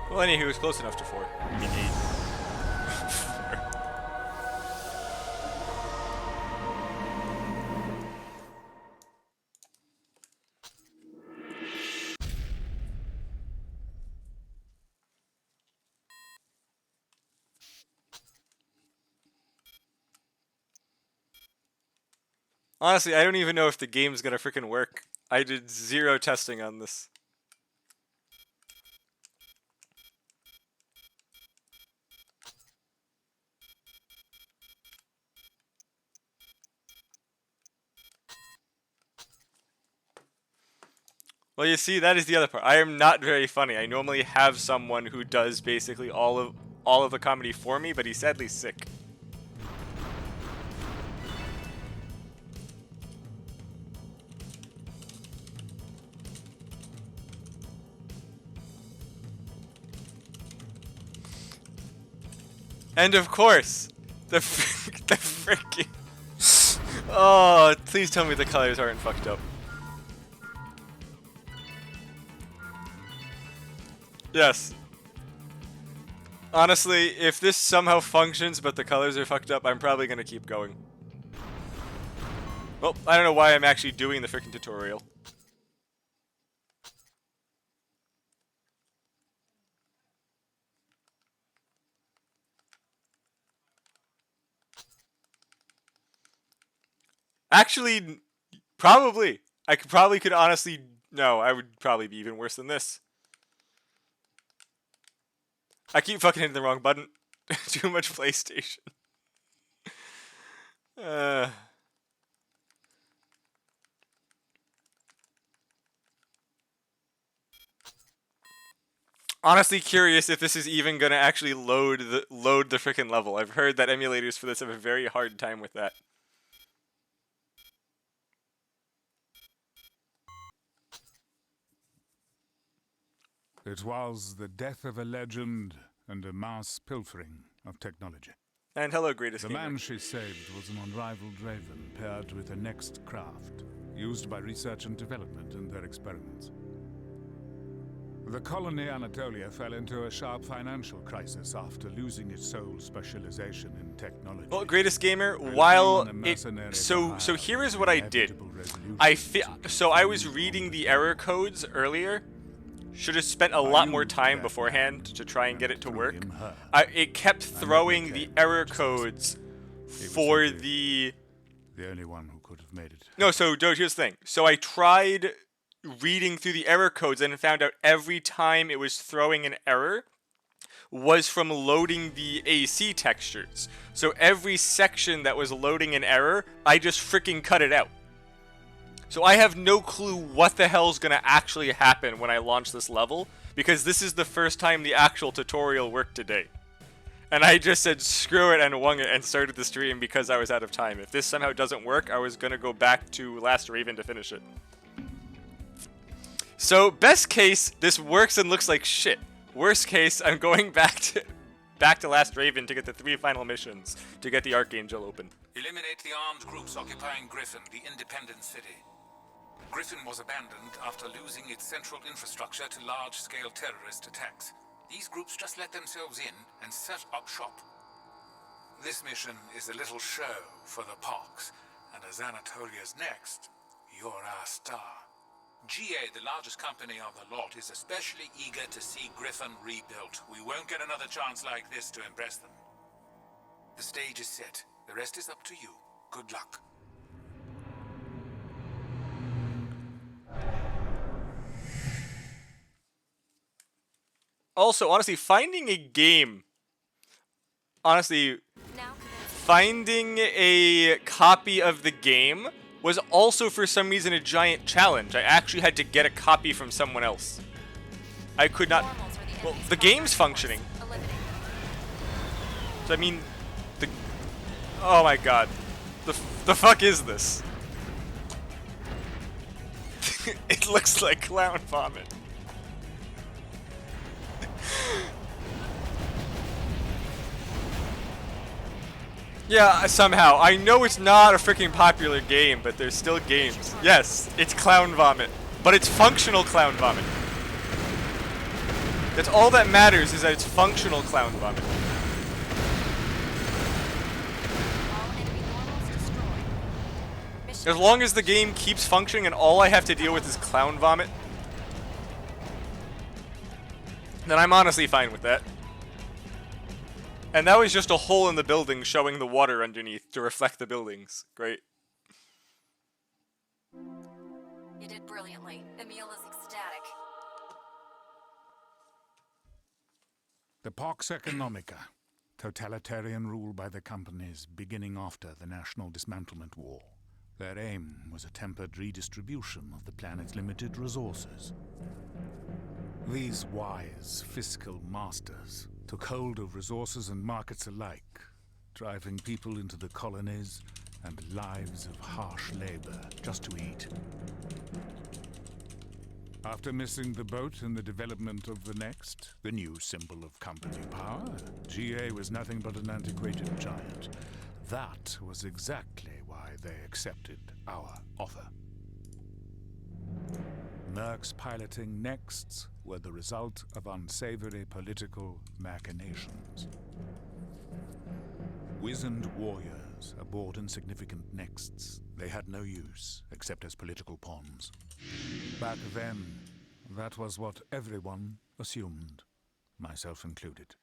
Well, anyway, he was close enough to 4. I mean 8. 4. Honestly, I don't even know if the game's gonna freaking work. I did 0 testing on this. Well, you see, that is the other part. I am not very funny. I normally have someone who does basically all of the comedy for me, but he's sadly sick. And of course, the freaking... Oh, please tell me the colors aren't fucked up. Yes. Honestly, if this somehow functions but the colors are fucked up, I'm probably gonna keep going. Well, I don't know why I'm actually doing the freaking tutorial. Actually, probably. I could honestly... No, I would probably be even worse than this. I keep fucking hitting the wrong button. Too much PlayStation. Honestly curious if this is even gonna actually load the freaking level. I've heard that emulators for this have a very hard time with that. It was the death of a legend and a mass pilfering of technology. And hello, greatest The gamer. man she saved was an unrivaled raven paired with a next craft, used by research and development in their experiments. The colony Anatolia fell into a sharp financial crisis after losing its sole specialization in technology. Well, greatest gamer, while it... So here is what I did. So I was reading the error codes earlier. Should have spent a lot more time beforehand to try and get it to work. It kept throwing the error codes for the only one who could have made it. No, so Doge, here's the thing. So I tried reading through the error codes and found out every time it was throwing an error was from loading the AC textures. So every section that was loading an error, I just freaking cut it out. So I have no clue what the hell's gonna actually happen when I launch this level, because this is the first time the actual tutorial worked today. And I just said screw it and wung it and started the stream because I was out of time. If this somehow doesn't work, I was gonna go back to Last Raven to finish it. So best case, this works and looks like shit. Worst case, I'm going back to Last Raven to get the 3 final missions to get the Archangel open. Eliminate the armed groups occupying Griffin, the independent city. Griffin was abandoned after losing its central infrastructure to large-scale terrorist attacks. These groups just let themselves in and set up shop. This mission is a little show for the Pox, and as Anatolia's next, you're our star. GA, the largest company of the lot, is especially eager to see Griffin rebuilt. We won't get another chance like this to impress them. The stage is set. The rest is up to you. Good luck. Also, honestly, finding a copy of the game was also for some reason a giant challenge. I actually had to get a copy from someone else. I could not... Well, the game's functioning. So, I mean, oh my god. The fuck is this? It looks like clown vomit. Yeah, somehow. I know it's not a freaking popular game, but there's still games. Yes, it's clown vomit. But it's functional clown vomit. That's all that matters, is that it's functional clown vomit. As long as the game keeps functioning and all I have to deal with is clown vomit, then I'm honestly fine with that. And that was just a hole in the building showing the water underneath to reflect the buildings. Great. You did brilliantly. Emil is ecstatic. The Pax Economica, totalitarian rule by the companies beginning after the National Dismantlement War. Their aim was a tempered redistribution of the planet's limited resources. These wise fiscal masters took hold of resources and markets alike, driving people into the colonies and lives of harsh labor just to eat. After missing the boat in the development of the next, the new symbol of company power, GA was nothing but an antiquated giant. That was exactly why they accepted our offer. Mercs piloting Nexts were the result of unsavory political machinations. Wizened warriors aboard insignificant Nexts, they had no use except as political pawns. Back then, that was what everyone assumed, myself included.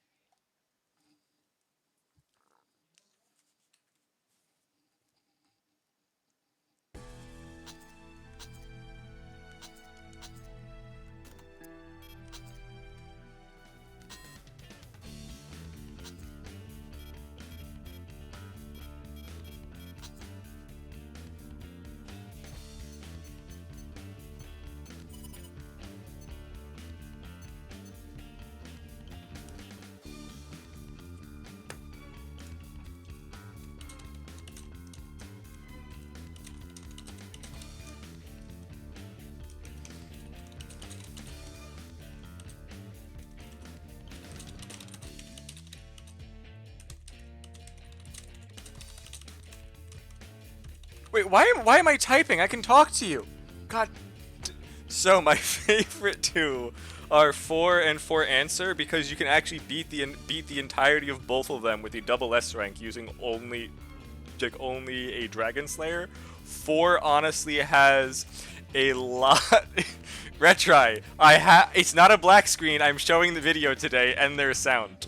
Wait, why am I typing? I can talk to you. God. So my favorite two are 4 and 4 answer, because you can actually beat the entirety of both of them with the double S rank using only a Dragon Slayer. 4 honestly has a lot. Retry. It's not a black screen. I'm showing the video today, and there's sound.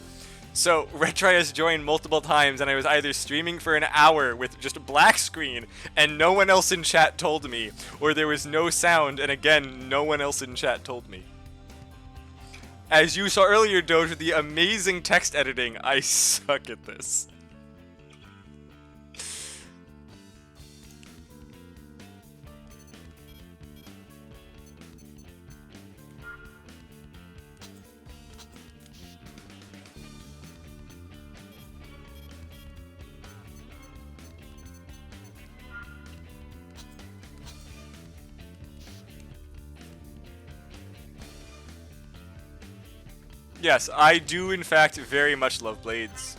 So, Retry has joined multiple times, and I was either streaming for an hour with just a black screen, and no one else in chat told me, or there was no sound, and again, no one else in chat told me. As you saw earlier, Doge, with the amazing text editing, I suck at this. Yes, I do in fact very much love Blades.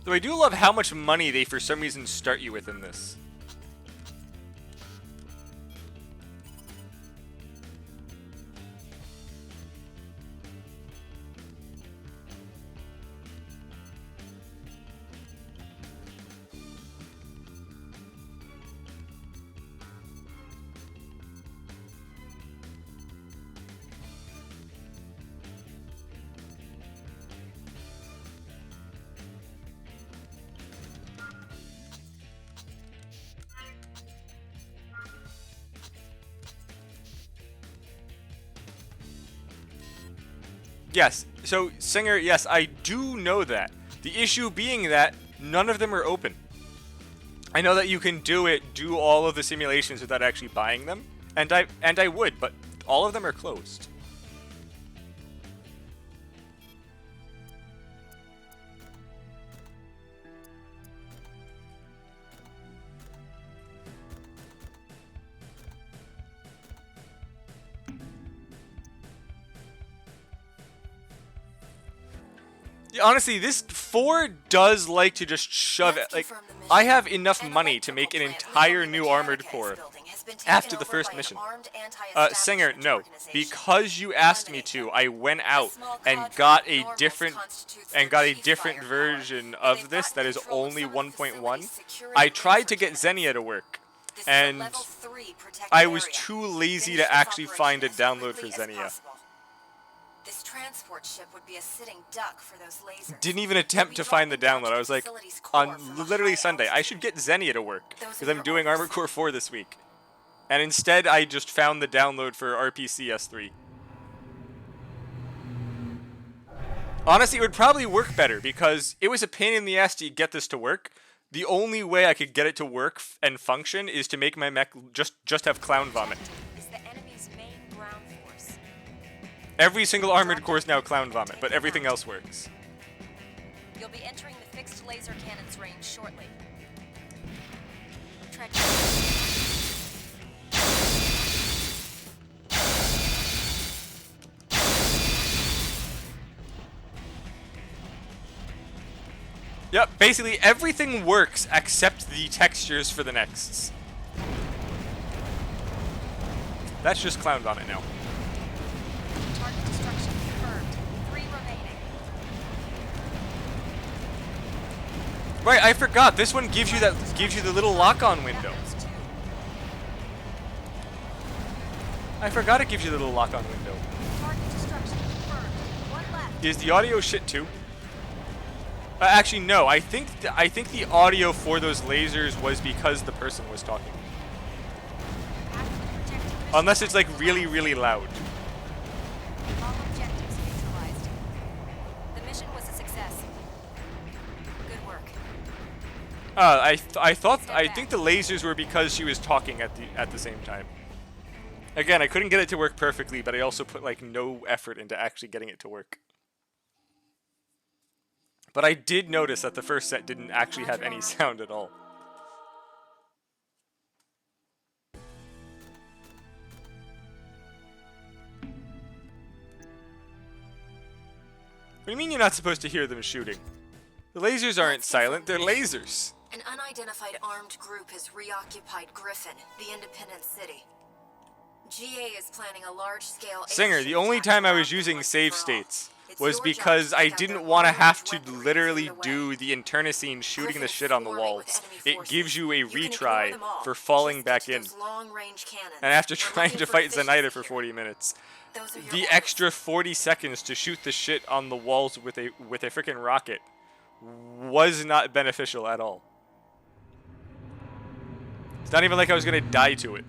Though I do love how much money they for some reason start you with in this. Yes, so Singer, yes, I do know that. The issue being that none of them are open. I know that you can do all of the simulations without actually buying them, and I would, but all of them are closed. honestly, this 4 does like to just shove it. Like, I have enough money to make an entire new armored core after the first mission. Singer, no. Because you asked me to, I went out and got a different version of this that is only 1.1. I tried to get Xenia to work, and I was too lazy to actually find a download for Xenia. This transport ship would be a sitting duck for those lasers. Didn't even attempt to find the download. I was like, on literally Sunday, I should get Xenia to work, because I'm doing Armored Core 4 this week. And instead, I just found the download for RPC S3. Honestly, it would probably work better, because it was a pain in the ass to get this to work. The only way I could get it to work and function is to make my mech just have clown vomit. Every single armored core is now clown vomit, but everything else works. You'll be entering the fixed laser cannon's range shortly. Yep, basically everything works except the textures for the nexts. That's just clown vomit now. Target destruction confirmed. 3 remaining. Right, I forgot. This one gives you the little lock-on window. I forgot it gives you the little lock-on window. Target destruction confirmed. 1 left. Is the audio shit too? Actually, no. I think the audio for those lasers was because the person was talking. Unless it's like really, really loud. All objectives neutralized. The mission was a success. Good work. I think the lasers were because she was talking at the same time. Again, I couldn't get it to work perfectly, but I also put like no effort into actually getting it to work. But I did notice that the first set didn't actually have any sound at all. What do you mean you're not supposed to hear them shooting? The lasers aren't silent, they're lasers. An unidentified armed group has reoccupied Griffin, the independent city. GA is planning a large-scale... Singer, the only time I was using save states was because I didn't want to have to literally do the internecine shooting the shit on the walls. It gives you a retry for falling back in. And after trying to fight Zenaida for 40 minutes, the extra 40 seconds to shoot the shit on the walls with a freaking rocket was not beneficial at all. It's not even like I was going to die to it.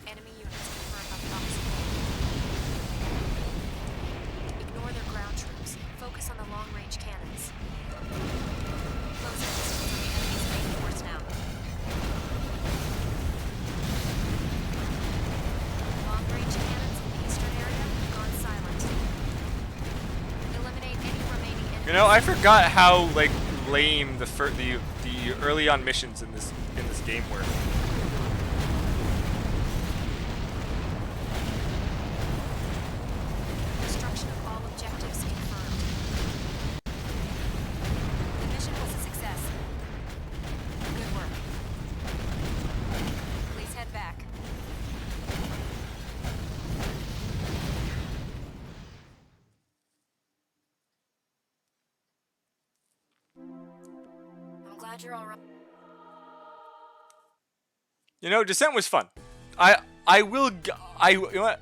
Enemy units confirmed on the opposite wall. Ignore their ground troops. Focus on the long-range cannons. Closing distance on the enemy's main force now. Long-range cannons in the eastern area have gone silent. Eliminate any remaining enemies. You know, I forgot how like lame the early on missions in this game were. Destruction of all objectives confirmed. The mission was a success. Good work. Please head back. I'm glad you're all right. You know, Descent was fun. You know what?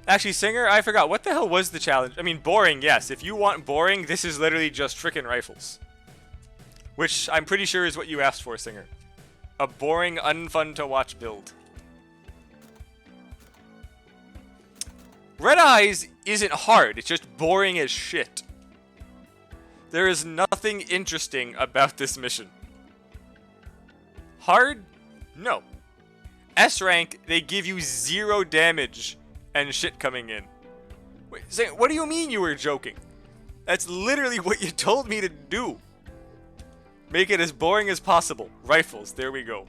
Actually, Singer, I forgot. What the hell was the challenge? I mean, boring, yes. If you want boring, this is literally just frickin' rifles. Which I'm pretty sure is what you asked for, Singer. A boring, unfun-to-watch build. Red Eyes isn't hard. It's just boring as shit. There is nothing interesting about this mission. Hard? No. S rank, they give you 0 damage and shit coming in. Wait, what do you mean you were joking? That's literally what you told me to do. Make it as boring as possible. Rifles, there we go.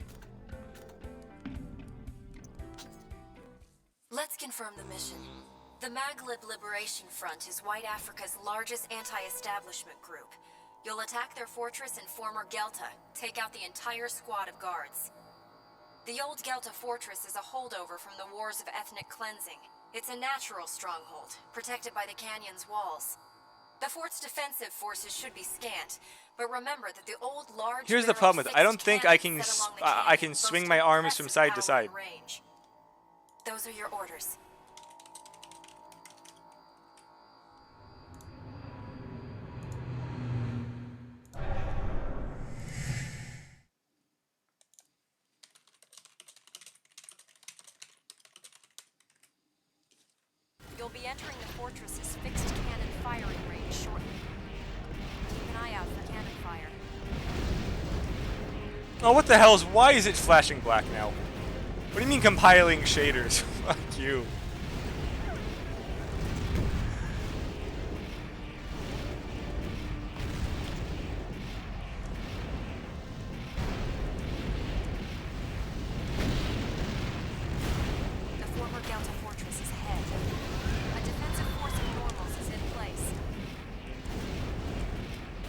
Let's confirm the mission. The Maghreb Liberation Front is White Africa's largest anti-establishment group. You'll attack their fortress in former Gelta, take out the entire squad of guards. The old Gelta fortress is a holdover from the wars of ethnic cleansing. It's a natural stronghold, protected by the canyon's walls. The fort's defensive forces should be scant, but remember that the old large. Here's the problem with it. I don't think I can swing my arms from side to side. Those are your orders. You'll be entering the fortress's fixed cannon firing range shortly. Keep an eye out for cannon fire. Oh, what the hell's? Why is it flashing black now? What do you mean compiling shaders? Fuck you. The former Gelta fortress is ahead. A defensive force of normals is in place.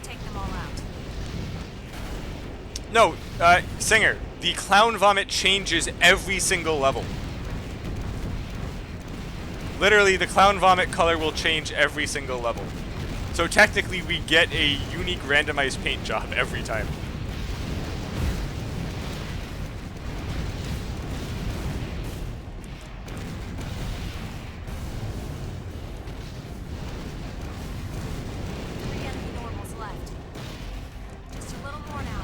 Take them all out. No, Singer, the clown vomit changes every single level. Literally, the clown vomit color will change every single level. So technically, we get a unique randomized paint job every time. Three enemy normals left. Just a little more now.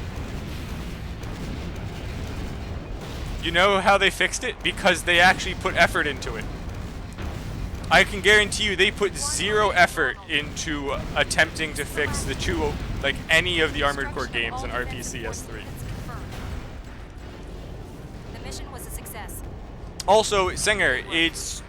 You know how they fixed it? Because they actually put effort into it. I can guarantee you they put zero effort into attempting to fix the two, like any of the Armored Core games in RPCS3. The mission was a success. Also, Singer, it's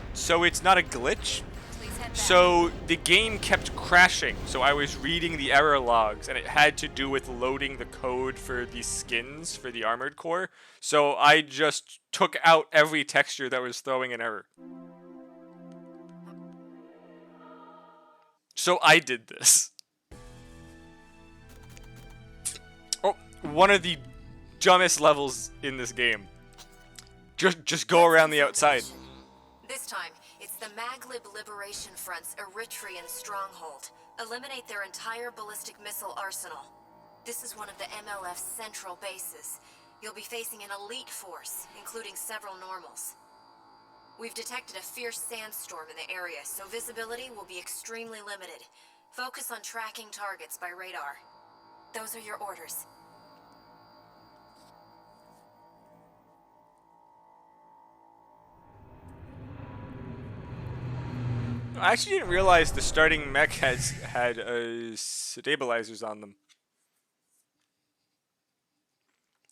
not a glitch. Please head back. So the game kept crashing. So I was reading the error logs, and it had to do with loading the code for the skins for the Armored Core. So I just took out every texture that was throwing an error. So I did this. Oh, one of the dumbest levels in this game. Just go around the outside. This time, it's the Maghreb Liberation Front's Eritrean stronghold. Eliminate their entire ballistic missile arsenal. This is one of the MLF's central bases. You'll be facing an elite force, including several normals. We've detected a fierce sandstorm in the area, so visibility will be extremely limited. Focus on tracking targets by radar. Those are your orders. I actually didn't realize the starting mech had stabilizers on them.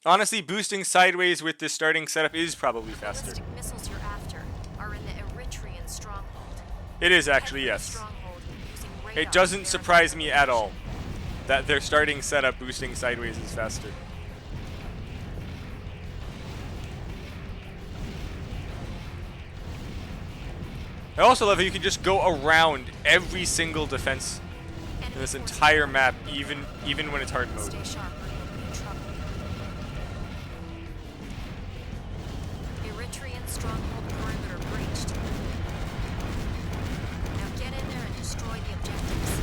Honestly, boosting sideways with this starting setup is probably faster. Ballistic missiles you're after are in the Eritrean stronghold. It is actually, Head for the yes. stronghold using radar It doesn't to surprise verify me at all location. that their starting setup boosting sideways is faster. I also love how you can just go around every single defense in this entire map, even when it's hard mode. Stay sharp or you'll be in trouble. Eritrean stronghold perimeter breached. Now get in there and destroy the objectives.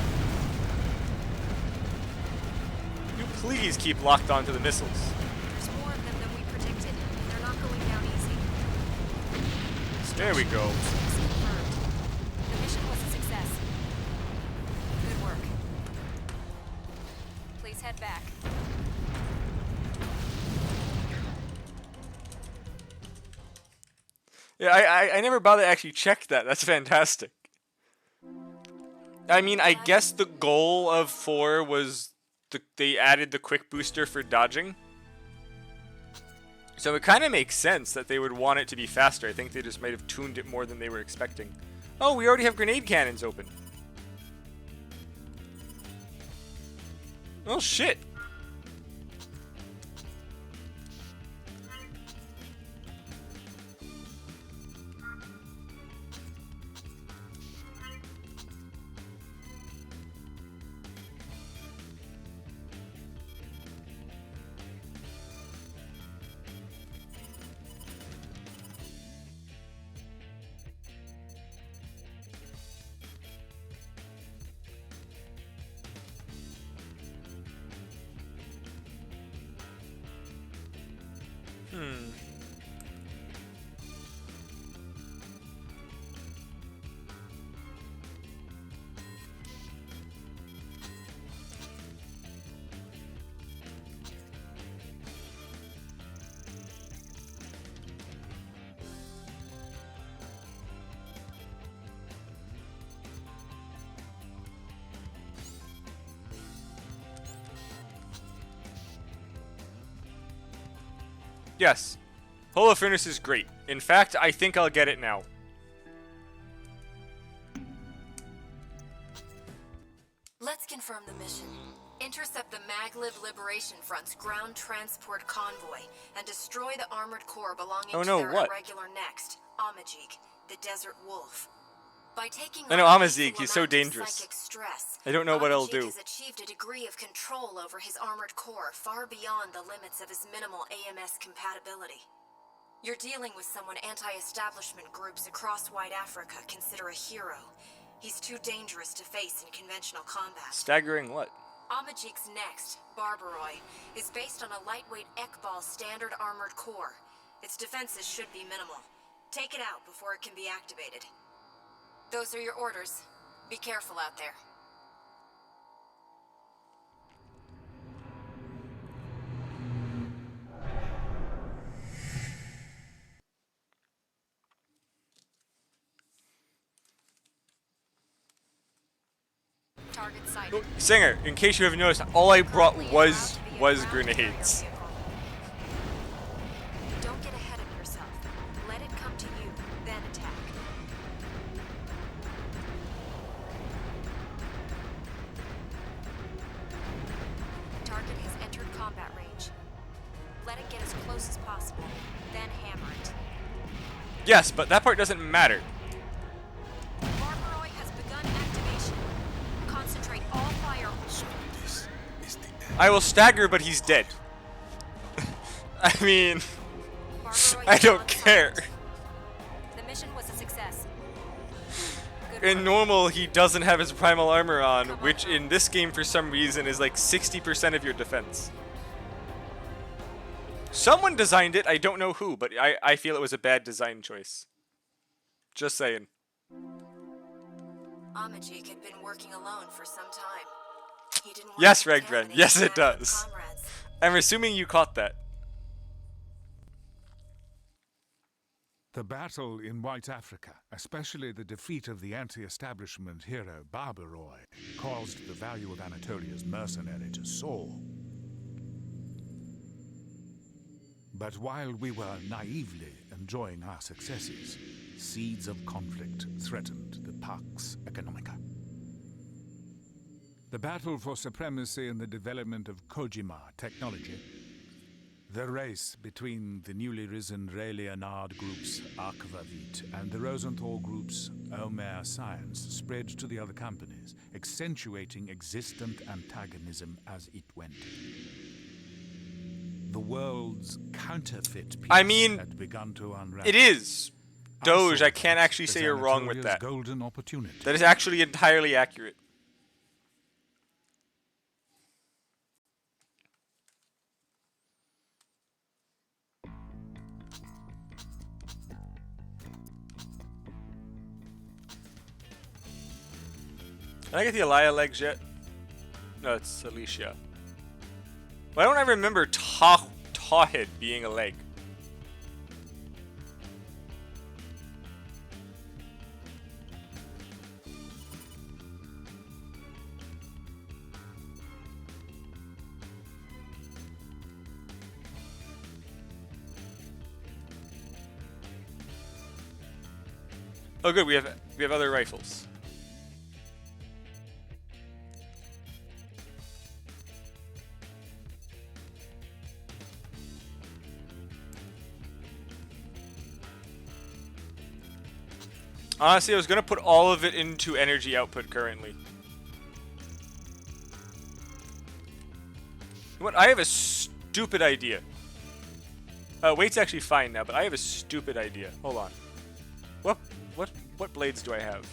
You please keep locked onto the missiles. There's more of them than we predicted, and they're not going down easy. There we go. Six confirmed. The mission was a success. Good work. Please head back. Yeah, I never bothered to actually check that. That's fantastic. I mean, I guess the goal of 4 was they added the quick booster for dodging. So it kind of makes sense that they would want it to be faster. I think they just might have tuned it more than they were expecting. Oh, we already have grenade cannons open. Oh, shit. Yes. Holo Furnace is great. In fact, I think I'll get it now. Let's confirm the mission. Intercept the Maglib Liberation Front's ground transport convoy and destroy the armored core belonging to their irregular next, Amajik, the Desert Wolf. By taking I know Amajik, he's so dangerous. Stress, I don't know what he'll do. Has achieved a degree of control over his armored core far beyond the limits of his minimal AMS compatibility. You're dealing with someone anti-establishment groups across White Africa consider a hero. He's too dangerous to face in conventional combat. Staggering what? Amajik's next, Barbaroi, is based on a lightweight Ekbal standard armored core. Its defenses should be minimal. Take it out before it can be activated. Those are your orders. Be careful out there. Target sighted. Singer, in case you haven't noticed, all I brought was grenades. Don't get ahead of yourself. Let it come to you, then attack. Target has entered combat range. Let it get as close as possible, then hammer it. Yes, but that part doesn't matter. Barbaroi has begun activation. Concentrate all fire. This is the end. I will stagger, but he's dead. I mean, Barbaroi I is don't on care. site. The mission was a success. Good In work. normal, he doesn't have his primal armor on, which in this game for some reason is like 60% of your defense. Someone designed it, I don't know who, but I feel it was a bad design choice. Just saying. Amajik had been working alone for some time. He didn't want Yes, to Regdren, contaminate yes his it Maglib does. comrades. I'm assuming you caught that. The battle in White Africa, especially the defeat of the anti-establishment hero Barbaroi, caused the value of Anatolia's mercenary to soar. But while we were naively enjoying our successes, seeds of conflict threatened the Pax Economica. The battle for supremacy in the development of Kojima technology, the race between the newly risen Ray Leonard group's Aquavit and the Rosenthal group's Omer Science spread to the other companies, accentuating existent antagonism as it went. The world's counterfeit piece had begun to unravel. It is. Doge, I can't actually say you're wrong with that. Golden opportunity. That is actually entirely accurate. Can I get the Elia legs yet? No, it's Alicia. Why don't I remember Tawhid being a leg? Oh, good. We have other rifles. Honestly, I was gonna put all of it into energy output currently. You know what? I have a stupid idea. Weight's actually fine now, but I have a stupid idea. Hold on. What blades do I have?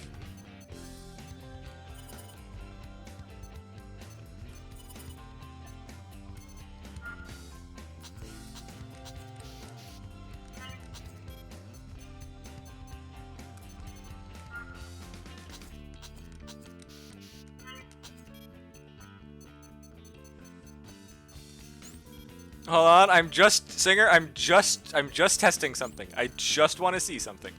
Hold on, I'm just testing something. I just want to see something.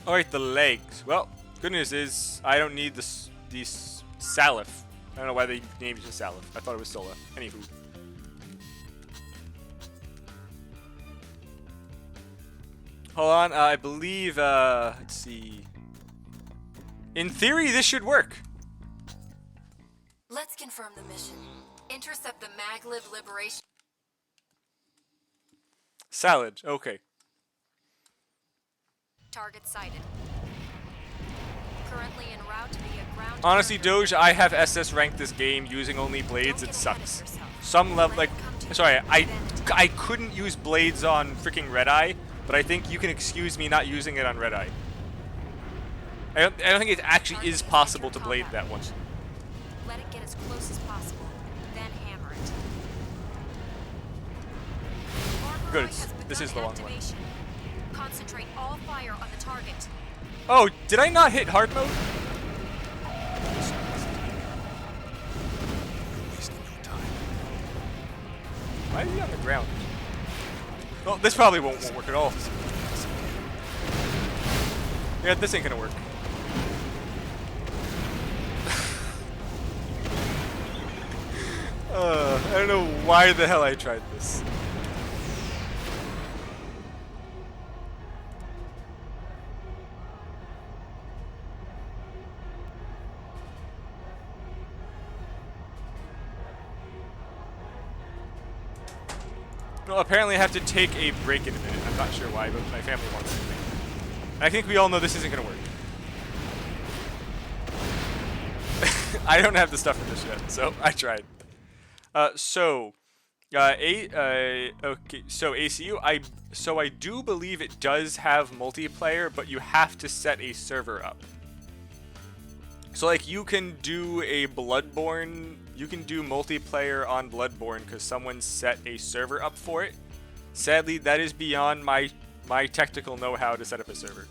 Alright, the legs. Well, good news is I don't need these Salif. I don't know why they named it Salif. I thought it was Sola. Anywho. Hold on, I believe, let's see. In theory, this should work. Let's confirm the mission. Intercept the Maglib Liberation. Salad, okay. Target sighted. Currently en route to be a ground. Honestly, Doge, I have SS ranked this game using only blades. It sucks. Some level, like, sorry, I couldn't use blades on freaking Red Eye, but I think you can excuse me not using it on Red Eye. I don't think it actually is possible to blade that one. Let it get as close as possible, then hammer it. Good. This is the long one. Concentrate all fire on the target. Oh, did I not hit hard mode? Wasting your time. Why is he on the ground? Well, this probably won't work at all. Yeah, this ain't gonna work. I don't know why the hell I tried this. Well, apparently I have to take a break in a minute. I'm not sure why, but my family wants something. And I think we all know this isn't gonna work. I don't have the stuff for this yet, so I tried. Okay, so ACU, I do believe it does have multiplayer, but you have to set a server up. So like you can do a Bloodborne, you can do multiplayer on Bloodborne because someone set a server up for it. Sadly, that is beyond my technical know-how to set up a server.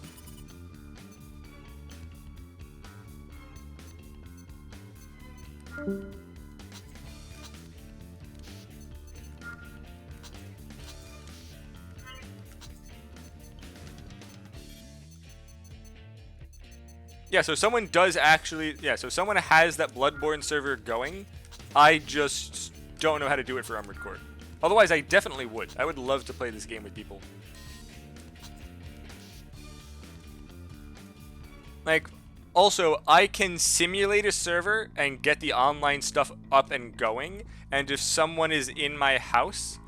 Yeah, so someone does actually, so someone has that Bloodborne server going. I just don't know how to do it for Armored Core. Otherwise, I definitely would. I would love to play this game with people. Like, also, I can simulate a server and get the online stuff up and going. And if someone is in my house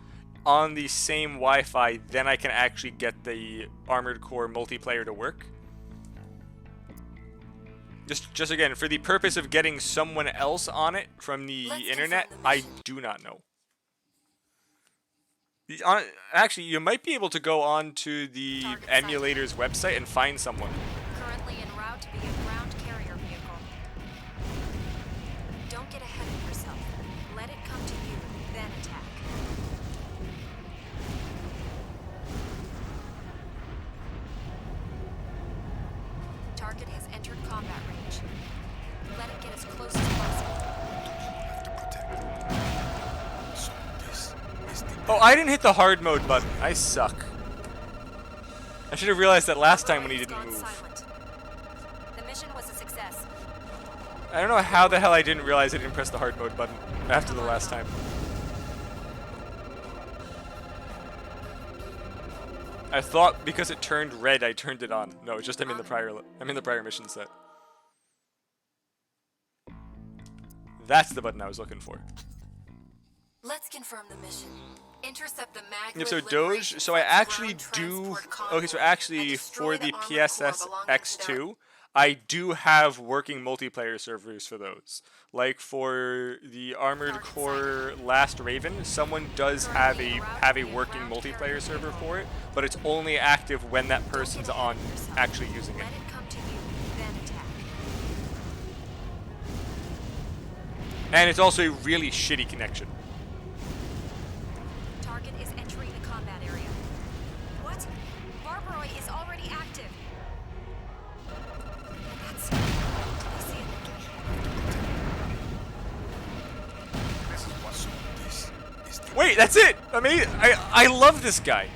on the same Wi-Fi, then I can actually get the Armored Core multiplayer to work. Just again, for the purpose of getting someone else on it from the internet, I do not know. Actually, you might be able to go on to the emulator's website and find someone. Currently en route to be a ground carrier vehicle. Don't get ahead of yourself. Let it come to you, then attack. Target has entered combat range. Let it get as close as possible. Have to protect. So this is the Oh, I didn't hit the hard mode button. I suck. I should have realized that last time when he didn't move. Silent. The mission was a success. I don't know how the hell I didn't realize I didn't press the hard mode button after the last time. I thought because it turned red, I turned it on. No, it's just I'm in the prior mission set. That's the button I was looking for. Let's confirm the mission. Intercept the Maglib Yep, so Liberation Doge, so I Front's actually ground do, transport convoy okay, so and actually destroy for the armored core PSS belonging to their- X2, I do have working multiplayer servers for those. Like for the Armored Core Last Raven, someone does have a working multiplayer server for it, but it's only active when that person's on actually using it. Let it come to you, then attack. And it's also a really shitty connection. Target is entering the combat area. What? Barbaroi is already active. That's... I see it. this is what's this is the Wait, that's it! I mean, I love this guy.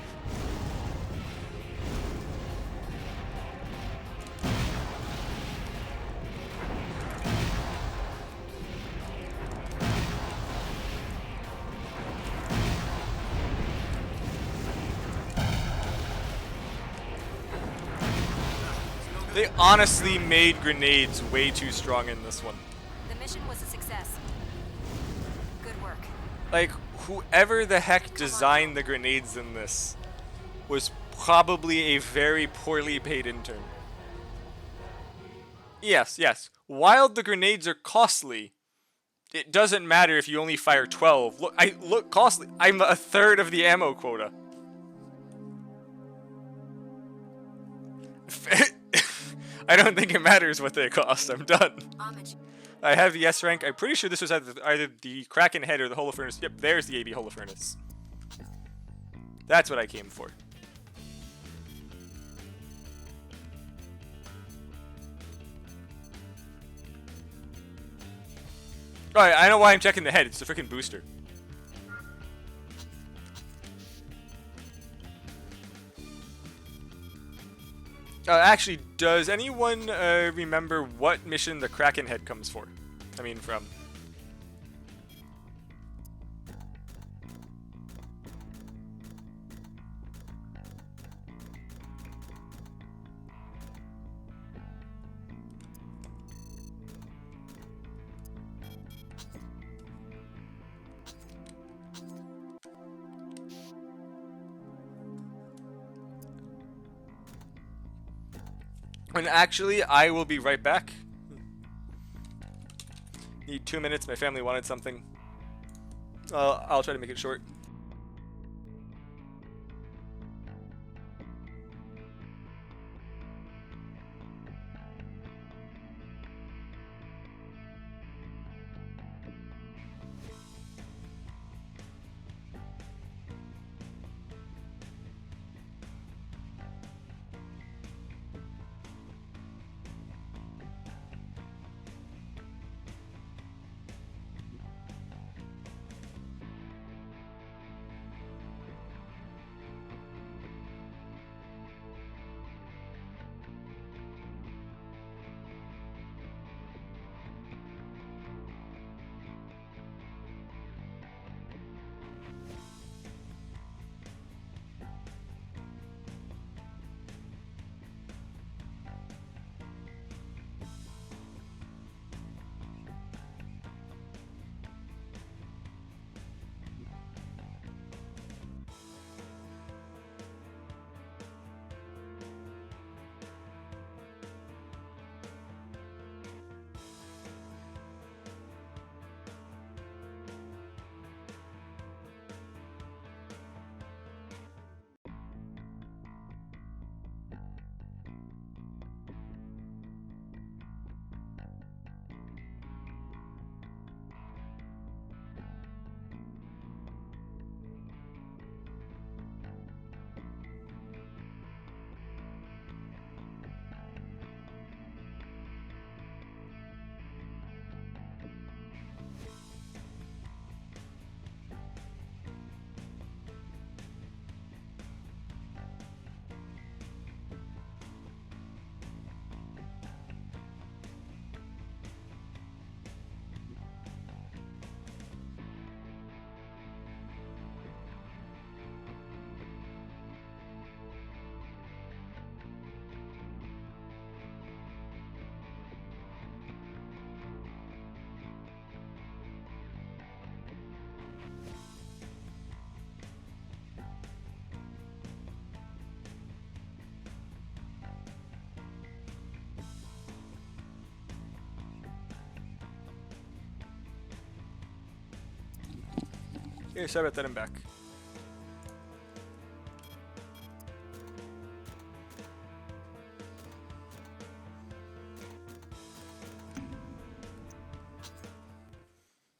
I honestly made grenades way too strong in this one. The mission was a success. Good work. Like, whoever the heck designed the grenades in this was probably a very poorly paid intern. Yes, yes. While the grenades are costly, it doesn't matter if you only fire 12. Look costly. I'm a third of the ammo quota. I don't think it matters what they cost. I'm done. I have the S rank. I'm pretty sure this was either the Kraken head or the Holofernes. Yep, there's the AB Holofernes. That's what I came for. Alright, I know why I'm checking the head. It's the freaking booster. Actually, does anyone remember what mission the Kraken head comes for? I mean, from. And actually, I will be right back. Need 2 minutes. My family wanted something. I'll try to make it short. Yeah, sorry about that, I'm back.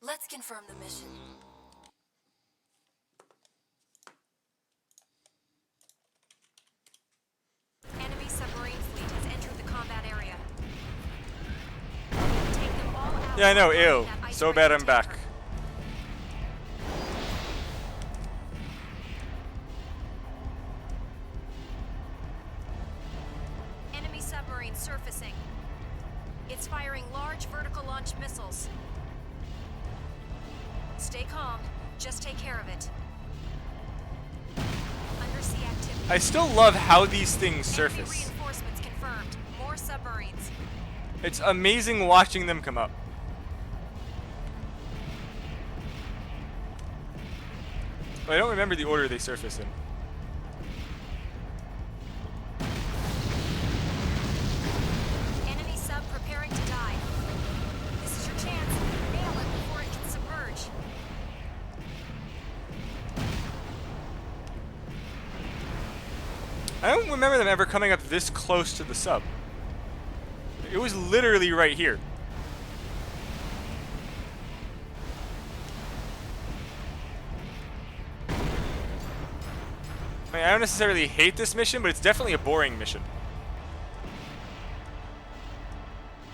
Let's confirm the mission. Enemy submarine fleet has entered the combat area. Take them all out. Yeah, I know, ew. So bad I'm back. Enemy submarine surfacing. It's firing large vertical launch missiles. Stay calm. Just take care of it. Undersea activity. I still love how these things Enemy surface. reinforcements confirmed. More submarines. It's amazing watching them come up. I don't remember the order they surface in. Enemy sub preparing to dive. This is your chance. Nail it before it can submerge. I don't remember them ever coming up this close to the sub. It was literally right here. I mean, I don't necessarily hate this mission, but it's definitely a boring mission.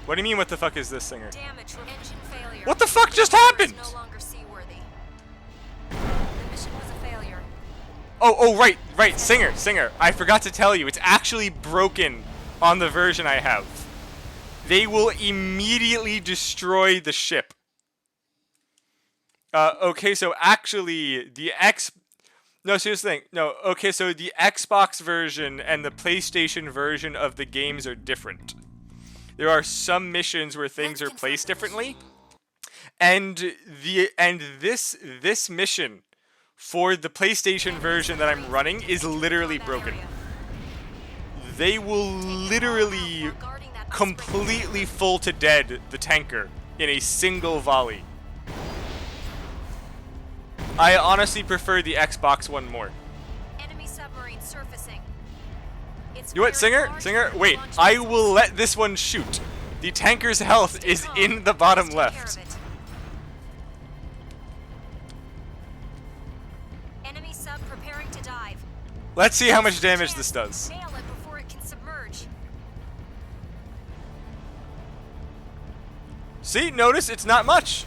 What do you mean, what the fuck is this, Singer? Damage from engine failure. What the fuck just The water happened? is no longer seaworthy. The mission was a failure. Oh, right, Singer. I forgot to tell you, it's actually broken on the version I have. They will immediately destroy the ship. Okay, so actually, No, so here's the thing. No, okay, so the Xbox version and the PlayStation version of the games are different. There are some missions where things are placed differently. And this mission for the PlayStation version that I'm running is literally broken. They will literally completely full to dead the tanker in a single volley. I honestly prefer the Xbox one more. Enemy submarine surfacing. It's You know what, Singer? Wait, I will let this one shoot. The tanker's health is in the bottom left. Enemy sub preparing to dive. Let's see how much damage this does. Nail it before it can submerge. See, notice it's not much.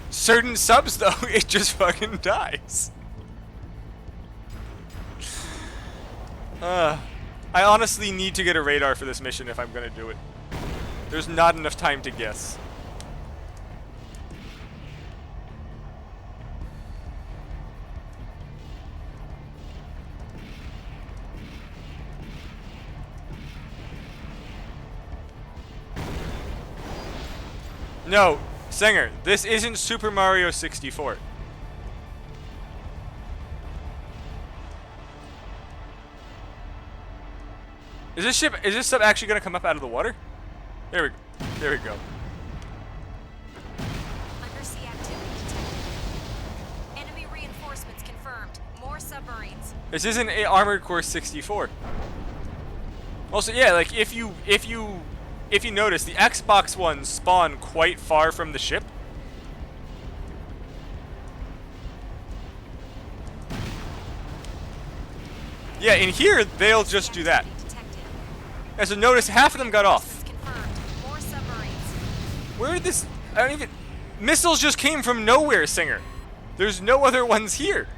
Certain subs, though, it just fucking dies. I honestly need to get a radar for this mission if I'm gonna do it. There's not enough time to guess. No, Singer, this isn't Super Mario 64. Is this sub actually gonna come up out of the water? There we go. Undersea activity detected. Enemy reinforcements confirmed. More submarines. This isn't a Armored Core 64. Also, yeah, like if you notice, the Xbox ones spawn quite far from the ship. Yeah, in here they'll just do that. And so notice half of them got off. More submarines. Where did this? I don't even. Missiles just came from nowhere, Singer. There's no other ones here.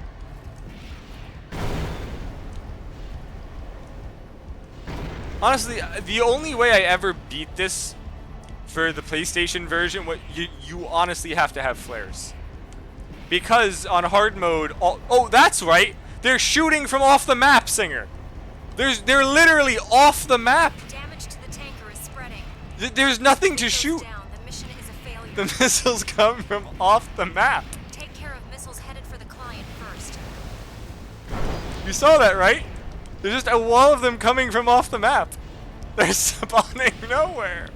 Honestly, the only way I ever beat this for the PlayStation version, you honestly have to have flares. Because on hard mode, oh, that's right. They're shooting from off the map, Singer. They're literally off the map. Damage to the tanker is spreading. There's nothing to shoot. Down. The mission is a failure. The missiles come from off the map. Take care of missiles headed for the client first. You saw that, right? There's just a wall of them coming from off the map. They're spawning nowhere.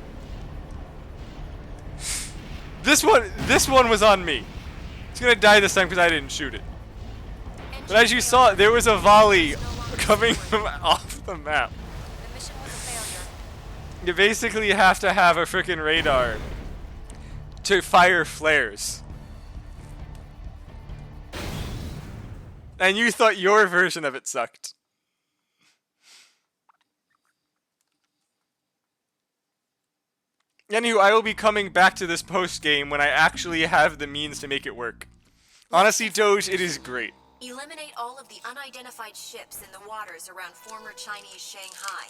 This one was on me. It's gonna die this time because I didn't shoot it. But as you saw, there was a volley coming from off the map. The mission was a failure. You basically have to have a freaking radar to fire flares. And you thought your version of it sucked. Anywho, I will be coming back to this post-game when I actually have the means to make it work. Honestly, Doge, it is great. Eliminate all of the unidentified ships in the waters around former Chinese Shanghai.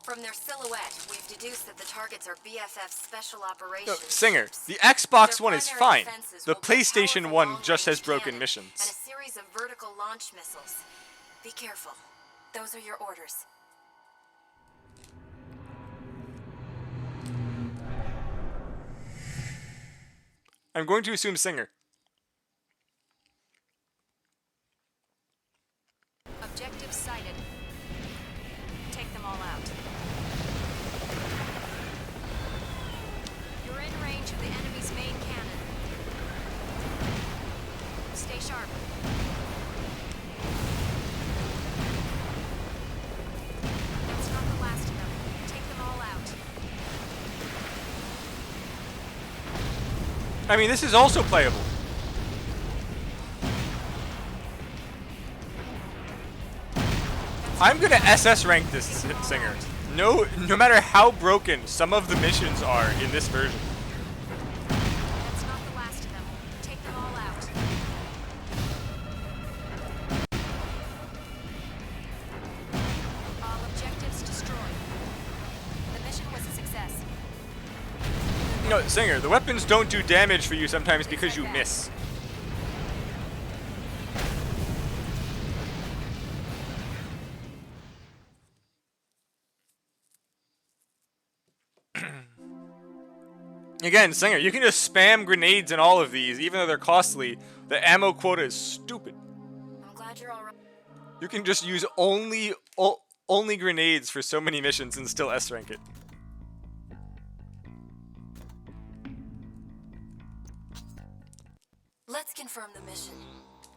From their silhouette, we've deduced that the targets are BFF's special operations. No, Singer, ships. the Xbox Their One is primary fine. defenses The will be PlayStation powerful 1 just has long-range broken cannon missions. And a series of vertical launch missiles. Be careful. Those are your orders. I'm going to assume Singer. Objective sighted. Take them all out. You're in range of the enemy's main cannon. Stay sharp. That's not the last of them. Take them all out. I mean, this is also playable. I'm gonna SS rank this Singer. No matter how broken some of the missions are in this version. That's not the last of them. Take them all out. All objectives destroyed. The mission was a success. No, Singer, the weapons don't do damage for you sometimes because you miss. Again, Singer, you can just spam grenades in all of these, even though they're costly. The ammo quota is stupid. I'm glad you're all right. You can just use only grenades for so many missions and still S rank it. Let's confirm the mission.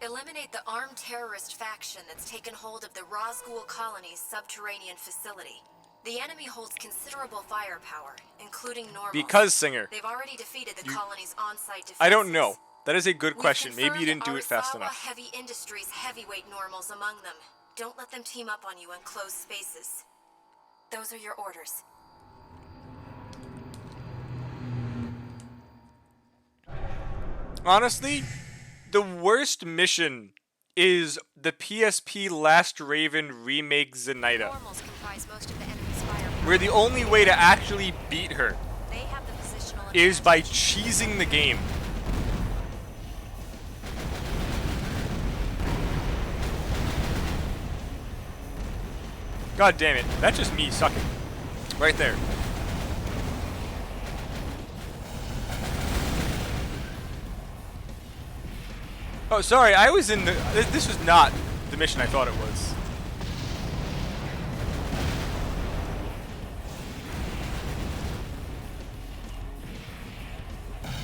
Eliminate the armed terrorist faction that's taken hold of the Rosgul colony's subterranean facility. The enemy holds considerable firepower, including normals. Because, Singer, They've already defeated the colony's on-site defenses. I don't know. That is a good We've question. Maybe you confirmed didn't do it fast Arisawa enough. Heavy Industries heavyweight normals among them. Don't let them team up on you in closed spaces. Those are your orders. Honestly, the worst mission is the PSP Last Raven remake Zenaida, Normals comprise most of the enemy's firepower. where the only way to actually beat her They have the positional is by advantage. cheesing the game. God damn it, that's just me sucking. Right there. Oh, sorry, I was in the... This was not the mission I thought it was.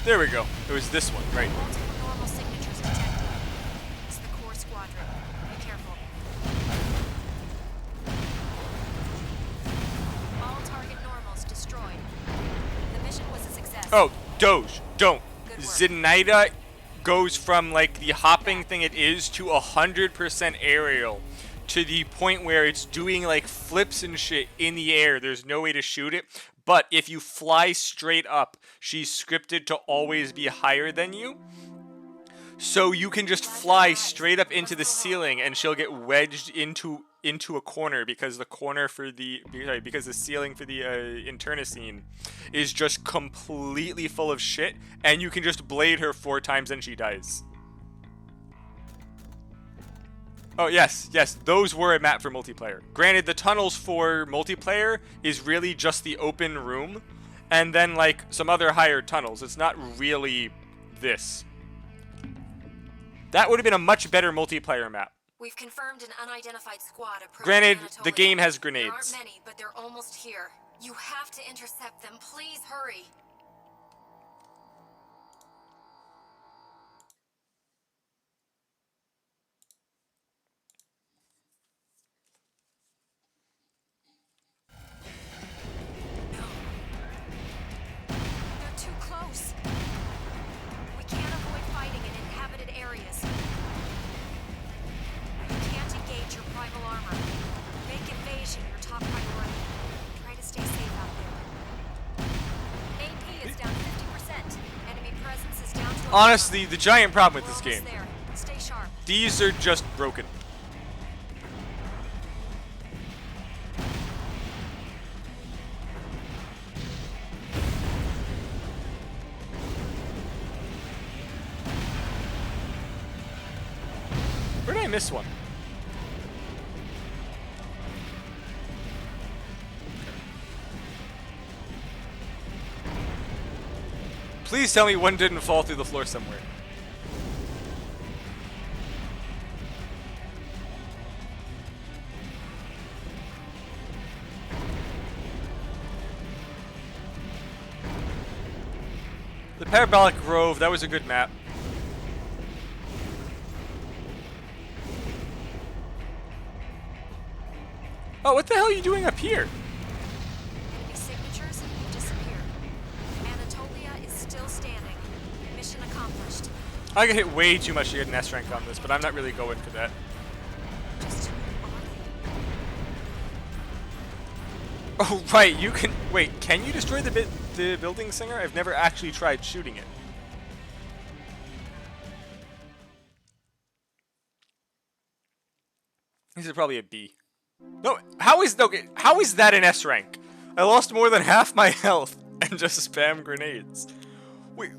There we go. It was this one, right? Multiple normal signatures detected. It's the core squadron. Be careful. All target normals destroyed. The mission was a success. Oh, Doge, don't. Good work. Zenaida goes from like the hopping thing it is to 100% aerial to the point where it's doing like flips and shit in the air. There's no way to shoot it. But if you fly straight up, she's scripted to always be higher than you. So you can just fly straight up into the ceiling and she'll get wedged into a corner because the corner for the because the ceiling for the internecine is just completely full of shit, and you can just blade her 4 times and she dies. Oh yes, those were a map for multiplayer. Granted, the tunnels for multiplayer is really just the open room and then like some other higher tunnels. It's not really this. That would have been a much better multiplayer map. We've confirmed an unidentified squad approaching Granted, Anatolia. the game has There grenades. aren't many, but they're almost here. You have to intercept them. Please hurry. No. They're too close. We can't avoid fighting in inhabited areas. You can't engage your primal armor. Make invasion your top priority. Try to stay safe out there. AP is down 50%. Enemy presence is down to a Honestly, the giant problem with We're this almost game, there. Stay sharp. these are just broken. Where did I miss one? Please tell me one didn't fall through the floor somewhere. The Parabolic Grove, that was a good map. Oh, what the hell are you doing up here? Enemy signatures have disappeared. Anatolia is still standing. Mission accomplished. I got hit way too much to get an S rank on this, but I'm not really going for that. Just Oh, right, you can... Wait, can you destroy the building singer? I've never actually tried shooting it. This is probably a B. No, how is that an S rank? I lost more than half my health and just spam grenades. Wait,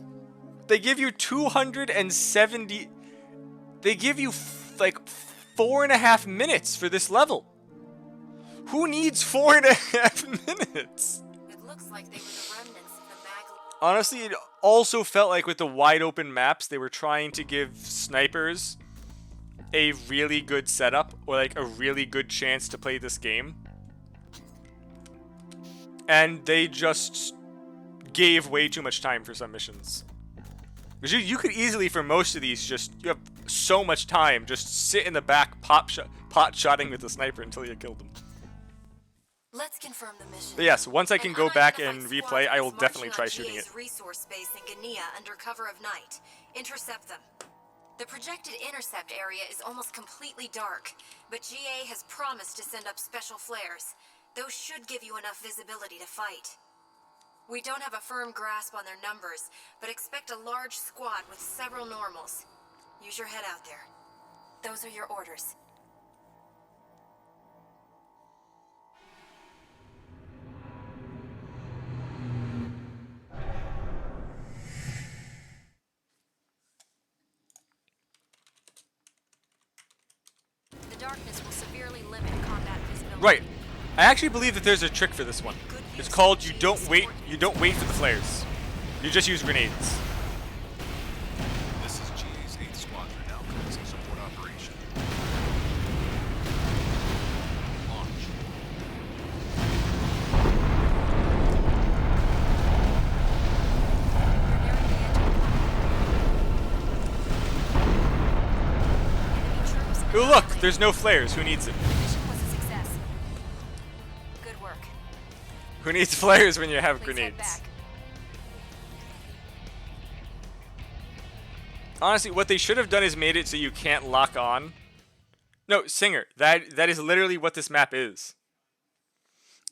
they give you 270... They give you, like, 4.5 minutes for this level. Who needs 4.5 minutes? It looks like they were the remnants of the mag. Honestly, it also felt like with the wide open maps, they were trying to give snipers a really good setup or like a really good chance to play this game. And they just gave way too much time for some missions. Because you could easily, for most of these, you have so much time, just sit in the back pot-shotting with the sniper until you killed them. Let's confirm the mission. But yes, once I can An go back and unidentified replay, I will squad is definitely marching try on shooting it. GA's resource base in Guinea under cover of night. Intercept them. The projected intercept area is almost completely dark, but GA has promised to send up special flares. Those should give you enough visibility to fight. We don't have a firm grasp on their numbers, but expect a large squad with several normals. Use your head out there. Those are your orders. The darkness will severely limit combat visibility. Right. I actually believe that there's a trick for this one. It's called you don't wait for the flares. You just use grenades. This is GA's 8th Squadron, now commencing support operation. Launch. Ooh, look, there's no flares. Who needs it? Mission was a success. Good work. Who needs flares when you have Please head grenades? back. Honestly, what they should have done is made it so you can't lock on. No, Singer, that is literally what this map is.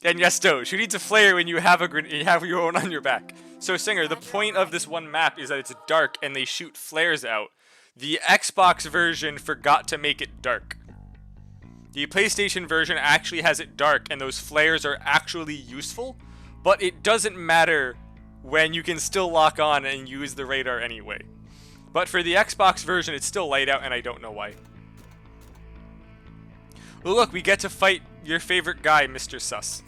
And yes, Doge, who needs a flare when you have you have your own on your back? So, Singer, the point of this one map is that it's dark and they shoot flares out. The Xbox version forgot to make it dark. The PlayStation version actually has it dark and those flares are actually useful, but it doesn't matter when you can still lock on and use the radar anyway. But for the Xbox version, it's still light out and I don't know why. Well, look, we get to fight your favorite guy, Mr. Sus.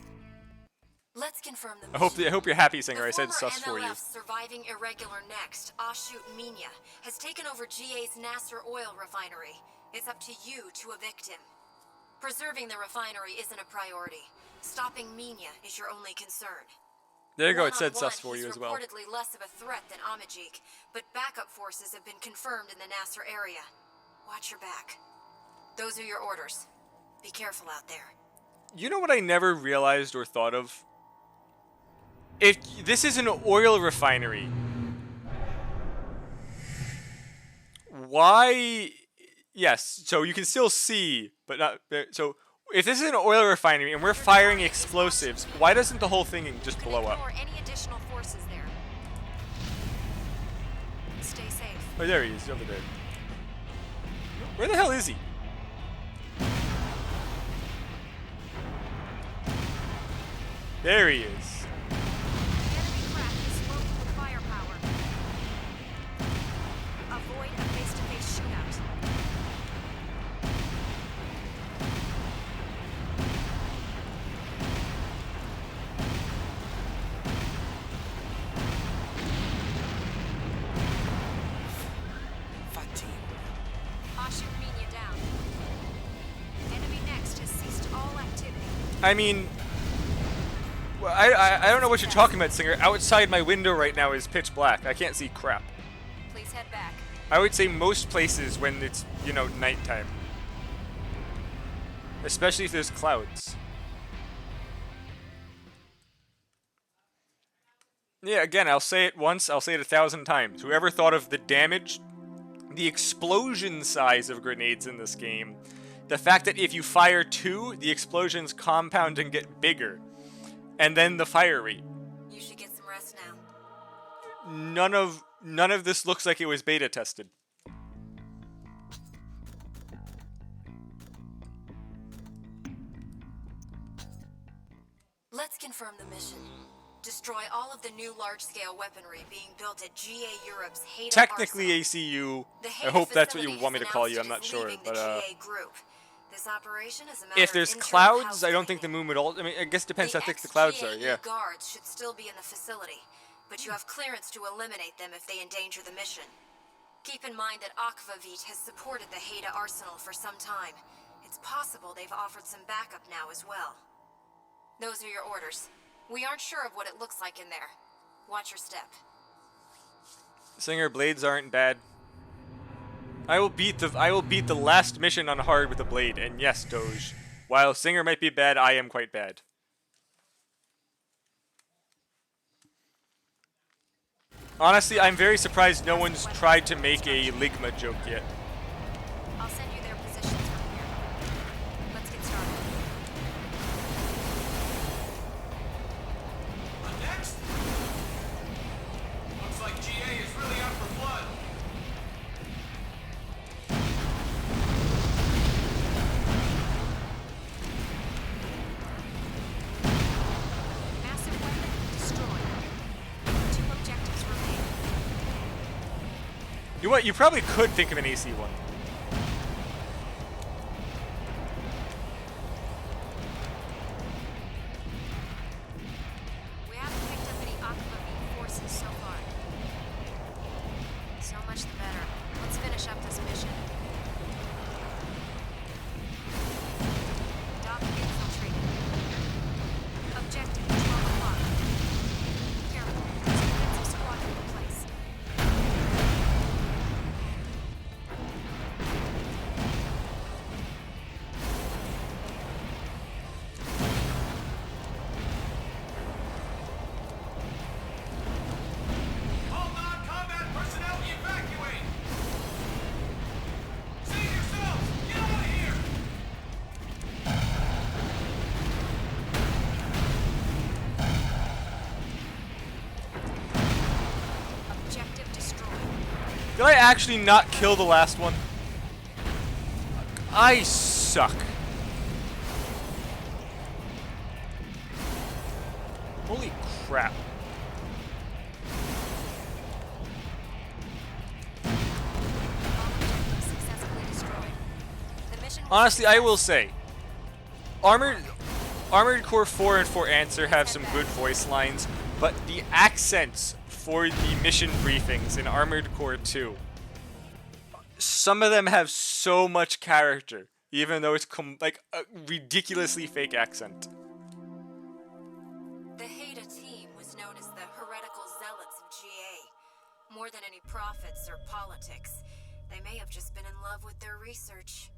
Let's confirm the I mission. hope you're happy, Singer. The I said former sus for you. MLF surviving irregular next, Ashut Minya, has taken over GA's Nasser oil refinery. It's up to you to evict him. Preserving the refinery isn't a priority. Stopping Minya is your only concern. There you go, it said One-on-one, sus for you he's as well. reportedly less of a threat than Amajik, but backup forces have been confirmed in the Nasser area. Watch your back. Those are your orders. Be careful out there. You know what I never realized or thought of? If this is an oil refinery, why... Yes, so you can still see, but not... So, if this is an oil refinery and we're firing explosives, why doesn't the whole thing just blow up? Ignore any additional forces there. Stay safe. Oh, there he is, over there. Where the hell is he? There he is. Enemy craft is loaded with firepower. Avoid a face-to-face shootout. I mean, I don't know what you're talking about, Singer. Outside my window right now is pitch black. I can't see crap. Please head back. I would say most places when it's, nighttime. Especially if there's clouds. Yeah, again, I'll say it once, I'll say it 1,000 times. Whoever thought of the damage, the explosion size of grenades in this game, the fact that if you fire 2, the explosions compound and get bigger, and then the fire rate. You should get some rest now. None of this looks like it was beta tested. Let's confirm the mission. Destroy all of the new large-scale weaponry being built at GA Europe's Haida Technically Arsenal. ACU, The I Haida hope that's what you facility want me to has call you, I'm announced not it is sure, leaving but the GA group. This operation is a matter if of there's internal clouds, I don't house think the cleaning. moon would all, I guess it depends The how thick the clouds are, ex-GAE yeah. guards should still be in the facility, but you have clearance to eliminate them if they endanger the mission. Keep in mind that Aquavit has supported the Haida Arsenal for some time. It's possible they've offered some backup now as well. Those are your orders. We aren't sure of what it looks like in there. Watch your step. Singer, blades aren't bad. I will beat the last mission on hard with a blade, and yes, Doge. While Singer might be bad, I am quite bad. Honestly, I'm very surprised no one's tried to make a Ligma joke yet. I'll send you their positions from here. Let's get started. Next? Looks like GA is really out for blood. Massive weapon destroyed. 2 objectives remain. You know what? You probably could think of an AC one. We haven't picked up any Aquavit forces so far. So much the better. Let's finish up this mission. Dock infiltrated. Objective 12 o'clock. Careful. There's a defensive squadron in place. All non-combat personnel evacuate! Save yourselves! Get out of here! Objective destroyed. Did I actually not kill the last one? I suck. Holy crap. All objectives successfully destroyed. The mission was Honestly, I will successful. say, Armored Core 4 and 4 Answer have some good voice lines, but the accents for the mission briefings in Armored Core 2, some of them have so much character, even though it's like a ridiculously fake accent. The Haida team was known as the heretical zealots of GA. More than any prophets or politics, they may have just been in love with their research.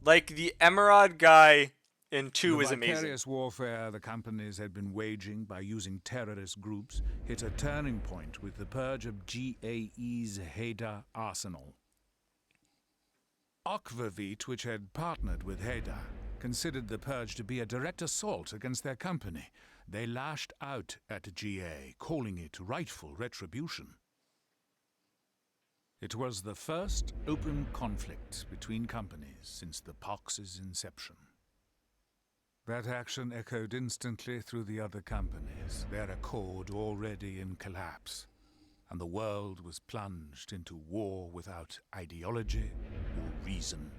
Like the Emerald guy in 2 is The amazing. vicarious warfare the companies had been waging by using terrorist groups hit a turning point with the purge of GAE's Haida Arsenal. Aquavit, which had partnered with Haida, considered the purge to be a direct assault against their company. They lashed out at GA, calling it rightful retribution. It was the first open conflict between companies since the Pox's inception. That action echoed instantly through the other companies, their accord already in collapse, and the world was plunged into war without ideology or reason.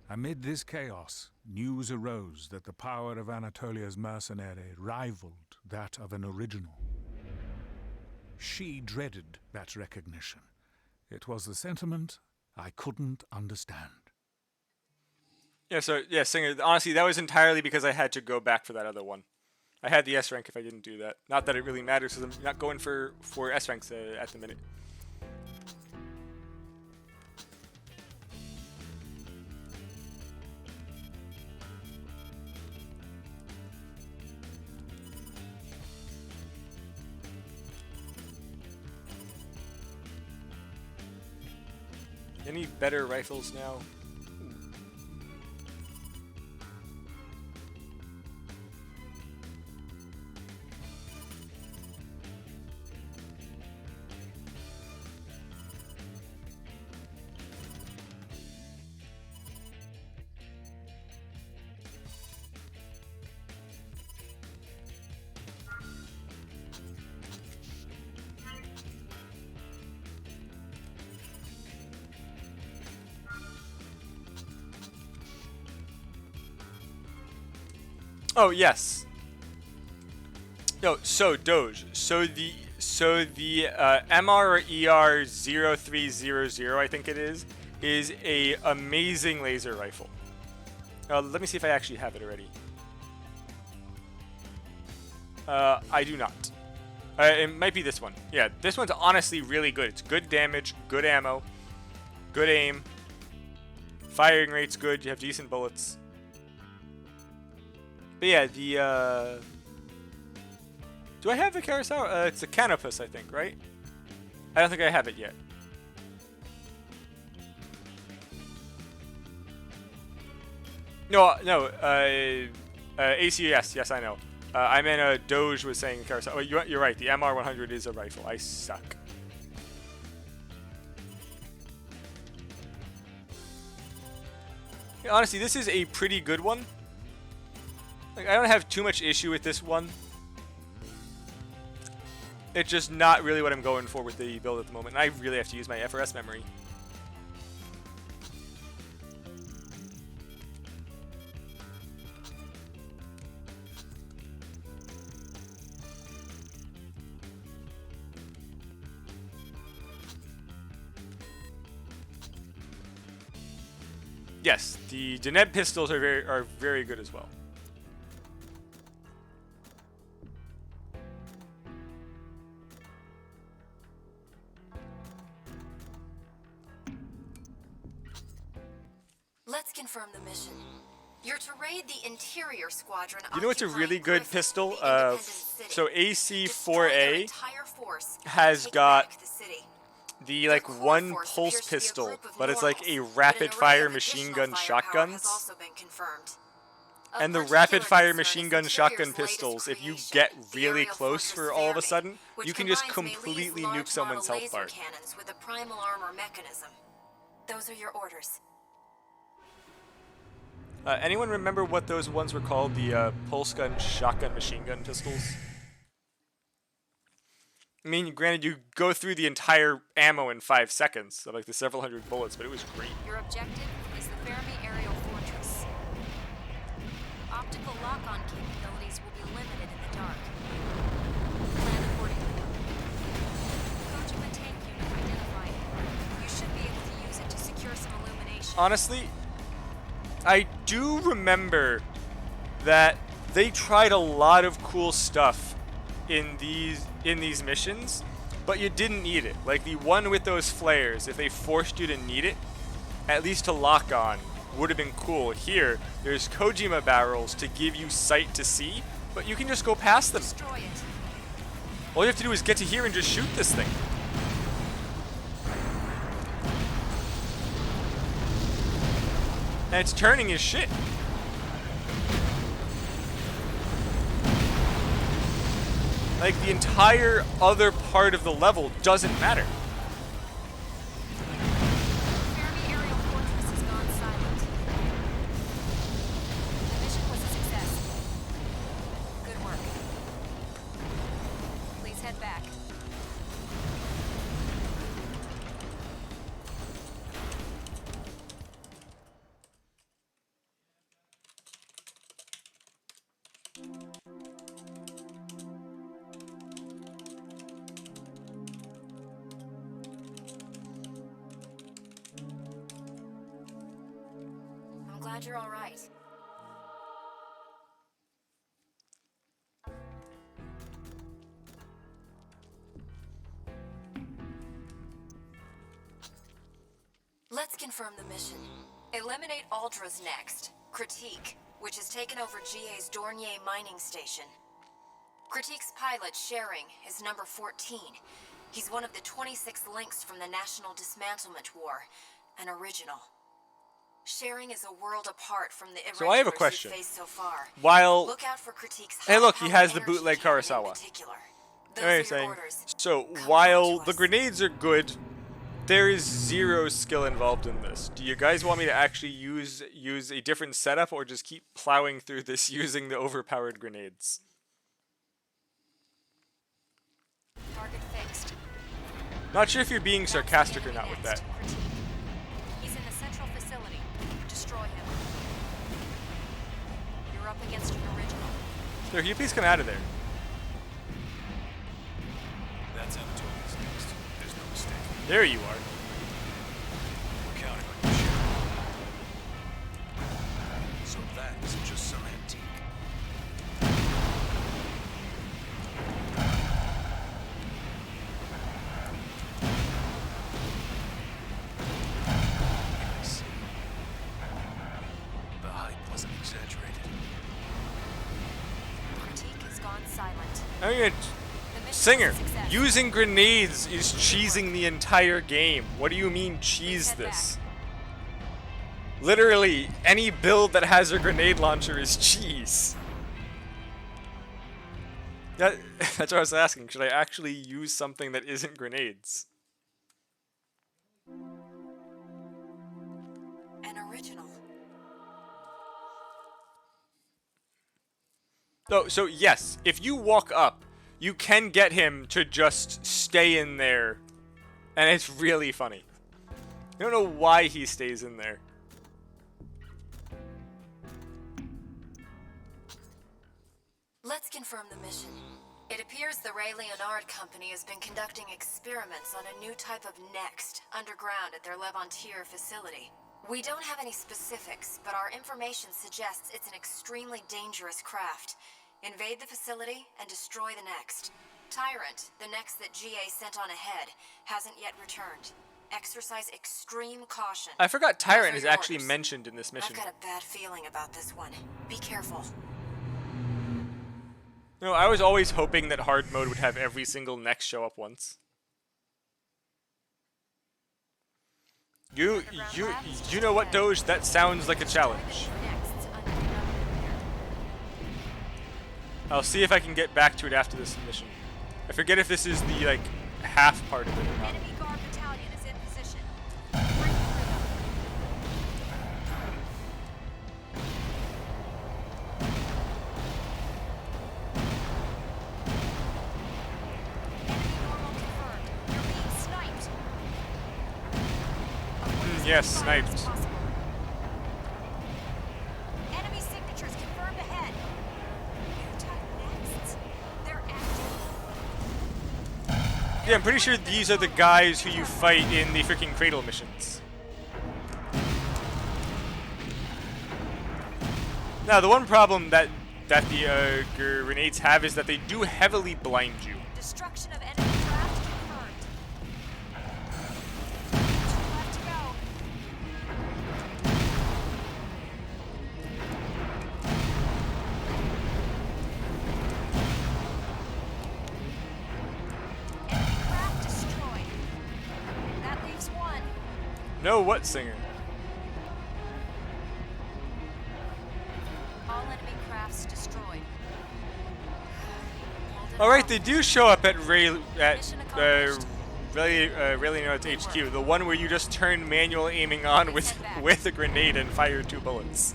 Amid this chaos, news arose that the power of Anatolia's mercenary rivaled that of an original. She dreaded that recognition. It was the sentiment I couldn't understand. Yeah, so yeah, Singer. Honestly, that was entirely because I had to go back for that other one. I had the S rank if I didn't do that. Not that it really matters, because I'm not going for S ranks at the minute. Any better rifles now? Oh yes. No, so Doge. So the MR 0300, I think it is a amazing laser rifle. Let me see if I actually have it already. I do not. It might be this one. Yeah, this one's honestly really good. It's good damage, good ammo, good aim. Firing rate's good. You have decent bullets. But yeah, the do I have the carousel? It's a canopus, I think, right? I don't think I have it yet. No. ACS, yes, I know. I meant Doge was saying carousel. Oh, you're right. The MR100 is a rifle. I suck. Yeah, honestly, this is a pretty good one. Like, I don't have too much issue with this one. It's just not really what I'm going for with the build at the moment. And I really have to use my FRS memory. Yes, the Deneb pistols are very good as well. Let's confirm the mission. You're to raid the interior squadron. You know what's a really good Griffin, pistol? the Independent City. So Destroy their AC4A entire force and has take got back the city. the Their like core one force pulse appears to be a pistol, group of but it's like a normals, rapid but an array fire of machine additional gun firepower shotguns. has also been confirmed. Of And the particular rapid fire concern machine is gun Interior's shotgun latest pistols, if you creation, get the really aerial close fortress for all of a Fermi, sudden, which you can just combines Meilé's completely large nuke someone's model health laser bar. cannons with a primal armor mechanism. Those are your orders. Anyone remember what those ones were called? The pulse gun shotgun machine gun pistols? I mean, granted, you go through the entire ammo in 5 seconds, of like the several hundred bullets, but it was great. Your objective is the Fermi aerial fortress. Optical lock-on capabilities will be limited in the dark. Plan accordingly. Kojima tank unit identified. You should be able to use it to secure some illumination. Honestly, I do remember that they tried a lot of cool stuff in these missions, but you didn't need it. Like the one with those flares, if they forced you to need it, at least to lock on, would have been cool. Here, there's Kojima barrels to give you sight to see, but you can just go past them. Destroy it. All you have to do is get to here and just shoot this thing. And it's turning his shit. Like, the entire other part of the level doesn't matter. Fermi aerial fortress has gone silent. The mission was a success. Good work. Please head back. I'm glad you're all right. Let's confirm the mission. Eliminate Uldra's next. Critique, which has taken over GA's Dornier mining station. Critique's pilot, Sharing, is number 14. He's one of the 26 links from the National Dismantlement War, an original. Sharing is a world apart from the So I have a irregulars question. we've faced so far. While Look out for Critique's hey, look, he high-powered has the energy bootleg cannon in Kurosawa. particular. Those Anyway, are your saying, orders. so Come while talk to the us. grenades are good, there is zero skill involved in this. Do you guys want me to actually use a different setup, or just keep plowing through this using the overpowered grenades? Target fixed. Not sure if you're being That's sarcastic the or not enemy with that. next. Critique. He's in the central facility. Destroy him. You're up against an original. Sir, can you please come out of there? That's Anatolia's next. There's no mistake. There you are. We're counting on you, Sheriff. So that isn't just some antique. I see. The hype wasn't exaggerated. Critique has gone silent. I mean, The mission Singer, is a success. using grenades is cheesing the entire game. What do you mean cheese Head this? Literally, any build that has a grenade launcher is cheese. That's what I was asking. Should I actually use something that isn't grenades? An original. So yes, if you walk up, you can get him to just stay in there, and it's really funny. I don't know why he stays in there. Let's confirm the mission. It appears the Ray Leonard Company has been conducting experiments on a new type of Next underground at their Levantier facility. We don't have any specifics, but our information suggests it's an extremely dangerous craft. Invade the facility and destroy the Next. Tyrant, the Next that GA sent on ahead, hasn't yet returned. Exercise extreme caution. I forgot Tyrant Those is are your actually orders. mentioned in this mission. I've got a bad feeling about this one. Be careful. No, I was always hoping that hard mode would have every single Next show up once. You know what, Doge? That sounds like a challenge. Next, underground. I'll see if I can get back to it after this mission. I forget if this is the like half part of it or not. Enemy guard battalion is in position. Break through them. Enemy normal confirmed. You're being sniped. Avoid as yes, many fires sniped. as possible. Enemy signatures confirmed ahead. New type Nexts. They're active. Yeah, I'm pretty sure these are the guys who you fight in the freaking Cradle missions. Now, the one problem that the grenades have is that they do heavily blind you. Destruction of enemy draft confirmed. 2 left to go. Enemy craft destroyed. That leaves 1. No, what, Singer? All enemy crafts destroyed. All right, they do show up at Ray Mission accomplished. Leonard's HQ, the one where you just turn manual aiming on with Head back. with a grenade and fire 2 bullets.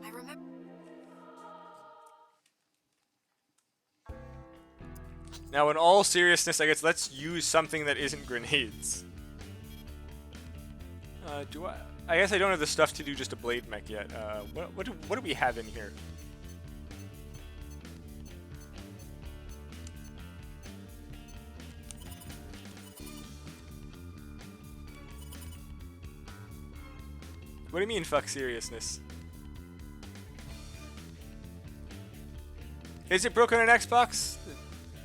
I remember. Now, in all seriousness, I guess let's use something that isn't grenades. Do I? I guess I don't have the stuff to do just a blade mech yet. What do we have in here? What do you mean, fuck seriousness? Is it broken on Xbox?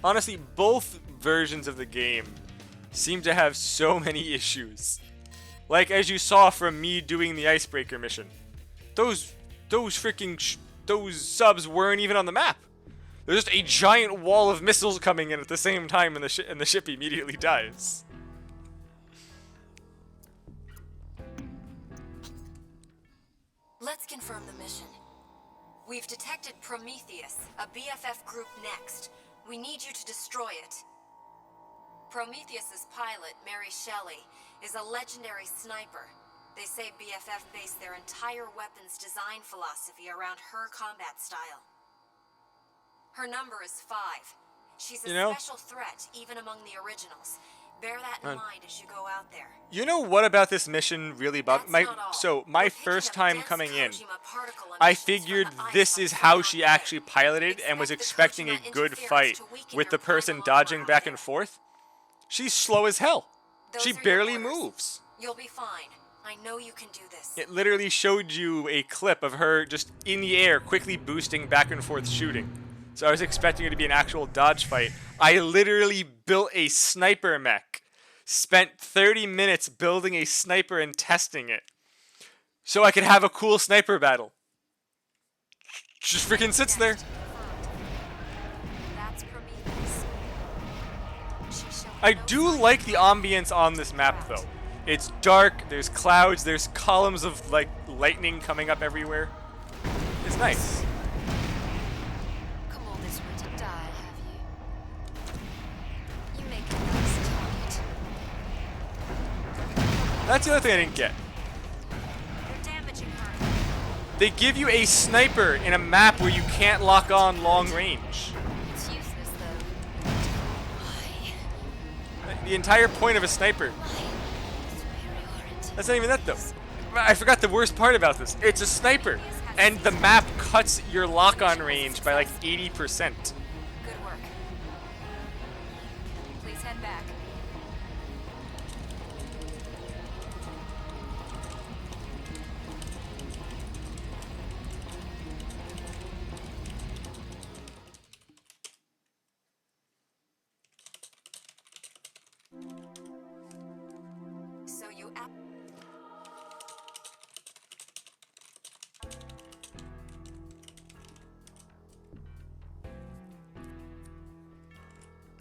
Honestly, both versions of the game seem to have so many issues. Like, as you saw from me doing the icebreaker mission. Those subs weren't even on the map. There's just a giant wall of missiles coming in at the same time, and the ship immediately dies. Let's confirm the mission. We've detected Prometheus, a BFF group next. We need you to destroy it. Prometheus's pilot, Mary Shelley, is a legendary sniper. They say BFF based their entire weapons design philosophy around her combat style. Her number is 5. She's a special threat even among the originals. Bear that in mind as you go out there. You know what about this mission really bothered my? So my first time coming in, I figured this is how she actually piloted and was expecting a good fight with the person dodging back and forth. She's slow as hell. She barely moves. You'll be fine. I know you can do this. It literally showed you a clip of her just in the air, quickly boosting back and forth shooting. So I was expecting it to be an actual dodge fight. I literally built a sniper mech. Spent 30 minutes building a sniper and testing it. So I could have a cool sniper battle. Just freaking sits there. That's Prometheus. I do like the ambience on this map though. It's dark, there's clouds, there's columns of like lightning coming up everywhere. It's nice. Come all this way to die, have you? You make a nice target. That's the other thing I didn't get. You're damaging her. They give you a sniper in a map where you can't lock on long range. It's useless though. Why? The entire point of a sniper. Superiority. That's not even that though. I forgot the worst part about this. It's a sniper. And the map cuts your lock-on range by like 80%. Good work. Please head back. So you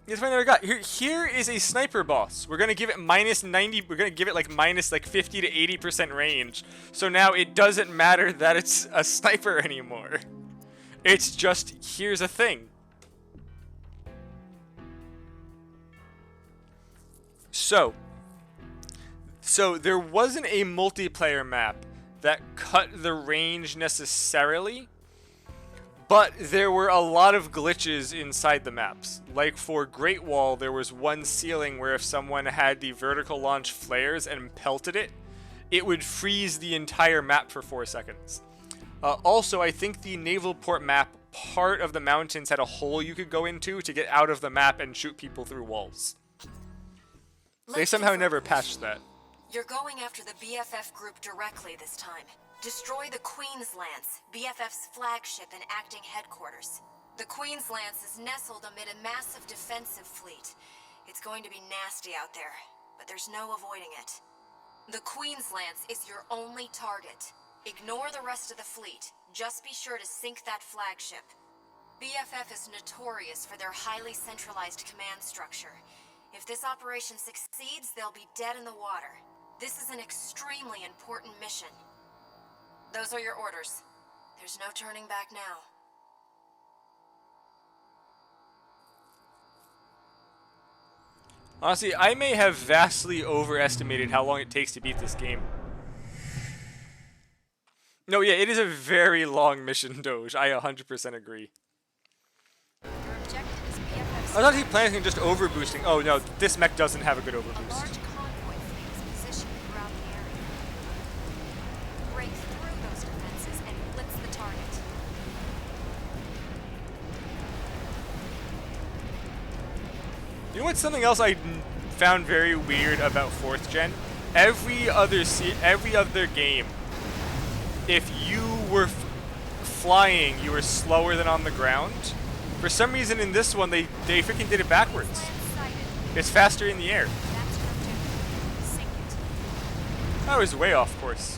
That's what I never got. Here is a sniper boss. We're gonna give it minus 90. We're gonna give it like minus like 50 to 80% range. So now it doesn't matter that it's a sniper anymore. It's just here's a thing. So there wasn't a multiplayer map that cut the range necessarily. But there were a lot of glitches inside the maps. Like for Great Wall, there was one ceiling where if someone had the vertical launch flares and pelted it, it would freeze the entire map for 4 seconds. Also, I think the Naval Port map, part of the mountains had a hole you could go into to get out of the map and shoot people through walls. They somehow never patched that. You're going after the BFF group directly this time. Destroy the Queen's Lance, BFF's flagship and acting headquarters. The Queen's Lance is nestled amid a massive defensive fleet. It's going to be nasty out there, but there's no avoiding it. The Queen's Lance is your only target. Ignore the rest of the fleet. Just be sure to sink that flagship. BFF is notorious for their highly centralized command structure. If this operation succeeds, they'll be dead in the water. This is an extremely important mission. Those are your orders. There's no turning back now. Honestly, I may have vastly overestimated how long it takes to beat this game. No, yeah, it is a very long mission, Doge. I 100% agree. Your objective is BFF's I was actually planning on just overboosting. Oh no, this mech doesn't have a good A overboost. large convoy fleet is positioned throughout the area. You know what's something else I found very weird about 4th gen? Every other game, if you were flying, you were slower than on the ground. For some reason in this one, they freaking did it backwards. It's faster in the air. That's your objective. Sink it. I was way off course.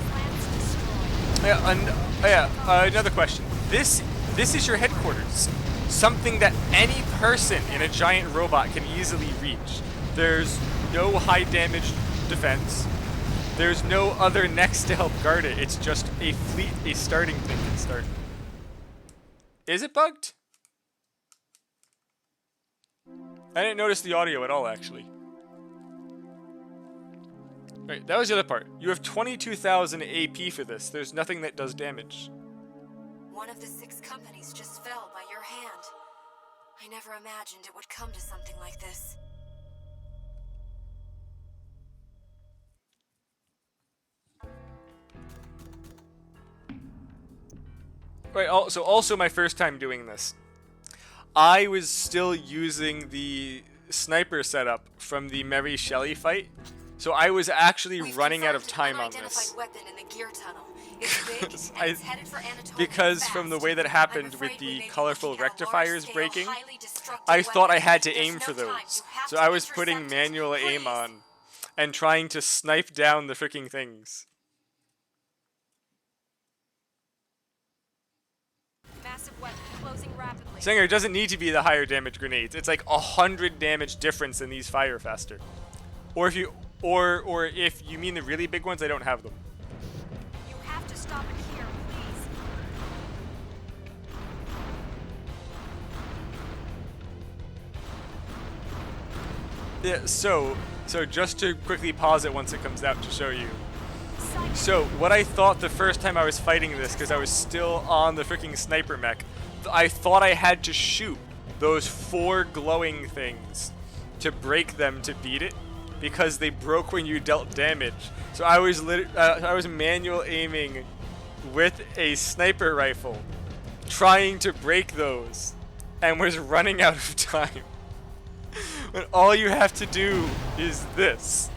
Plans destroyed. Another question. This is your headquarters. Something that any person in a giant robot can easily reach. There's no high damage defense. There's no other next to help guard it. It's just a fleet, a starting thing to start. Is it bugged? I didn't notice the audio at all, actually. Right, that was the other part. You have 22,000 AP for this. There's nothing that does damage. One of the 6 companies just fell by your hand. I never imagined it would come to something like this. Right, also my first time doing this. I was still using the sniper setup from the Mary Shelley fight, so I was actually We've running out of confirmed time an on this. unidentified weapon in the gear tunnel. It's big, and it's headed for Anatolia Because fast. from the way that I'm happened afraid with we the may be colorful looking at a rectifiers large-scale, breaking, highly destructive I thought I weapon. had to There's aim for no time. those. You have So to I was putting intercept it. manual aim Please. on and trying to snipe down the freaking things. Massive weapon closing rapidly. Singer, it doesn't need to be the higher damage grenades. It's like 100 damage difference in these fire faster. Or if you or if you mean the really big ones, I don't have them. You have to stop it here, please. Yeah, so just to quickly pause it once it comes out to show you. Sight. So what I thought the first time I was fighting this, because I was still on the freaking sniper mech, I thought I had to shoot those 4 glowing things to break them to beat it, because they broke when you dealt damage. So I was manual aiming with a sniper rifle, trying to break those, and was running out of time. When all you have to do is this.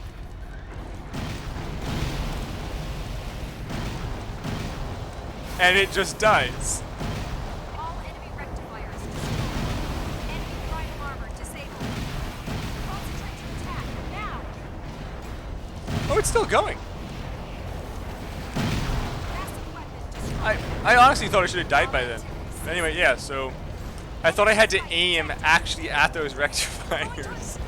And it just dies. All enemy rectifiers destroyed. Enemy prime armor disabled. Concentrate to attack now. Oh, it's still going. Massive weapon destroyed. I honestly thought I should have died by then. But anyway, yeah, so I thought I had to aim actually at those rectifiers.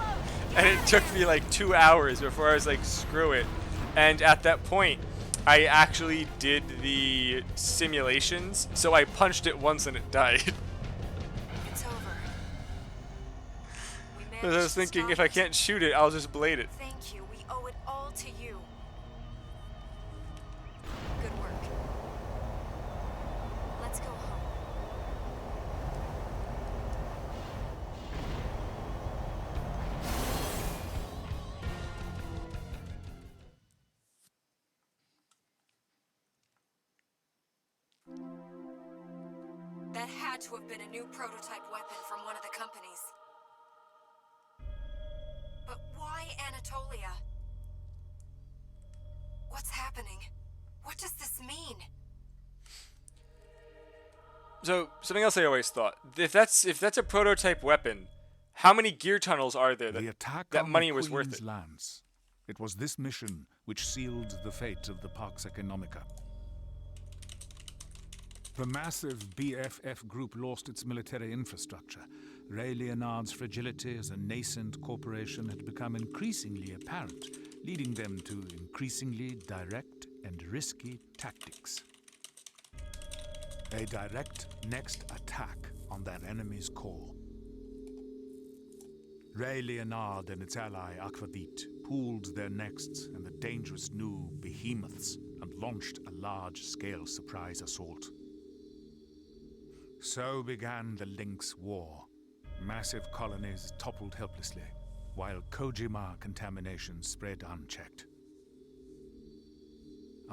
And it took me like 2 hours before I was like, screw it. And at that point, I actually did the simulations, so I punched it once and it died. It's over. We Because I managed was to thinking, stop if I it. can't shoot it, I'll just blade it. Thank you. We owe it all to you. Good work. Let's go home. That had to have been a new prototype weapon from one of the companies. But why Anatolia? What's happening? What does this mean? So, something else I always thought. If that's a prototype weapon, how many gear tunnels are there The that, attack that on money the was worth Queen's it? Lance. It was this mission which sealed the fate of the Pax Economica. The massive BFF group lost its military infrastructure. Ray Leonard's fragility as a nascent corporation had become increasingly apparent, leading them to increasingly direct and risky tactics. A direct next attack on their enemy's core. Ray Leonard and its ally Aquavit pooled their nexts and the dangerous new behemoths and launched a large-scale surprise assault. So began the Lynx War. Massive colonies toppled helplessly, while Kojima contamination spread unchecked.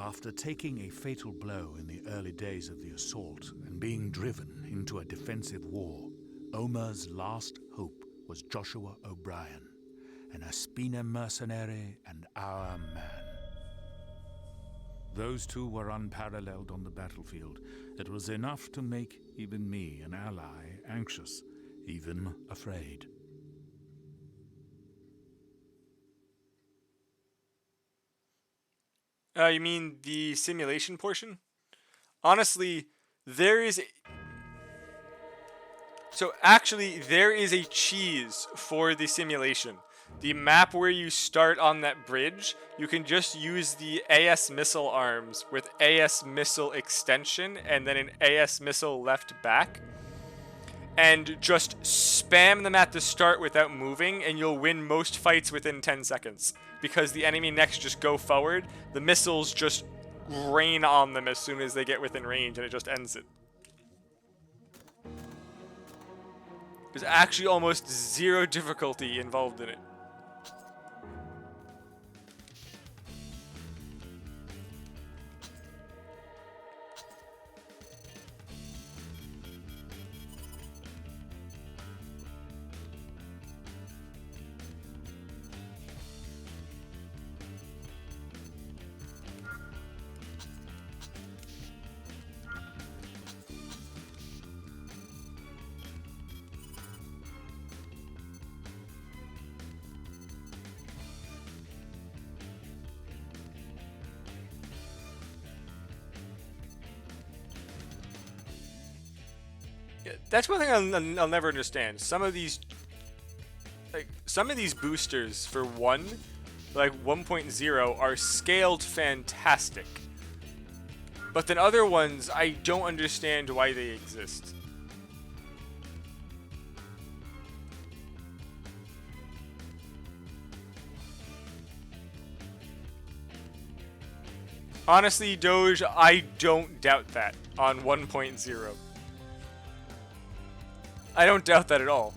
After taking a fatal blow in the early days of the assault and being driven into a defensive war, Omer's last hope was Joshua O'Brien, an Aspina mercenary and our man. Those two were unparalleled on the battlefield. It was enough to make even me, an ally, anxious, even afraid. You mean the simulation portion? Honestly, there is... So actually, there is a cheese for the simulation. The map where you start on that bridge, you can just use the AS missile arms with AS missile extension and then an AS missile left back. And just spam them at the start without moving, and you'll win most fights within 10 seconds. Because the enemy next just go forward, the missiles just rain on them as soon as they get within range, and it just ends it. There's actually almost zero difficulty involved in it. That's one thing I'll never understand. Some of these boosters for 1.0 are scaled fantastic. But then other ones, I don't understand why they exist. Honestly, Doge, I don't doubt that on 1.0. I don't doubt that at all.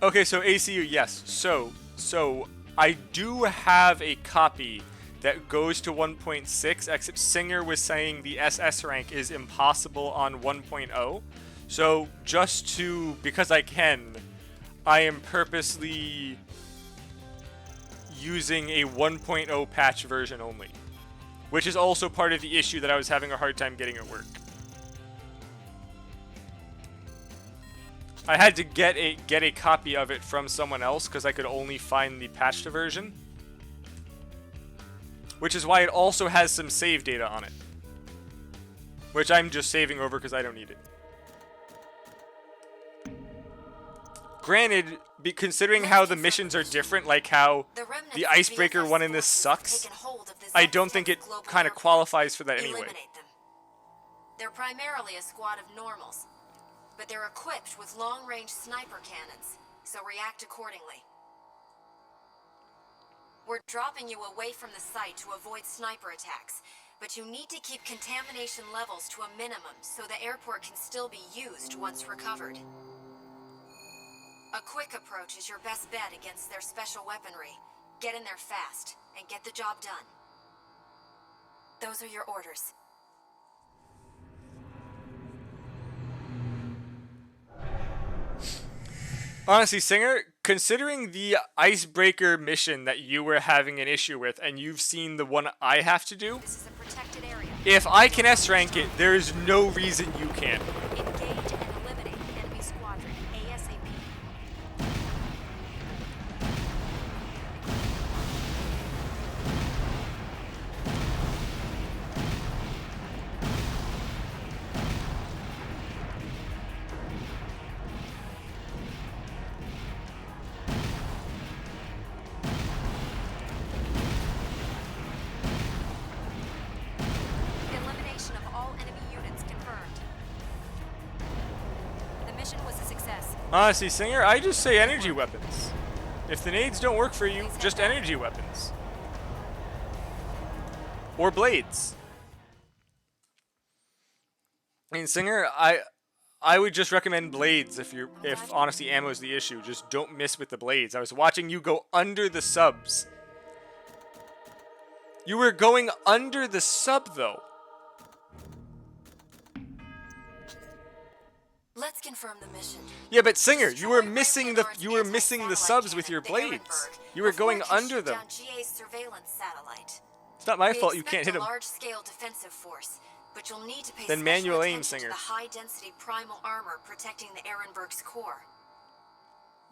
Okay, so ACU, yes. So I do have a copy that goes to 1.6, except Singer was saying the SS rank is impossible on 1.0. So because I can, I am purposely using a 1.0 patch version only, which is also part of the issue that I was having a hard time getting at work. I had to get a copy of it from someone else because I could only find the patched version. Which is why it also has some save data on it. Which I'm just saving over because I don't need it. Granted, considering how the missions are different, like how the Icebreaker one in this sucks, I don't think it kind of qualifies for that anyway. They're primarily a squad of normals, but they're equipped with long-range sniper cannons, so react accordingly. We're dropping you away from the site to avoid sniper attacks, but you need to keep contamination levels to a minimum so the airport can still be used once recovered. A quick approach is your best bet against their special weaponry. Get in there fast, and get the job done. Those are your orders. Honestly, Singer, considering the Icebreaker mission that you were having an issue with, and you've seen the one I have to do, This is a protected area. if I can S-rank it, there is no reason you can't. Engage and eliminate enemy squadron ASAP. Elimination of all enemy units confirmed. Honestly, Singer, I just say energy weapons. If the nades don't work for you, just energy weapons. Or blades. I mean, Singer, I would just recommend blades if honestly ammo is the issue. Just don't miss with the blades. I was watching you go under the subs. You were going under the sub though. Let's confirm the mission. Yeah, but Singer, you were Destroy missing the Ravenguard's subs with anti-satellite your cannon, blades. Ehrenberg, You were before going you under shoot them. down GA's surveillance satellite. It's not my We fault you expect can't hit a him. large-scale defensive force, but you'll need to pay Then special manual aim, attention Singer. to the high-density primal armor protecting the Ehrenberg's core.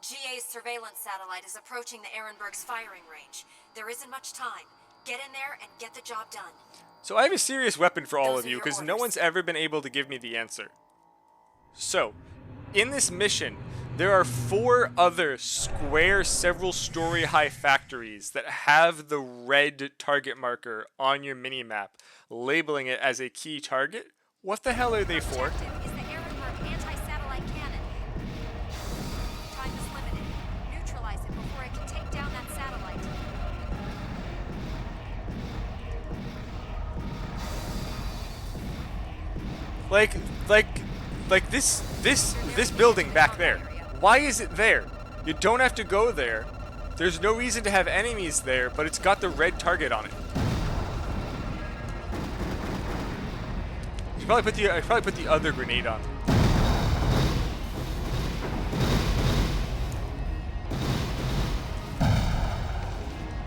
GA's surveillance satellite is approaching the Ehrenberg's firing range. There isn't much time. Get in there and get the job done. So I have a serious weapon for all Those of are you your because no orders. one's ever been able to give me the answer. So, in this mission, there are 4 other square several-story high factories that have the red target marker on your minimap, labeling it as a key target. What the hell are they for? Objective is the Ehrenberg anti-satellite cannon. Time is limited. Neutralize it before it can take down that satellite. Like this building back there. Why is it there? You don't have to go there. There's no reason to have enemies there, but it's got the red target on it. I should probably put the other grenade on.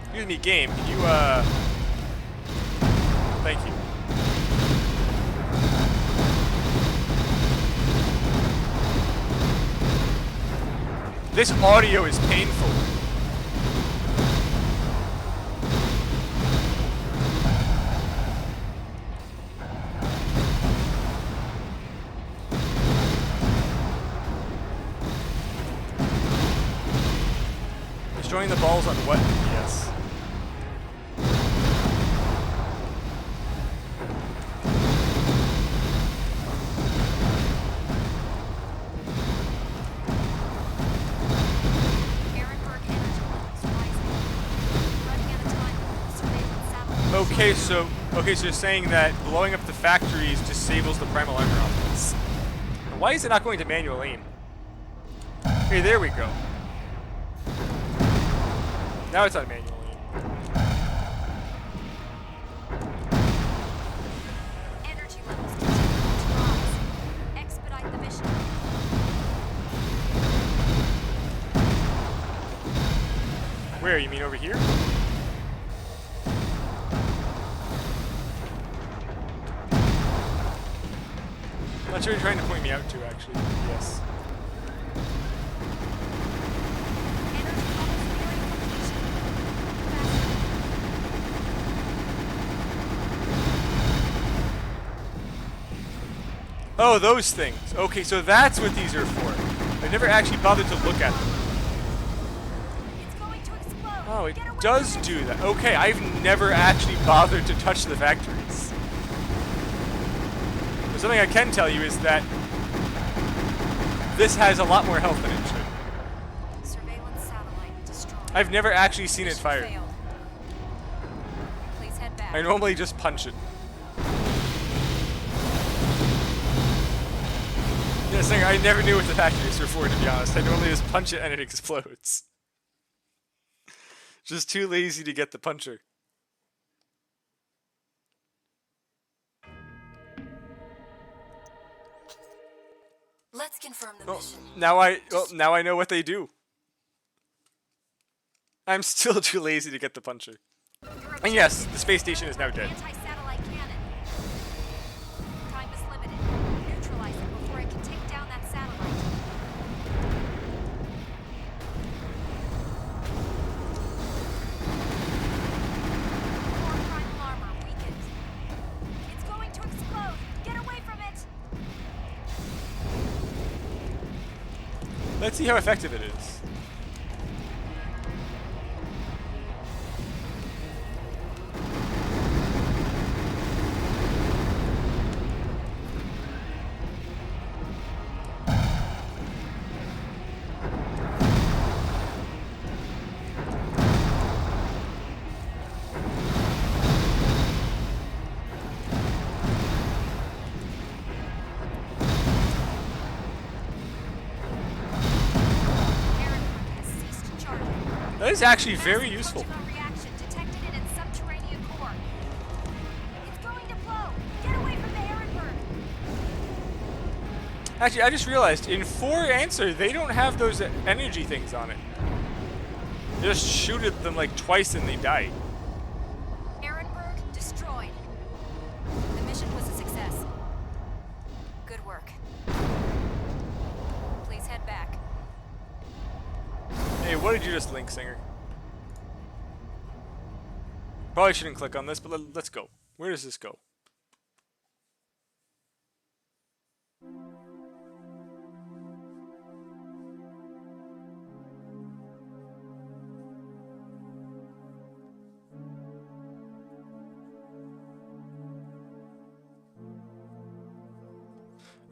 Excuse me, game. Can you thank you. This audio is painful. Destroying the balls on what? Yes. Ehrenberg energy levels rising. Running out of time with the surveillance satellite. Okay, so you're saying that blowing up the factories disables the primal armor offense. Why is it not going to manual aim? Okay, there we go. Now it's on manual aim. Energy levels continue to rise. Expedite the mission. Where? You mean over here? Not sure you're trying to point me out to, actually. Yes. Energy levels nearing completion. Faster. Oh, those things. Okay, so that's what these are for. I never actually bothered to look at them. It's going to explode. Oh, it Get away does from it. do that. Okay, I've never actually bothered to touch the factories. But something I can tell you is that this has a lot more health than it should. Surveillance satellite destroyed. I've never actually seen it Mission fired. failed. Please head back. I normally just punch it. Yeah, Singer, I never knew what the factories were for, to be honest. I normally just punch it and it explodes. Just too lazy to get the puncher. Let's confirm the Well, mission. now I know what they do. I'm still too lazy to get the puncher. And yes, the space station is now dead. Anti-satellite cannon. Time is limited. Neutralize it before it can take down that satellite. Core primal armor weakened. It's going to explode. Get away from it. Let's see how effective it is. That is actually very useful. Kojima reaction detected in its subterranean core. It's going to blow. Get away from the Ehrenberg. Actually, I just realized in 4 Answer, they don't have those energy things on it. They just shoot at them like twice and they die. Ehrenberg destroyed. The mission was a success. Good work. Please head back. Hey, what did you just link, Singer? Probably shouldn't click on this, but let's go. Where does this go?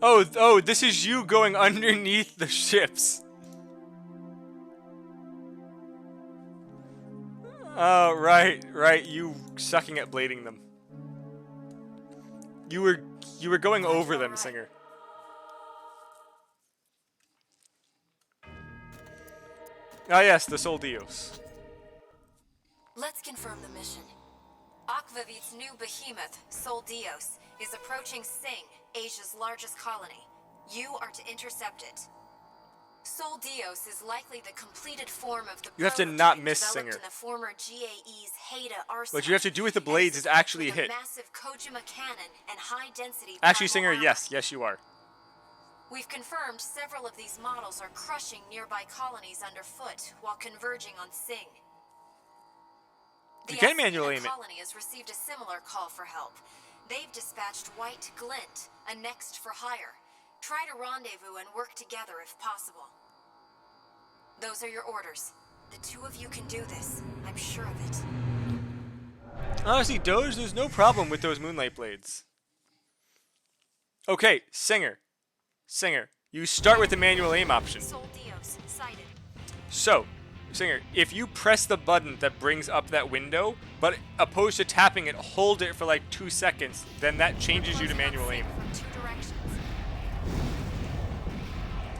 Oh, this is you going underneath the ships. Oh, right, you sucking at blading them. You were going over them, Singer. Ah yes, the Soldios. Let's confirm the mission. Akvavit's new behemoth, Soldios, is approaching Sing, Asia's largest colony. You are to intercept it. Soldios is likely the completed form of the You have to prototype not miss, developed Singer. in the former GAE's Haida arsenal. What you have to do with the and blades is equipped actually with a hit. massive Kojima cannon and high-density Actually, primal Singer, armor. yes, you are. We've confirmed several of these models are crushing nearby colonies underfoot while converging on Sing. The You can manual Asina aim it. colony has received a similar call for help. They've dispatched White Glint, a next for hire. Try to rendezvous and work together if possible. Those are your orders. The 2 of you can do this. I'm sure of it. Honestly, Doge, there's no problem with those Moonlight Blades. Okay, Singer, you start with the manual aim option. Soldios sighted. So, Singer, if you press the button that brings up that window, but opposed to tapping it, hold it for like 2 seconds, then that changes you to Closing on manual Sing aim. from 2 directions.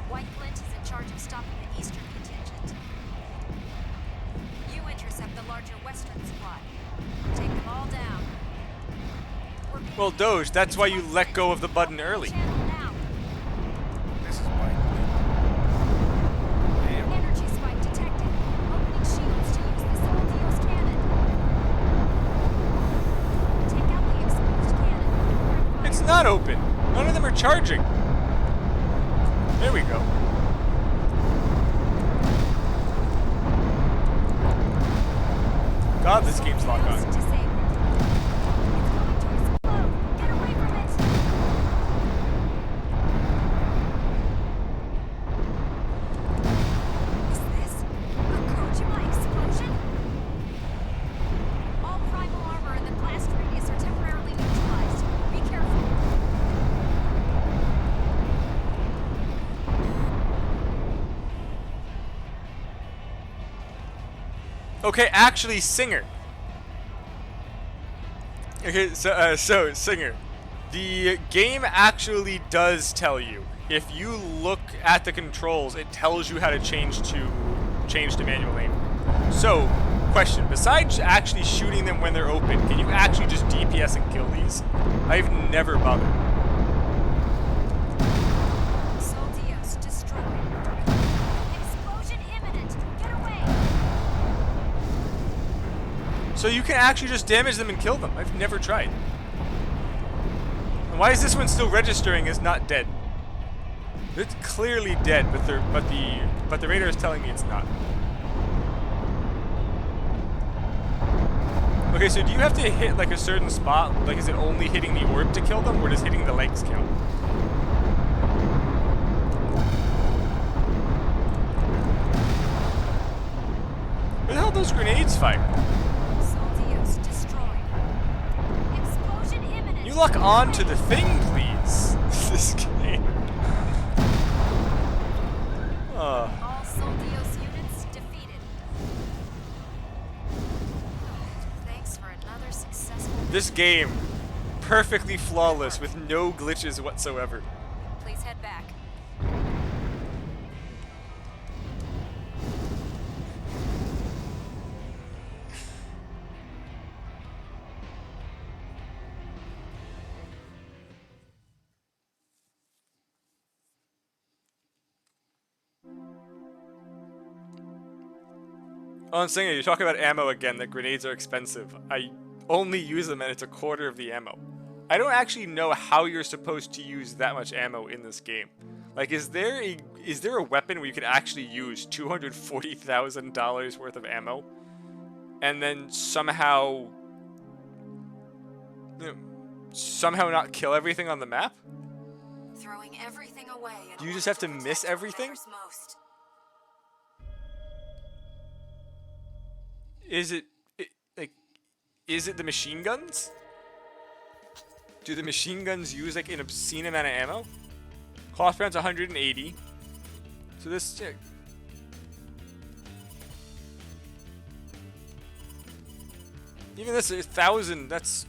White Glint is in charge of stopping the eastern contingent. You intercept the larger western squad. Take them all down. We're being Well, Doge, that's It's why you White let Glint. go of the button Open the early. channel now. This is White. Energy spike detected. Opening shields to use the Soldios cannon. Take out the exposed cannon. It's not open. None of them are charging. There we go. God, this game's locked Soldios on. disabled. It's going to explode. Get away from it. Is this a Kojima explosion? All primal armor in the blast radius are temporarily neutralized. Be careful. Okay, actually, Singer. Okay, so Singer, the game actually does tell you. If you look at the controls, it tells you how to change to manual aim. So, question: besides actually shooting them when they're open, can you actually just DPS and kill these? I've never bothered. Soldios destroyed. Explosion imminent. Get away. So you can actually just damage them and kill them. I've never tried. And why is this one still registering as not dead? It's clearly dead, but the radar is telling me it's not. Okay, so do you have to hit like a certain spot? Like, is it only hitting the orb to kill them, or does hitting the legs count? Where the hell are those grenades fire? Soldios destroyed. Explosion imminent. You lock on to the thing, please. This game. All Soldios units defeated. Thanks for another successful. This game, perfectly flawless with no glitches whatsoever. Please head back. Oh, I'm saying, you talk about ammo again, that grenades are expensive. I only use them and it's a quarter of the ammo. I don't actually know how you're supposed to use that much ammo in this game. Like, is there a weapon where you could actually use $240,000 worth of ammo and then somehow not kill everything on the map? Throwing everything away. Do you just have to miss everything? Most. Is it the machine guns? Do the machine guns use like an obscene amount of ammo? Cloth rounds 180. So this, even this 1,000. That's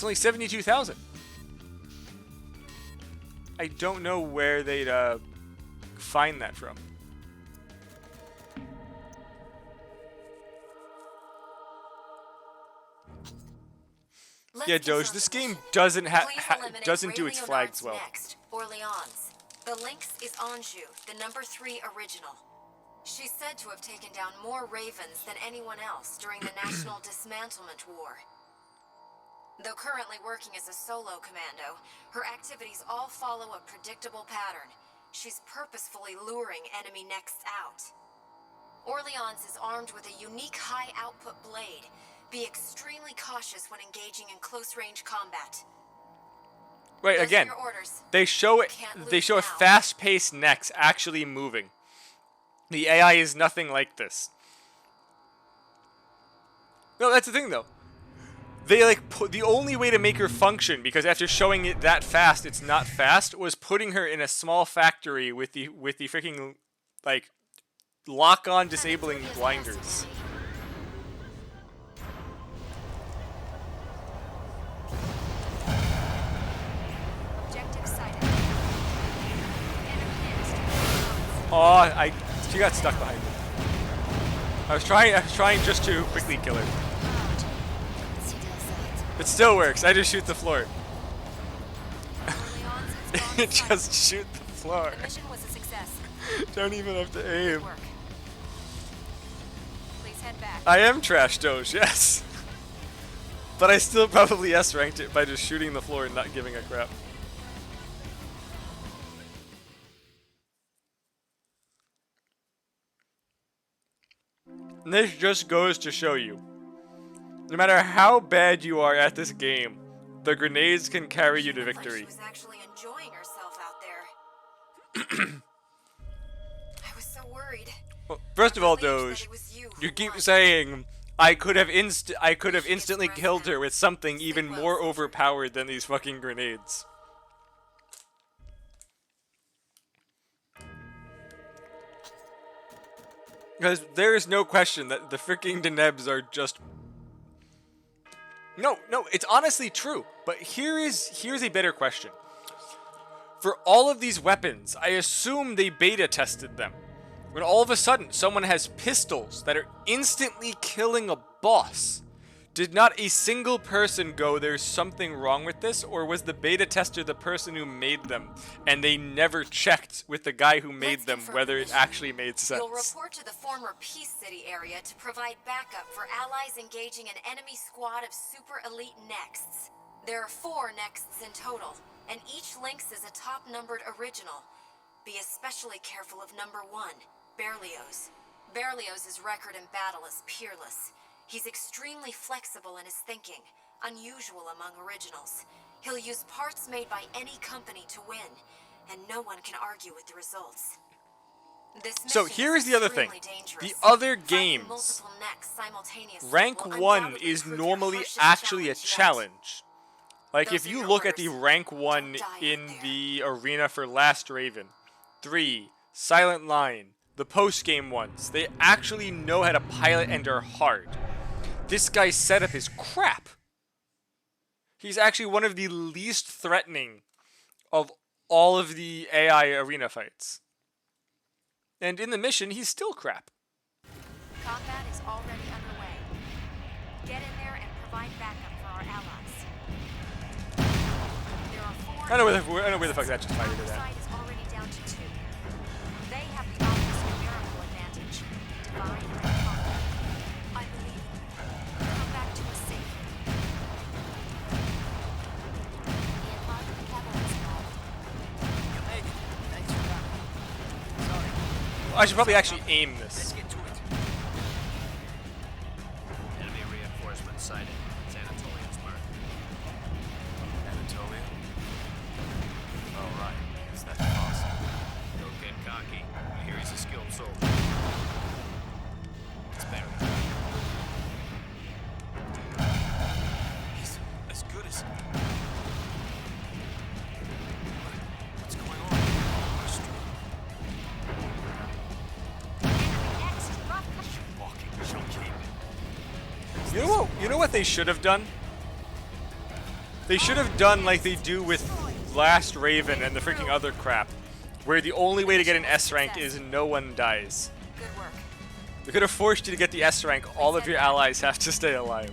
only 72,000. I don't know where they'd find that from. Yeah, Doge, this game doesn't do its flags well. Next, Orleans. The Lynx is Anjou, the number 3 original. She's said to have taken down more Ravens than anyone else during the National Dismantlement War. Though currently working as a solo commando, her activities all follow a predictable pattern. She's purposefully luring enemy nests out. Orleans is armed with a unique high-output blade. Be extremely cautious when engaging in close-range combat. Right, Those again, are your orders. they show it. Can't They lose show a now. fast-paced next actually moving. The AI is nothing like this. No, that's the thing though. They the only way to make her function, because after showing it that fast, it's not fast, was putting her in a small factory with the freaking like lock-on disabling blinders. Objective sighted. Enemy nest. Oh, she got stuck behind me. I was trying just to quickly kill her. It still works. I just shoot the floor. Orleans has gone It silent. just shoot the floor. The mission was a success. Don't even have to Good aim. work. Please head back. I am trash Doge, yes. But I still probably S-ranked it by just shooting the floor and not giving a crap. And this just goes to show you, no matter how bad you are at this game, the grenades can carry you to Looked like victory. She was actually enjoying herself out there. I was so worried. Well, first of all, Believed that Doge, it was you you who keep won. saying I could have instantly express killed that. her with something Stay even well, more soldier. overpowered than these fucking grenades. Because there is no question that the freaking Denebs are just... No, it's honestly true. But here's a better question. For all of these weapons, I assume they beta tested them. When all of a sudden someone has pistols that are instantly killing a boss, did not a single person go, there's something wrong with this? Or was the beta tester the person who made them and they never checked with the guy who made Let's them confirm whether the it mission. actually made sense? You'll report to the former Peace City area to provide backup for allies engaging an enemy squad of super elite Nexts. There are 4 Nexts in total, and each Lynx is a top-numbered original. Be especially careful of number 1, Berlioz. Berlioz's record in battle is peerless. He's extremely flexible in his thinking, unusual among originals. He'll use parts made by any company to win, and no one can argue with the results. This So mission here's the other thing. extremely dangerous. The other Fighting games, multiple necks simultaneously rank will 1 undoubtedly is prove your normally harshest actually a yet. challenge. Like Those if are you your look at the orders. rank 1 Don't die in out there. the arena for Last Raven, 3, Silent Line, the post-game ones, they actually know how to pilot and are hard. This guy's setup is crap. He's actually one of the least threatening of all of the AI arena fights. And in the mission, he's still crap. Combat is already underway. Get in there and provide backup for our allies. There are 4. I know where the fuck that just fired Our it at. side is already down to 2. They have the obvious numerical advantage. Divine I should probably actually aim this. Get to it. Enemy reinforcements sighted. It's Anatolia's mark. Anatolia? Oh, right. Is that possible? Don't get cocky. I hear he's a skilled soldier. It's better. He's as good as... What's going on? Walking junkie. You know what they should have done? They should have done like they do with Last Raven and the freaking other crap, where the only way to get an S rank is no one dies. Good work. They could have forced you to get the S rank, all of your allies have to stay alive.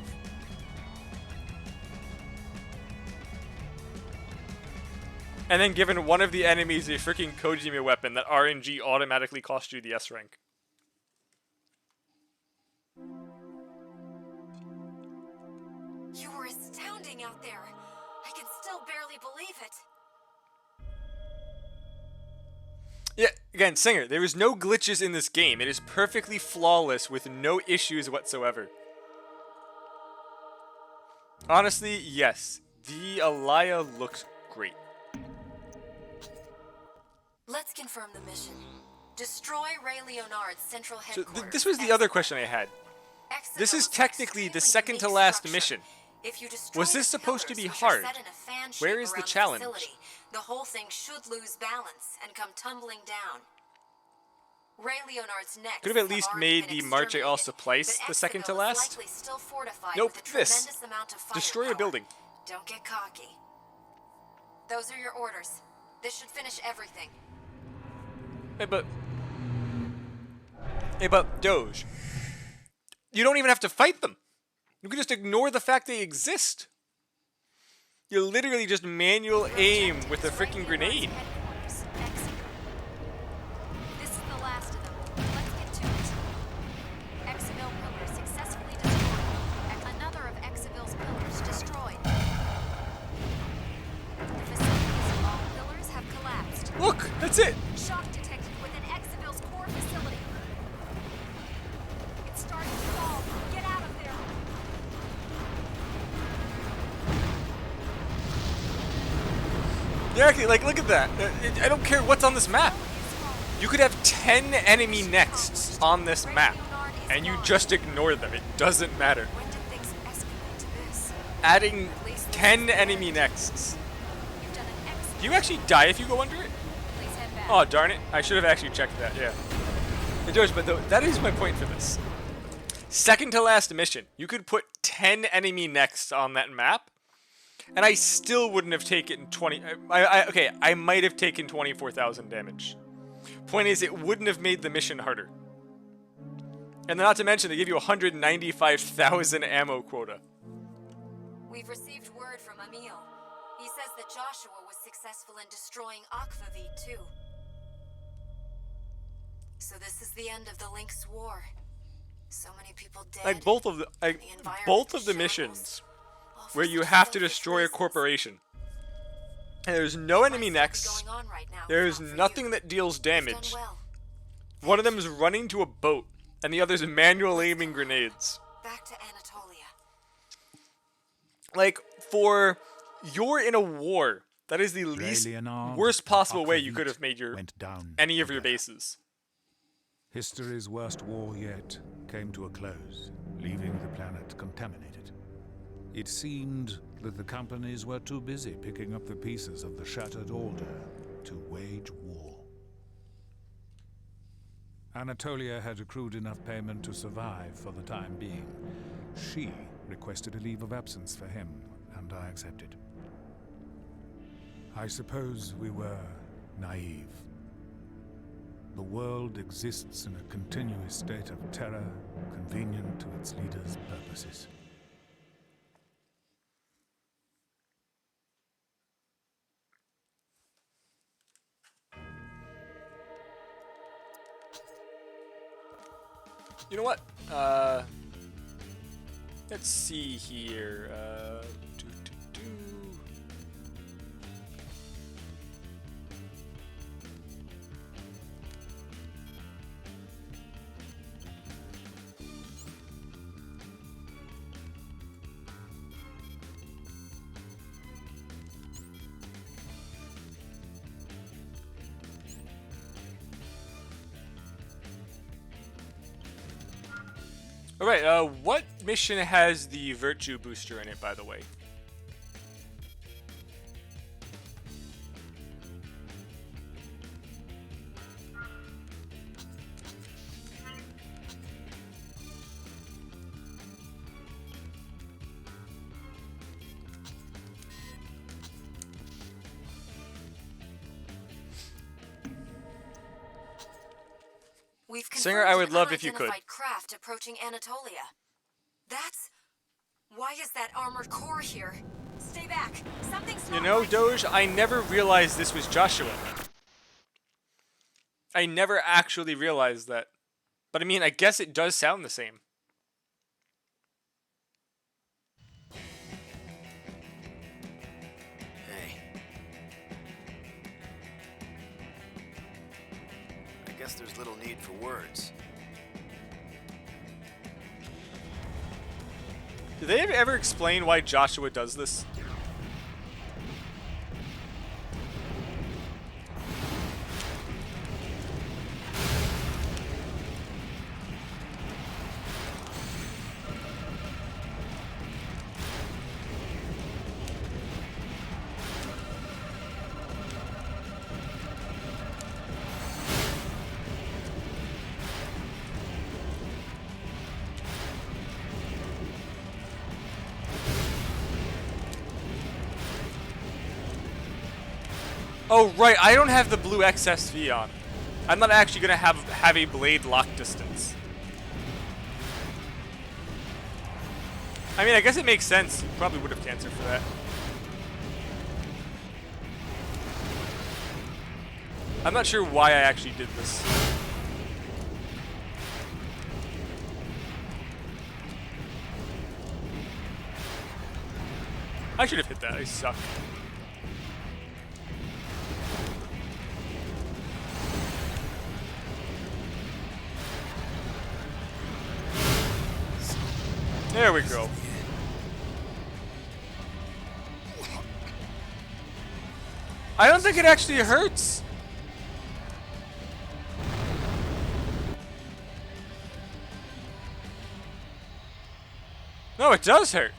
And then given one of the enemies a freaking Kojima weapon, that RNG automatically cost you the S rank. You were astounding out there. I can still barely believe it. Yeah, again, Singer, there is no glitches in this game. It is perfectly flawless with no issues whatsoever. Honestly, yes. The Alaya looks great. Let's confirm the mission. Destroy Ray Leonard's central So headquarters. this was the other question I had. This is technically the second to last mission. Was this supposed to be hard? Where is the challenge? The whole thing should lose balance and come tumbling down. Ray Leonard's neck Could have at least made the Marche all Suplice the second to last. Nope, this. Destroy a building. Don't get cocky. Those are your orders. This should finish everything. Hey, but Doge, you don't even have to fight them. You can just ignore the fact they exist. You literally just manual aim with a freaking grenade. This is the last of them. Let's get to it. Exaville pillar successfully destroyed. Another of Exaville's pillars destroyed. The facilities of all pillars have collapsed. Look, that's it. Shock detected within Exaville's core facility. It's starting to fall. Get out of there. Yeah, actually, like, look at that. I don't care what's on this map. You could have 10 enemy nexts on this map, and you just ignore them. It doesn't matter. When did things escalate to this? Adding 10 enemy nexts. You've done an excellent. Do you actually die if you go under it? Please head back. Oh, darn it. I should have actually checked that, yeah. It does, but that is my point for this. Second to last mission. You could put 10 enemy nexts on that map, and I still wouldn't have taken 20... okay, I might have taken 24,000 damage. Point is, it wouldn't have made the mission harder. And not to mention, they give you 195,000 ammo quota. We've received word from Emil. He says that Joshua was successful in destroying Akvavid too. So this is the end of the Lynx War. So many people dead. Like, both of the missions where you have to destroy a corporation. And there's no enemy next. There's nothing that deals damage. One of them is running to a boat, and the other's manual aiming grenades. Back to Anatolia. Like, you're in a war. That is the least Leonard worst possible way you Akvavit could have made went down any of your together. bases. History's worst war yet came to a close, leaving the planet contaminated. It seemed that the companies were too busy picking up the pieces of the shattered order to wage war. Anatolia had accrued enough payment to survive for the time being. She requested a leave of absence for him, and I accepted. I suppose we were naive. The world exists in a continuous state of terror, convenient to its leaders' purposes. You know what? Let's see here. Alright, what mission has the virtue booster in it, by the way? We've Singer, confirmed I would an love if you could. unidentified craft approaching Anatolia. That's... Why is that armored core here? Stay back. Something's You not know, right. Doge, I never realized this was Joshua. I never actually realized that. But I mean, I guess it does sound the same. Hey. I guess there's little need for words. Did they ever explain why Joshua does this? Oh, right, I don't have the blue XSV on. I'm not actually going to have a blade lock distance. I mean, I guess it makes sense. You probably would have cancer for that. I'm not sure why I actually did this. I should have hit that. I suck. There we go. I don't think it actually hurts. No, it does hurt.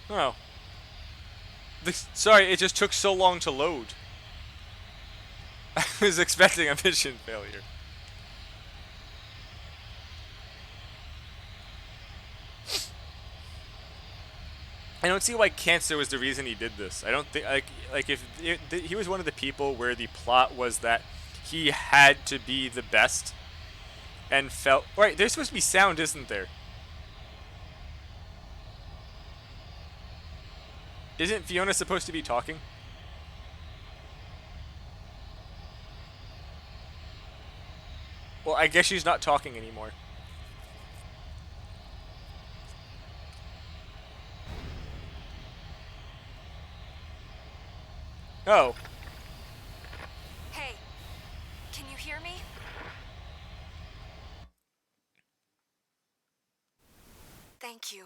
Oh. Sorry, it just took so long to load. I was expecting a mission failure. I don't see why cancer was the reason he did this. I don't think like if he was one of the people where the plot was that he had to be the best and felt right. There's supposed to be sound, isn't there? Isn't Fiona supposed to be talking? Well, I guess she's not talking anymore. Oh. Hey, can you hear me? Thank you.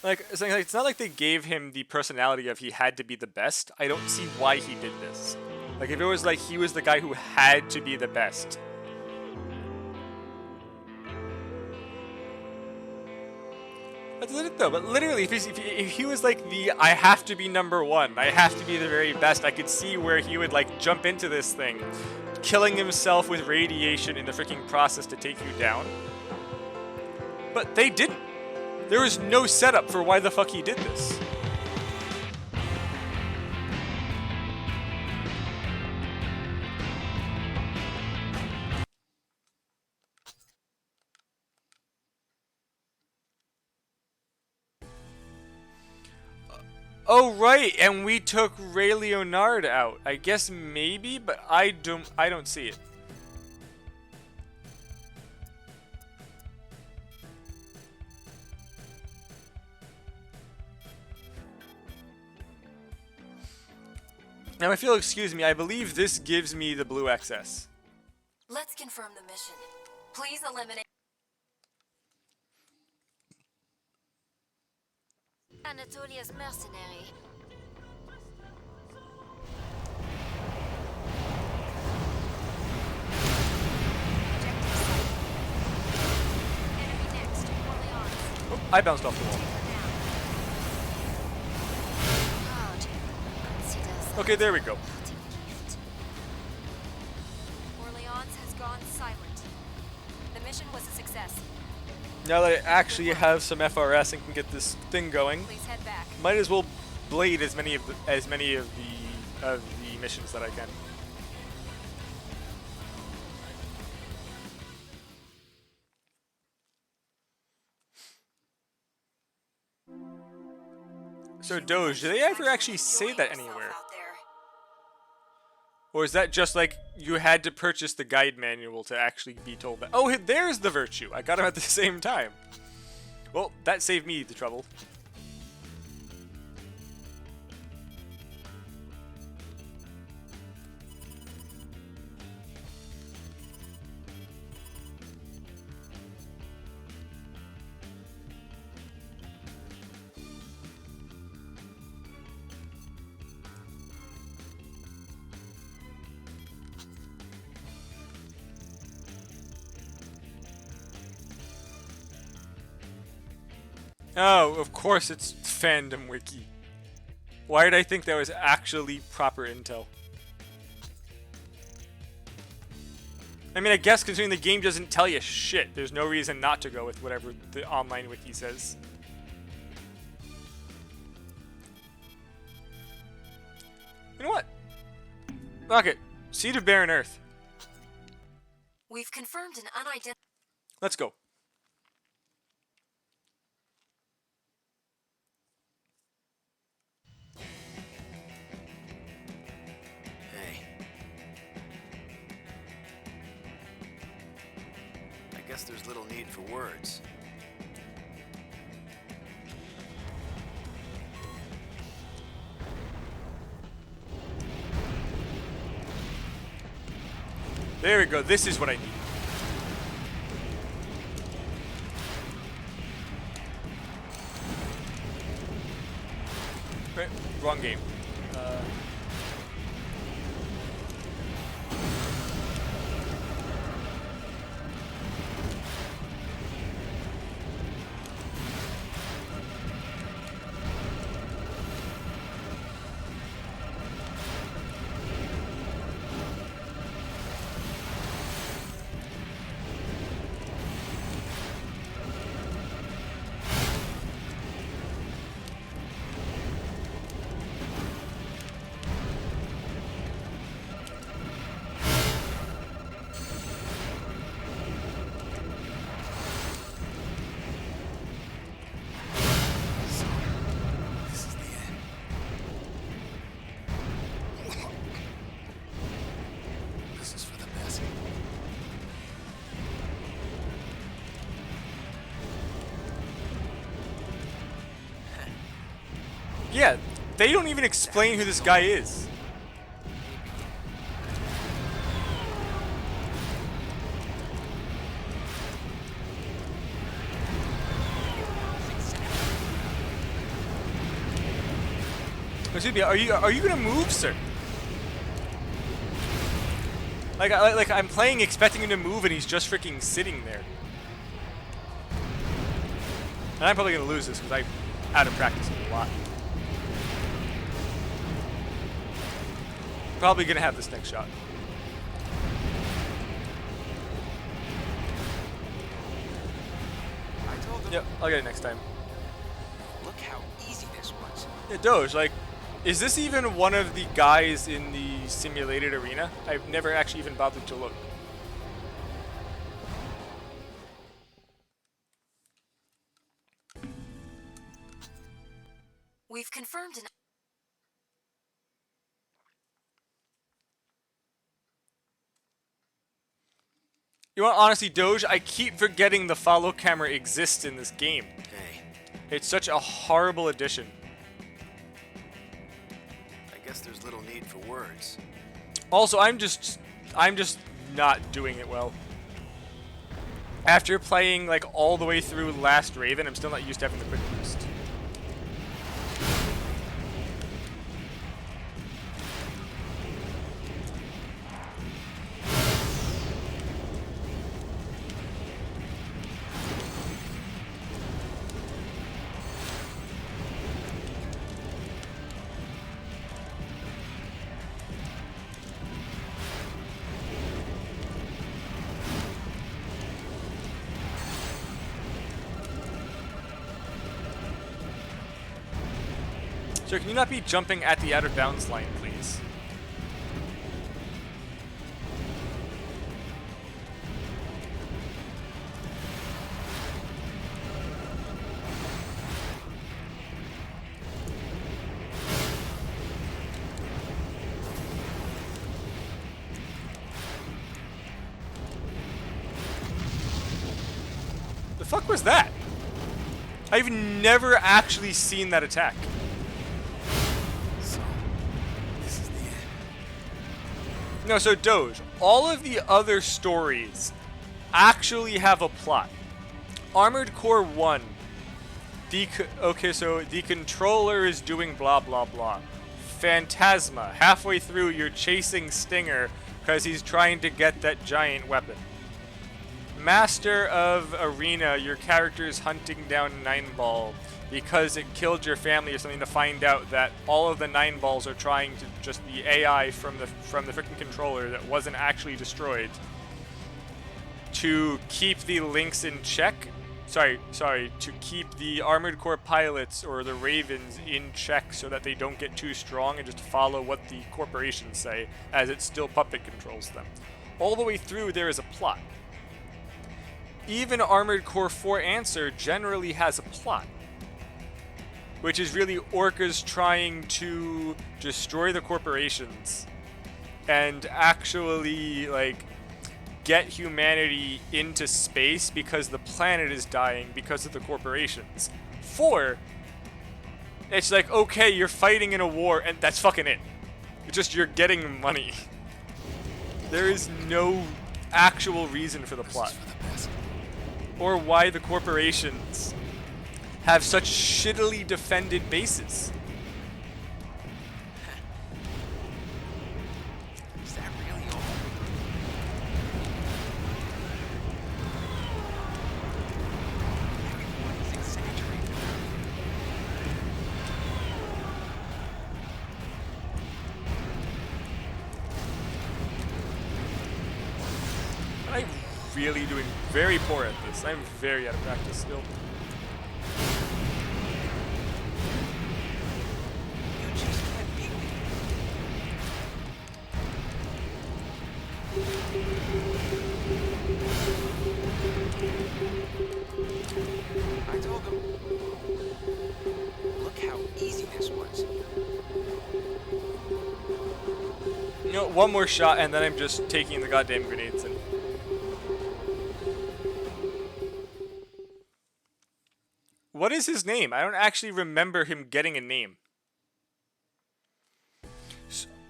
Like, it's not like they gave him the personality of he had to be the best. I don't see why he did this. Like, if it was like he was the guy who had to be the best. That's it though, but literally, if he was like I have to be number one, I have to be the very best, I could see where he would like jump into this thing, killing himself with radiation in the freaking process to take you down. But they didn't. There was no setup for why the fuck he did this. Oh right, and we took Ray Leonard out. I guess maybe, but I don't see it. Now if you'll excuse me, I believe this gives me the blue XS. Let's confirm the mission. Please eliminate... Anatolia's mercenary. I bounced off the wall. Okay, there we go. Orleans has gone silent. The mission was a success. Now that I actually have some FRS and can get this thing going, Please head back. might as well blade as many of the missions that I can. So Doge, do they ever actually say that anywhere? Out there. Or is that just like you had to purchase the guide manual to actually be told that? Oh, there's the virtue. I got them at the same time. Well, that saved me the trouble. Oh, of course it's fandom wiki. Why did I think that was actually proper intel? I mean, I guess considering the game doesn't tell you shit, there's no reason not to go with whatever the online wiki says. You know what? Fuck it. Seed of Barren Earth. We've confirmed an unidentified. Let's go. Hey. I guess there's little need for words. There we go. This is what I need. Right, wrong game. This is the end. This is for the best. Yeah, they don't even explain who this guy is. Excuse me, are you gonna move, sir? Like I'm playing expecting him to move and he's just freaking sitting there. And I'm probably gonna lose this because I'm out of practice a lot. Probably gonna have this next shot. I told them. Yep, I'll get it next time. Look how easy this was. Yeah, Doge, like, is this even one of the guys in the simulated arena? I've never actually even bothered to look. We've confirmed an. You know what, honestly, Doge, I keep forgetting the follow camera exists in this game. Hey, It's such a horrible addition. I guess there's little need for words. Also, I'm just not doing it well. After playing like all the way through Last Raven, I'm still not used to having the quick boost. Sir, can you not be jumping at the out of bounds line, please? The fuck was that? I've never actually seen that attack. So, this is the end. No, so Doge, all of the other stories actually have a plot. Armored Core 1. So the controller is doing blah blah blah. Phantasma, halfway through you're chasing Stinger because he's trying to get that giant weapon. Master of Arena, your character is hunting down Nine Ball because it killed your family or something, to find out that all of the Nine Balls are trying to just the AI from the freaking controller that wasn't actually destroyed to keep the Lynx in check. Sorry, to keep the Armored Core pilots or the Ravens in check so that they don't get too strong and just follow what the corporations say, as it still puppet controls them. All the way through there is a plot. Even Armored Core 4 Answer generally has a plot, which is really Orcas trying to destroy the corporations and actually, like, get humanity into space because the planet is dying because of the corporations. 4, it's like, okay, you're fighting in a war, and that's fucking it. It's just you're getting money. There is no actual reason for the plot. Or why the corporations have such shittily defended bases. Is that really all? Everyone is exaggerating. I'm really doing very poor at this. I'm very out of practice still. You just can't beat me. I told him. Look how easy this was. You know, one more shot and then I'm just taking the goddamn grenades in. What is his name? I don't actually remember him getting a name.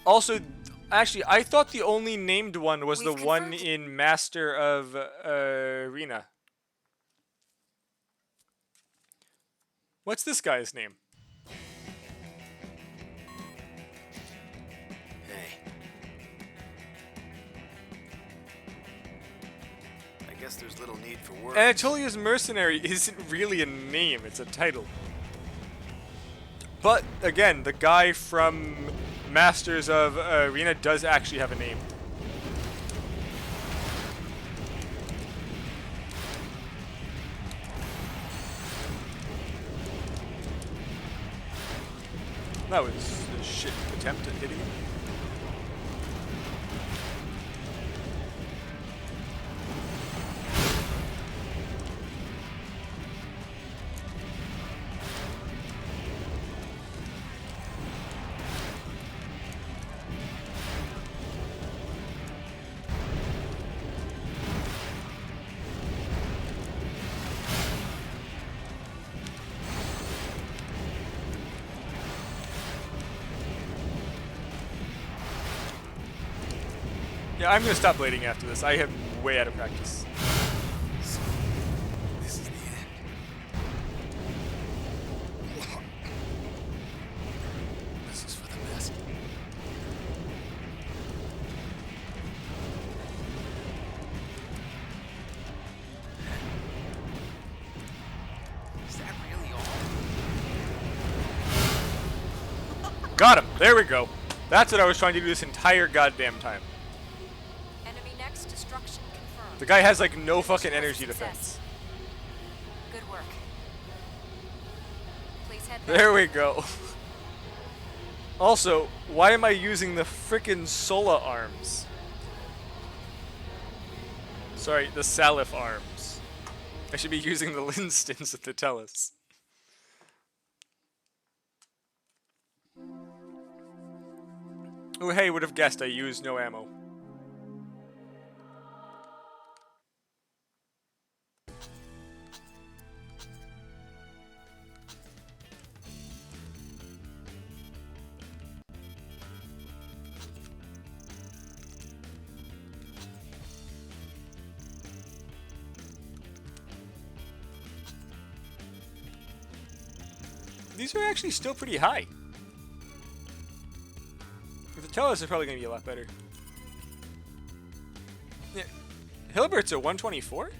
Also, actually, I thought the only named one was the one in Master of Arena. What's this guy's name? Hey. I guess there's little need for words. Anatolia's Mercenary isn't really a name, it's a title. But, again, the guy from Masters of Arena does actually have a name. That was a shit attempt at hitting him. Yeah, I'm gonna stop blading after this. I am way out of practice. So, this is the end. This is for the best. Is that really all? Got him! There we go. That's what I was trying to do this entire goddamn time. Enemy next, destruction confirmed. The guy has like no fucking energy Success. defense. Good work. Please head back. There we go. Also, why am I using the frickin' Sola arms? Sorry, the Salif arms. I should be using the Linstons at the Tellus. Oh hey, would have guessed I used no ammo. These are actually still pretty high. The Tellus are probably going to be a lot better. Yeah. Hilbert's a 124?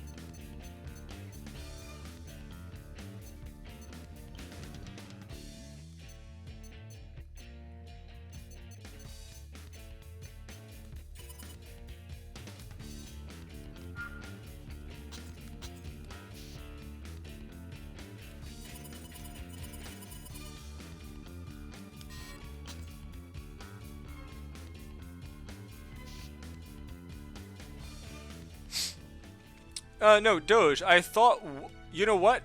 No, Doge. I thought, you know what?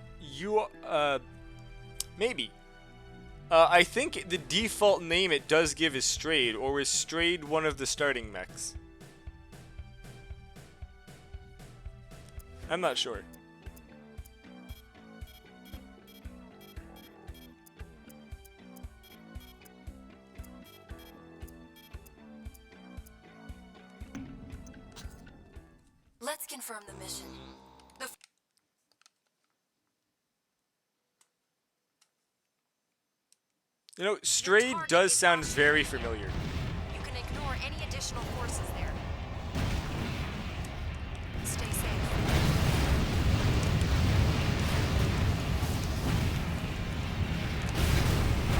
Maybe. I think the default name it does give is Strayed, or was Strayed one of the starting mechs? I'm not sure. Let's confirm the mission. You know, Strayed does sound very familiar. You can ignore any additional forces there. Stay safe.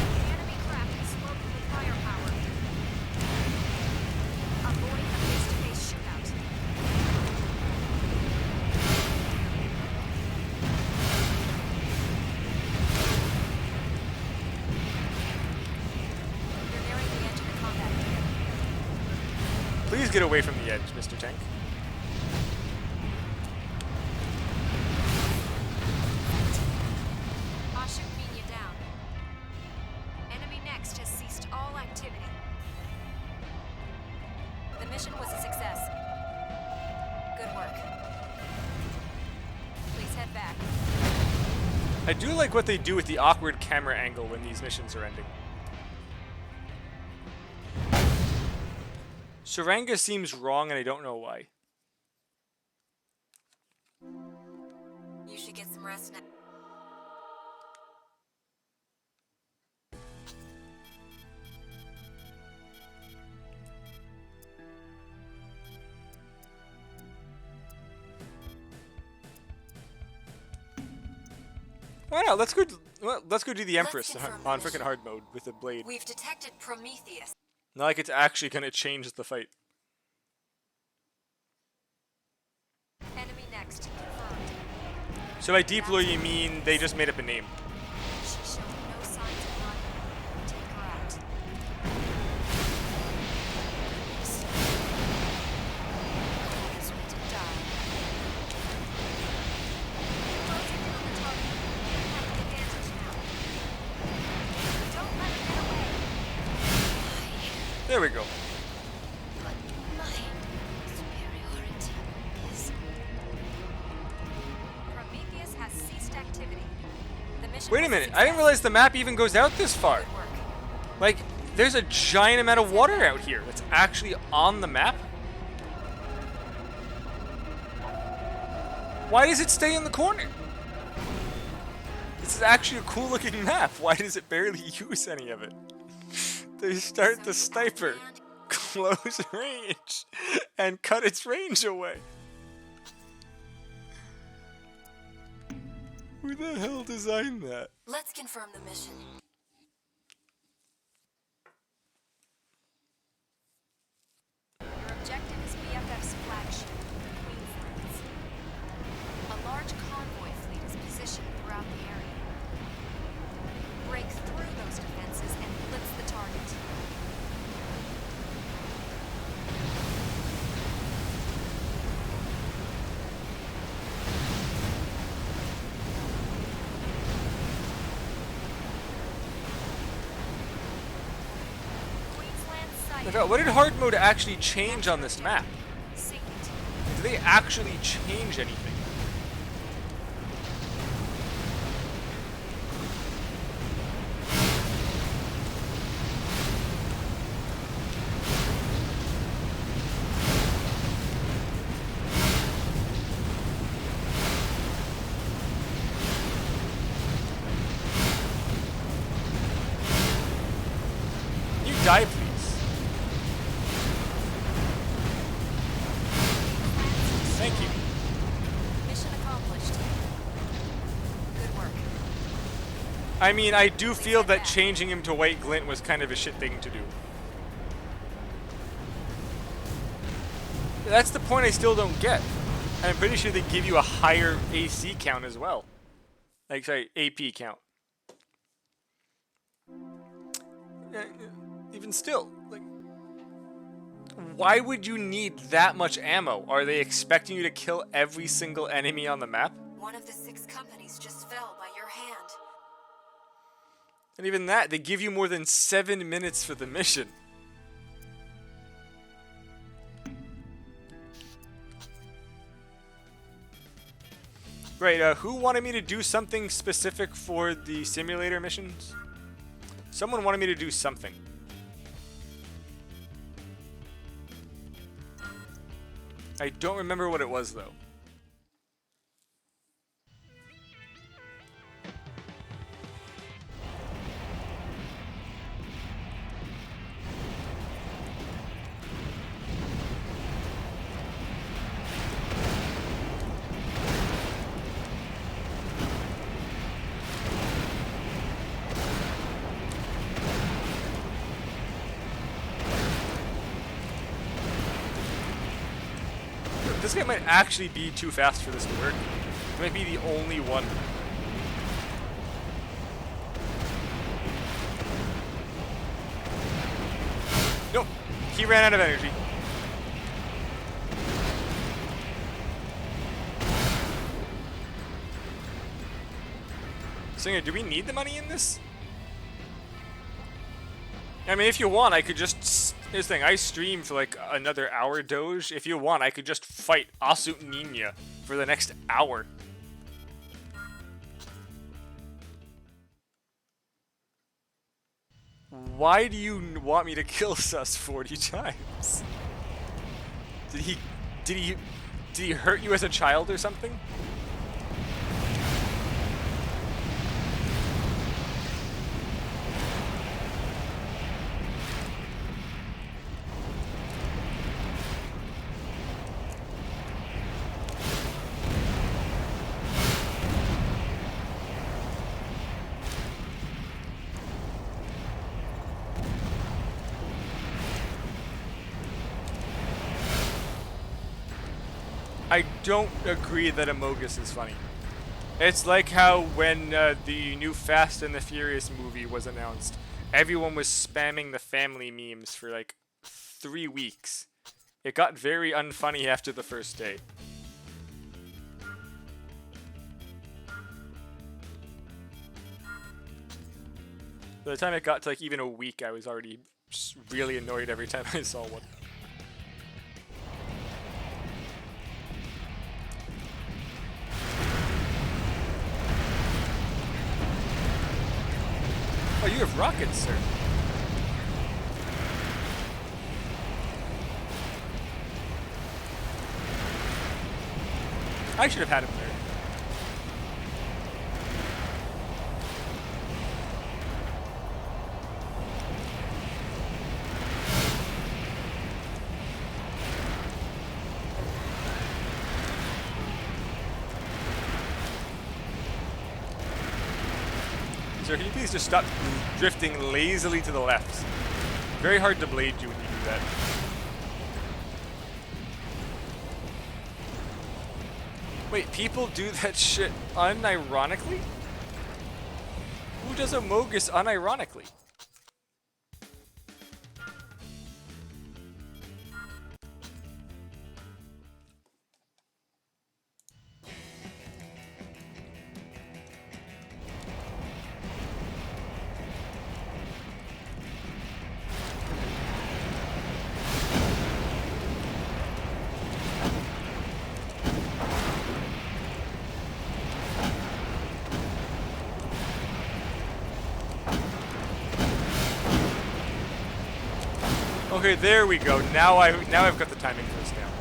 The enemy craft is loaded with firepower. Avoid a face-to-face shootout. You're nearing the edge of the combat field. Please get away from the edge, Mr. Tank. Ashuk mean you down. Enemy next has ceased all activity. The mission was a success. Good work. Please head back. I do like what they do with the awkward camera angle when these missions are ending. Saranga seems wrong and I don't know why. You should get some rest now. Why not? Let's go do the Let's Empress confirm the on frickin' mission. hard mode with the blade. We've detected Prometheus. Not like it's actually gonna change the fight. Enemy next. Confirmed. So by deep lore you mean they just made up a name. She's showing no signs of running. Take her out. Cause me to die. Closing in on the target. You have the advantage now. Don't let her get away. There we go. But my superiority is... Prometheus has ceased activity. The mission Wait a was minute, I success. didn't realize the map even goes out this far. Good work. Like, there's a giant amount of water out here that's actually on the map. Why does it stay in the corner? This is actually a cool looking map. Why does it barely use any of it? They start the sniper, close range, and cut its range away. Who the hell designed that? Let's confirm the mission. Your objective is BFF's flagship, Queen France. A large convoy fleet is positioned throughout the area. Break through those defenses and blitz the target. Like, what did hard mode actually change on this map? Sync it. Did they actually change anything? Can you die, please? Thank you. Mission accomplished. Good work. I mean, I do feel that changing him to White Glint was kind of a shit thing to do. That's the point I still don't get. I'm pretty sure they give you a higher AC count as well. Like, sorry, AP count. Even still, like, why would you need that much ammo? Are they expecting you to kill every single enemy on the map? One of the 6 companies just fell by your hand. And even that, they give you more than 7 minutes for the mission. Right, who wanted me to do something specific for the simulator missions? Someone wanted me to do something. I don't remember what it was, though. This guy might actually be too fast for this to work. He might be the only one. Nope. He ran out of energy. Singer, do we need the money in this? I mean, if you want, I could just... Here's the thing, I stream for like another hour, Doge. If you want, I could just fight Asut Nina for the next hour. Why do you want me to kill Sus 40 times? Did he hurt you as a child or something? I don't agree that Amogus is funny. It's like how when the new Fast and the Furious movie was announced, everyone was spamming the family memes for like 3 weeks. It got very unfunny after the first day. By the time it got to like even a week, I was already just really annoyed every time I saw one. Oh, you have rockets, sir. I should have had him there. Sir, can you please just stop drifting lazily to the left? Very hard to blade you when you do that. Wait, people do that shit unironically? Who does Amogus unironically? Okay, there we go. Now I've got the timing for this down.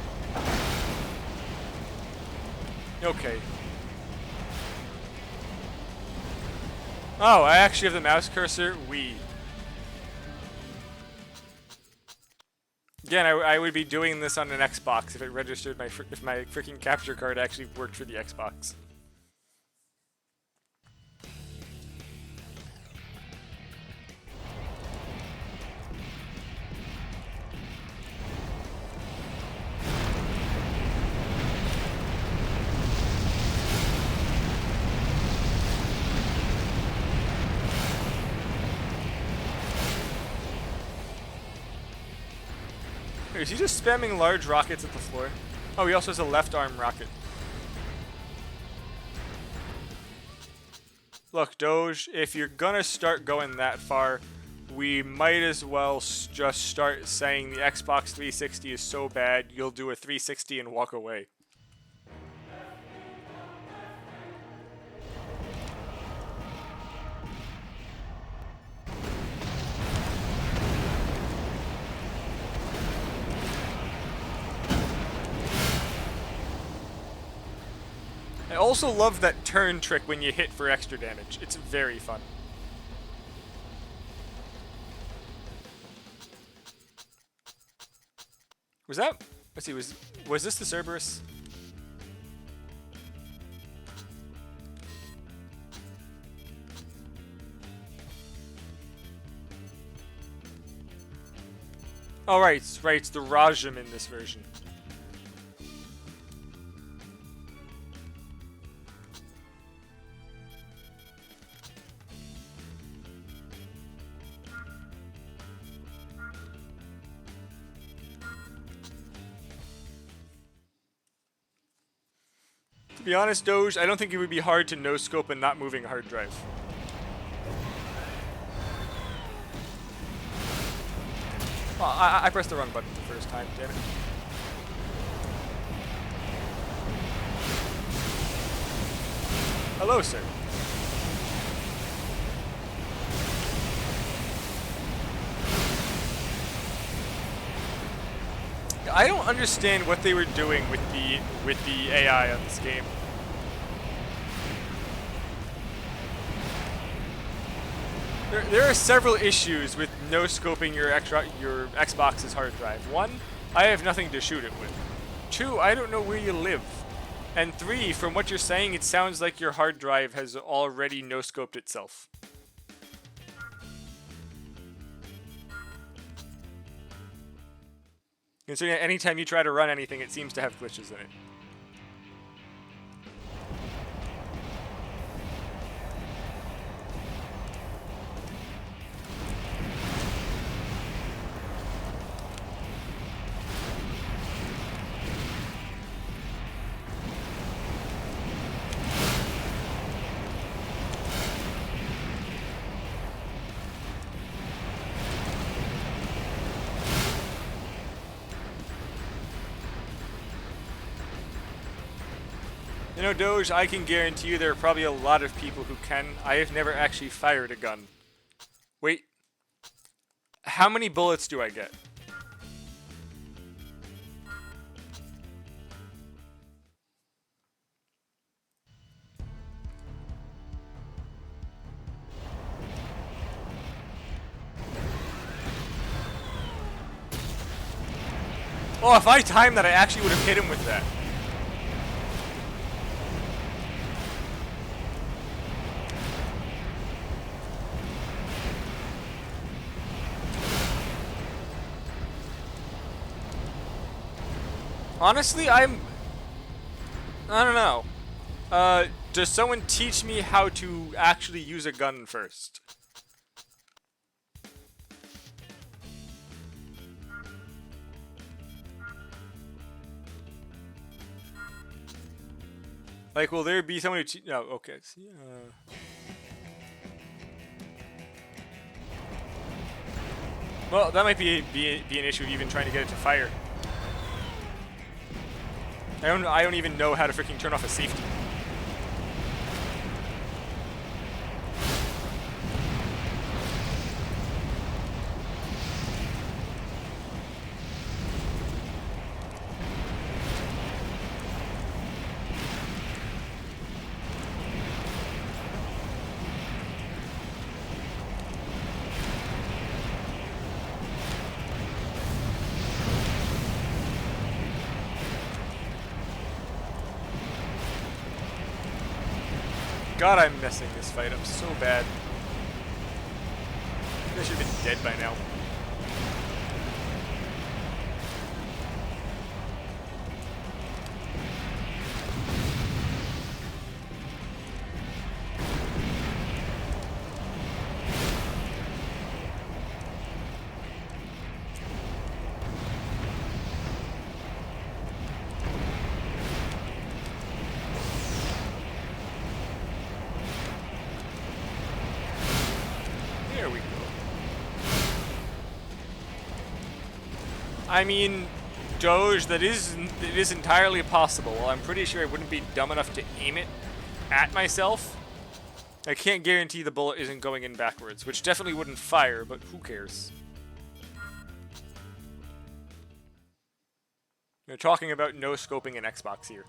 Okay. Oh, I actually have the mouse cursor. Again, I would be doing this on an Xbox if it registered if my freaking capture card actually worked for the Xbox. Is he just spamming large rockets at the floor? Oh, he also has a left arm rocket. Look, Doge, if you're gonna start going that far, we might as well just start saying the Xbox 360 is so bad, you'll do a 360 and walk away. I also love that turn trick when you hit for extra damage. It's very fun. Was that? Let's see. Was this the Cerberus? Oh right, it's the Rajam in this version. To be honest, Doge, I don't think it would be hard to no-scope a not moving hard drive. Oh, I pressed the wrong button the first time, damn it. Hello, sir. I don't understand what they were doing with the AI on this game. There are several issues with no-scoping your Xbox's hard drive. One, I have nothing to shoot it with. Two, I don't know where you live. And three, from what you're saying, it sounds like your hard drive has already no-scoped itself. Considering anytime you try to run anything, it seems to have glitches in it. You know, Doge, I can guarantee you there are probably a lot of people who can. I have never actually fired a gun. Wait. How many bullets do I get? Oh, if I timed that, I actually would have hit him with that. Honestly, I don't know. Does someone teach me how to actually use a gun first? Like, will there be someone who no, okay. See, well, that might be an issue even trying to get it to fire. I don't even know how to freaking turn off a safety. God, I'm messing this fight up so bad. I should have been dead by now. There we go. I mean, Doge, it is entirely possible. Well, I'm pretty sure I wouldn't be dumb enough to aim it at myself. I can't guarantee the bullet isn't going in backwards, which definitely wouldn't fire, but who cares? We're talking about no-scoping an Xbox here.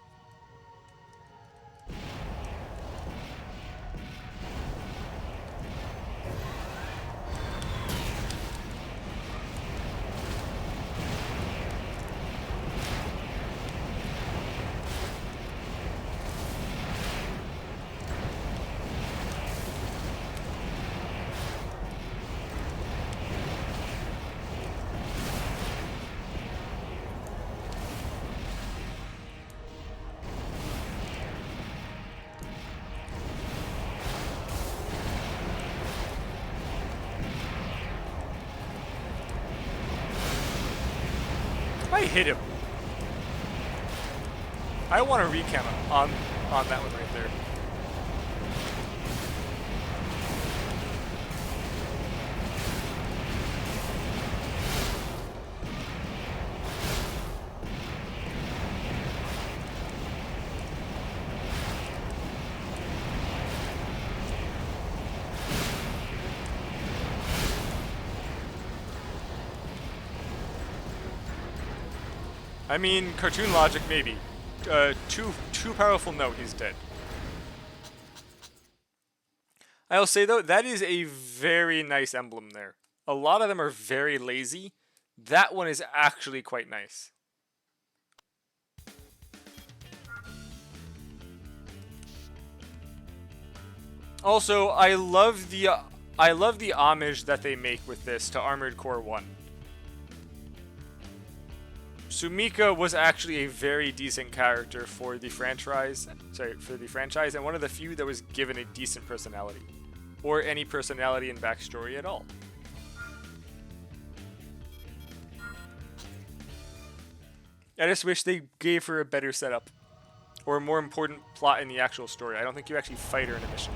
I hit him. I want to recam on that one right there. I mean, cartoon logic, maybe. Too powerful, no, he's dead. I'll say, though, that is a very nice emblem there. A lot of them are very lazy. That one is actually quite nice. Also, I love the homage that they make with this to Armored Core 1. Sumika was actually a very decent character for the franchise, and one of the few that was given a decent personality, or any personality and backstory at all. I just wish they gave her a better setup, or a more important plot in the actual story. I don't think you actually fight her in a mission.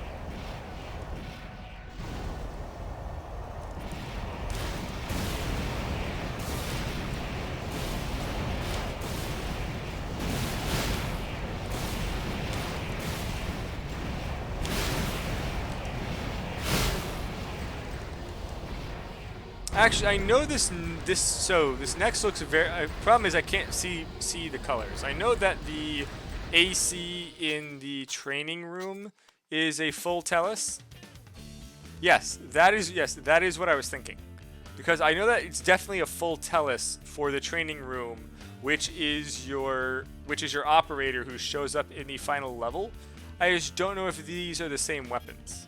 Actually, I know this next looks very. Problem is I can't see the colors. I know that the AC in the training room is a full Tellus. Yes, that is what I was thinking, because I know that it's definitely a full Tellus for the training room, which is your operator who shows up in the final level. I just don't know if these are the same weapons.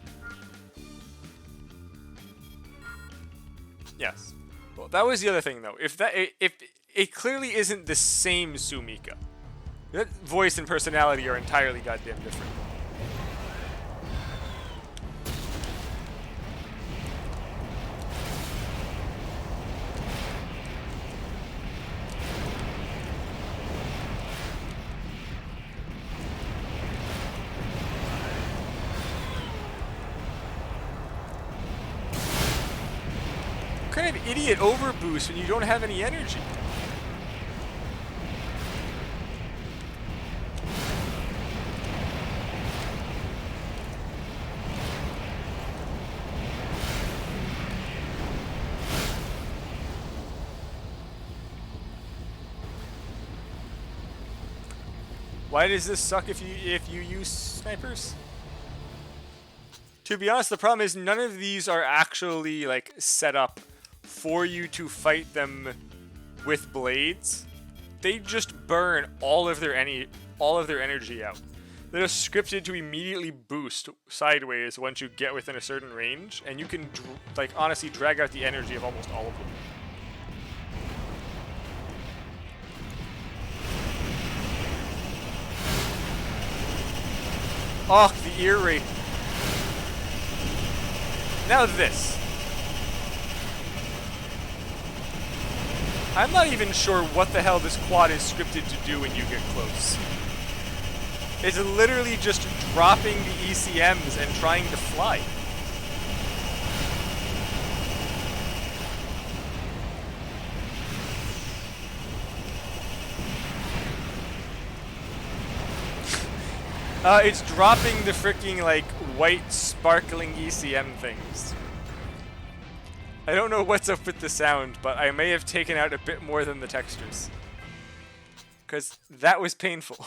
Yes. Well, that was the other thing, though. If it clearly isn't the same Sumika. That voice and personality are entirely goddamn different. What kind of idiot overboost when you don't have any energy? Why does this suck if you use snipers? To be honest, the problem is none of these are actually like set up for you to fight them with blades. They just burn all of their energy out. They're scripted to immediately boost sideways once you get within a certain range, and you can, like, honestly drag out the energy of almost all of them. Oh, the ear rape. Now this. I'm not even sure what the hell this quad is scripted to do when you get close. It's literally just dropping the ECMs and trying to fly. It's dropping the freaking, like, white sparkling ECM things. I don't know what's up with the sound, but I may have taken out a bit more than the textures. Because that was painful.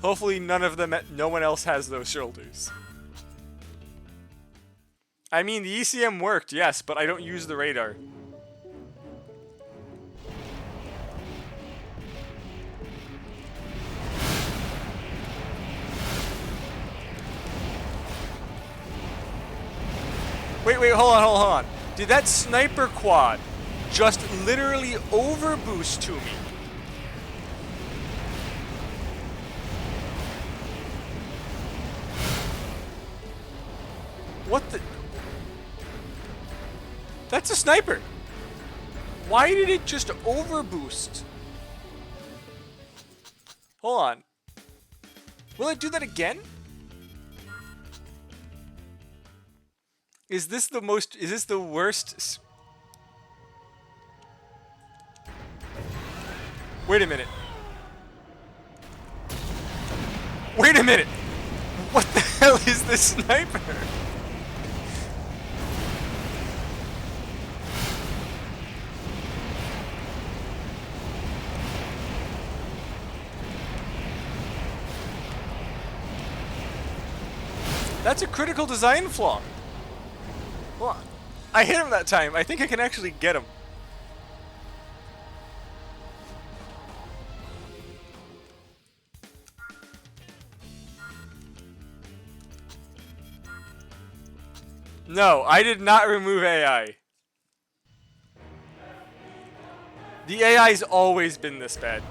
Hopefully no one else has those shoulders. I mean, the ECM worked, yes, but I don't use the radar. Wait, hold on. Did that sniper quad just literally overboost to me? What the? That's a sniper. Why did it just overboost? Hold on. Will it do that again? Is this the worst? Wait a minute. Wait a minute. What the hell is this sniper? That's a critical design flaw. Well, I hit him that time. I think I can actually get him. No, I did not remove AI. The AI's always been this bad.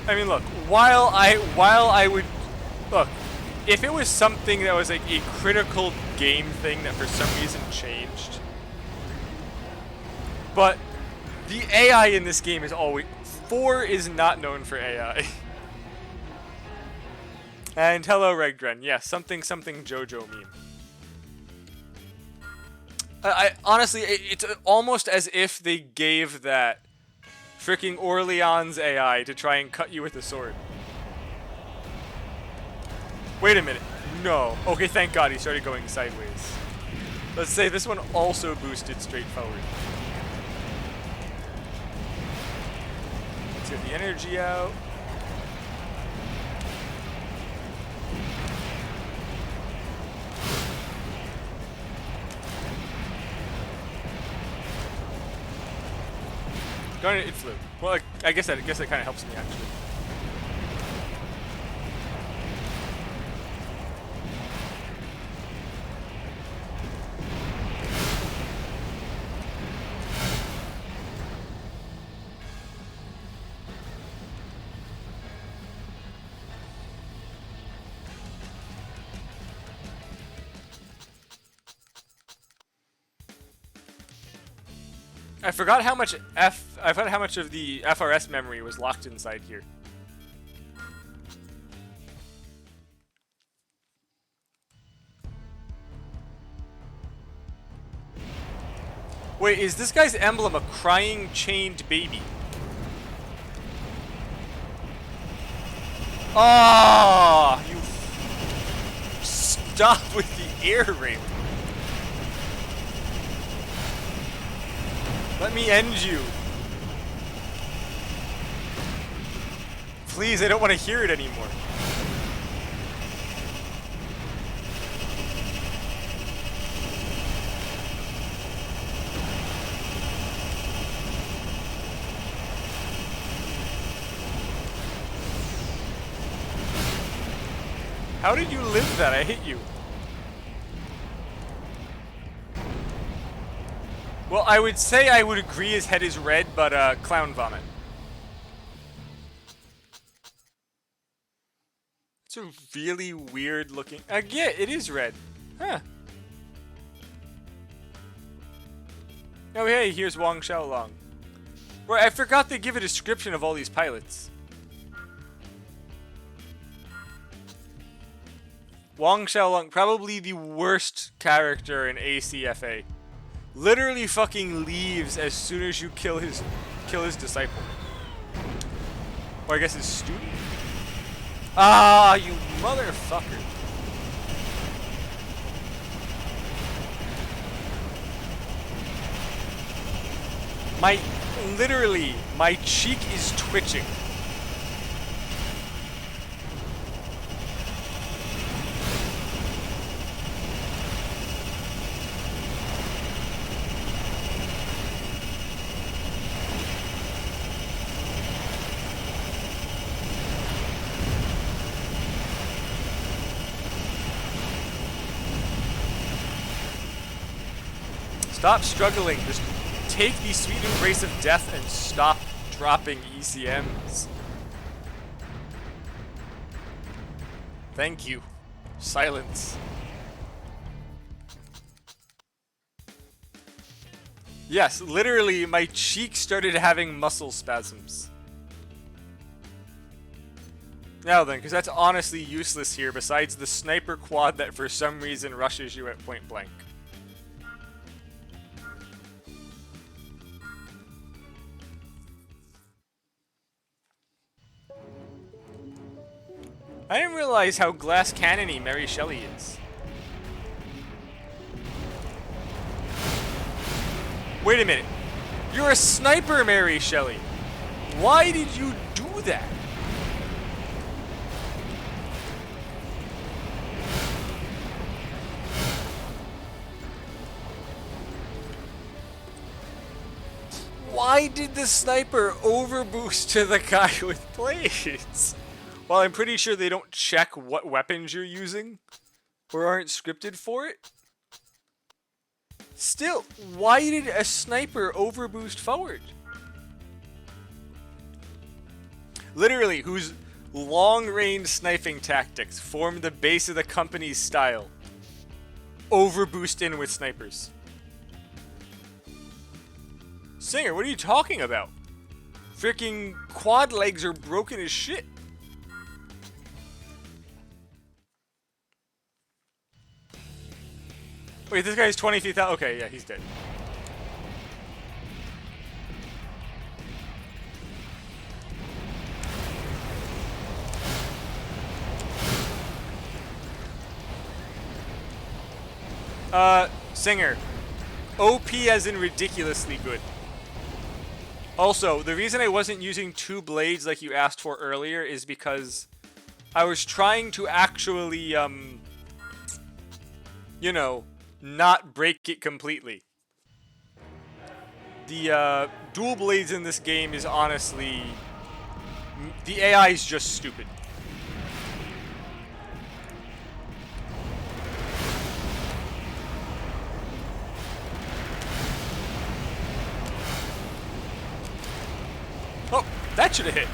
I mean, look, while I would look, if it was something that was like a critical game thing that for some reason changed, but the AI in this game is always 4 is not known for AI. And hello, Regdren. Yes, something JoJo meme. I honestly, it's almost as if they gave that freaking Orleans AI to try and cut you with a sword. Wait a minute. No. Okay, thank God he started going sideways. Let's say this one also boosted straight forward. Let's get the energy out. Darn it, it flew. Well, I guess that kind of helps me actually. I forgot how much of the FRS memory was locked inside here. Wait, is this guy's emblem a crying chained baby? Ah, you. stop with the air raid? Let me end you. Please, I don't want to hear it anymore. How did you live that? I hit you. Well, I would say I would agree his head is red, but clown vomit. It's a really weird looking... yeah, it is red. Huh. Oh, hey, here's Wang Xiaolong. Right, I forgot to give a description of all these pilots. Wang Xiaolong, probably the worst character in ACFA. Literally fucking leaves as soon as you kill his disciple. Or I guess his student? Ah, you motherfucker. Literally, my cheek is twitching. Stop struggling. Just take the sweet embrace of death and stop dropping ECMs. Thank you. Silence. Yes, literally, my cheek started having muscle spasms. Now then, because that's honestly useless here, besides the sniper quad that for some reason rushes you at point blank. I didn't realize how glass cannony Mary Shelley is. Wait a minute. You're a sniper, Mary Shelley. Why did you do that? Why did the sniper overboost to the guy with blades? Well, I'm pretty sure they don't check what weapons you're using, or aren't scripted for it. Still, why did a sniper overboost forward? Literally, whose long-range sniping tactics form the base of the company's style. Overboost in with snipers. Singer, what are you talking about? Freaking quad legs are broken as shit. Wait, this guy's 20 feet out. Okay, yeah, he's dead. Singer. OP as in ridiculously good. Also, the reason I wasn't using two blades like you asked for earlier is because I was trying to actually, you know, not break it completely. The dual blades in this game is honestly... the AI is just stupid. Oh, that should have hit.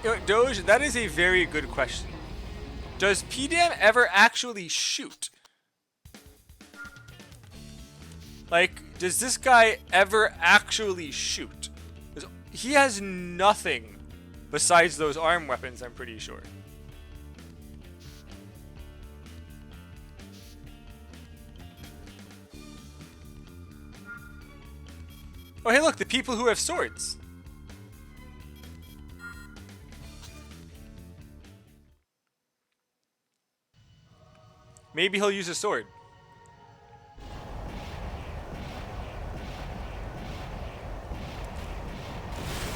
You know, Doge, that is a very good question. Does PDAM ever actually shoot? Like, does this guy ever actually shoot? 'Cause he has nothing besides those arm weapons, I'm pretty sure. Oh, hey, look, the people who have swords. Maybe he'll use a sword.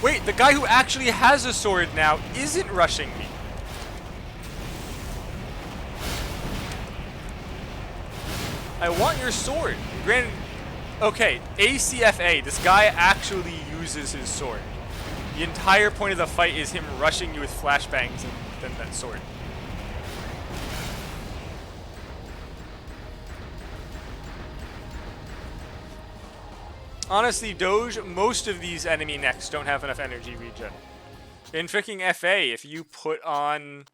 Wait, the guy who actually has a sword now isn't rushing me. I want your sword. Granted, okay, ACFA, this guy actually uses his sword. The entire point of the fight is him rushing you with flashbangs and then that sword. Honestly, Doge, most of these enemy necks don't have enough energy regen. In freaking FA, if you put on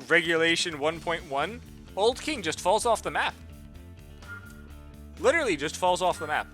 regulation 1.1, Old King just falls off the map. Literally just falls off the map.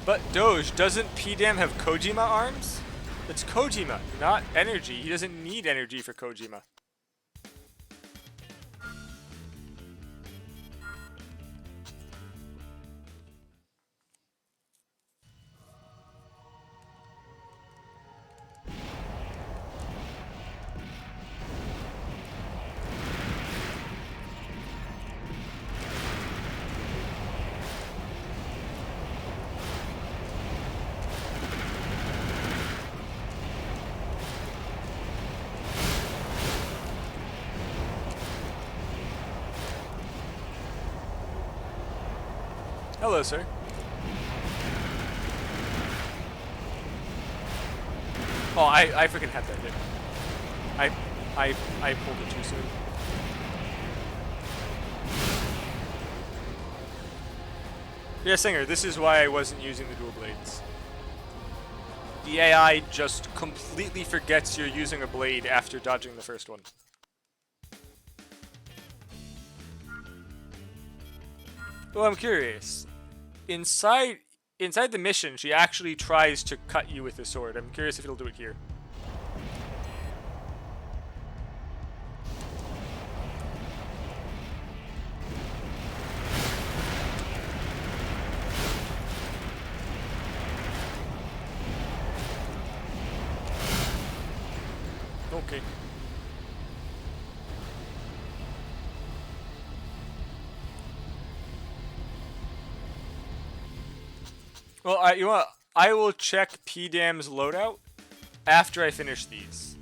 But Doge, doesn't PDAM have Kojima arms? It's Kojima, not energy. He doesn't need energy for Kojima. Hello, sir. Oh, I freaking had that hit. I pulled it too soon. Yeah, Singer, this is why I wasn't using the dual blades. The AI just completely forgets you're using a blade after dodging the first one. Well, I'm curious. Inside the mission, she actually tries to cut you with a sword. I'm curious if it'll do it here. Okay. Well, you know what? I will check PDAM's loadout after I finish these.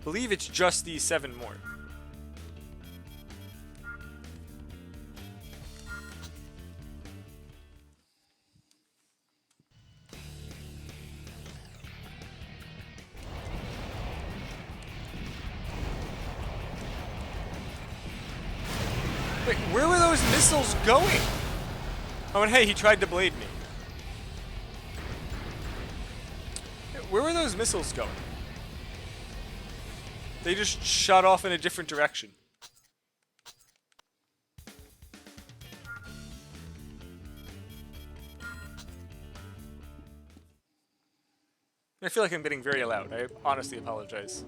I believe it's just these 7 more. Wait, where were those missiles going? Oh, and hey, he tried to blade me. Where were those missiles going? They just shot off in a different direction. I feel like I'm getting very loud. I honestly apologize.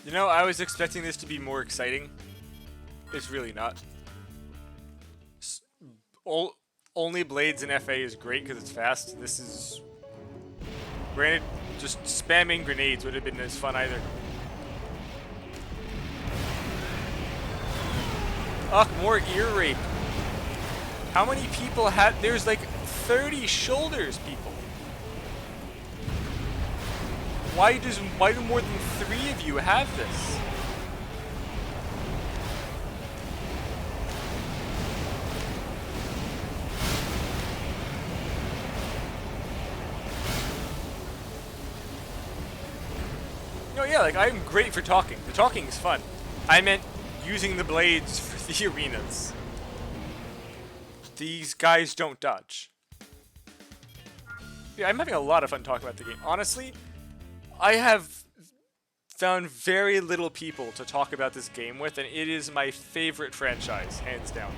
You know, I was expecting this to be more exciting. It's really not. S- Only blades in FA is great because it's fast. This is... Granted, just spamming grenades would have been as fun either. Ugh, more ear rape. How many people have... There's like 30 shoulders, people. Why do more than 3 of you have this? No, yeah, like I'm great for talking. The talking is fun. I meant using the blades for the arenas. These guys don't dodge. Yeah, I'm having a lot of fun talking about the game. Honestly, I have found very little people to talk about this game with, and it is my favorite franchise, hands down.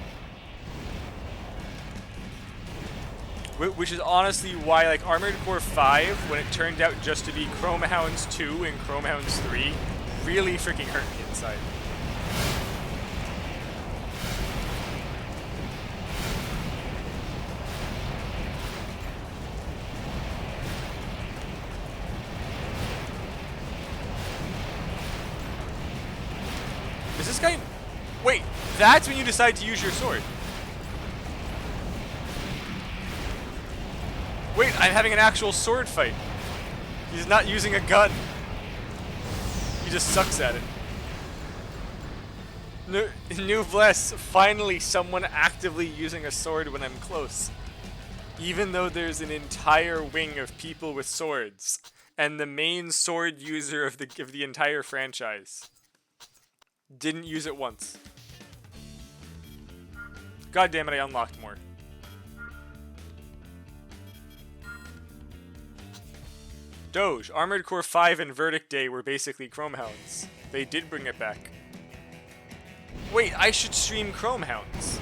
Which is honestly why, like, Armored Core 5, when it turned out just to be Chrome Hounds 2 and Chrome Hounds 3, really freaking hurt me inside. Is this guy... Wait, that's when you decide to use your sword. Wait, I'm having an actual sword fight. He's not using a gun. He just sucks at it. New Bless, finally someone actively using a sword when I'm close. Even though there's an entire wing of people with swords, and the main sword user of the entire franchise didn't use it once. God damn it, I unlocked more. Doge, Armored Core 5 and Verdict Day were basically Chrome Hounds. They did bring it back. Wait, I should stream Chrome Hounds.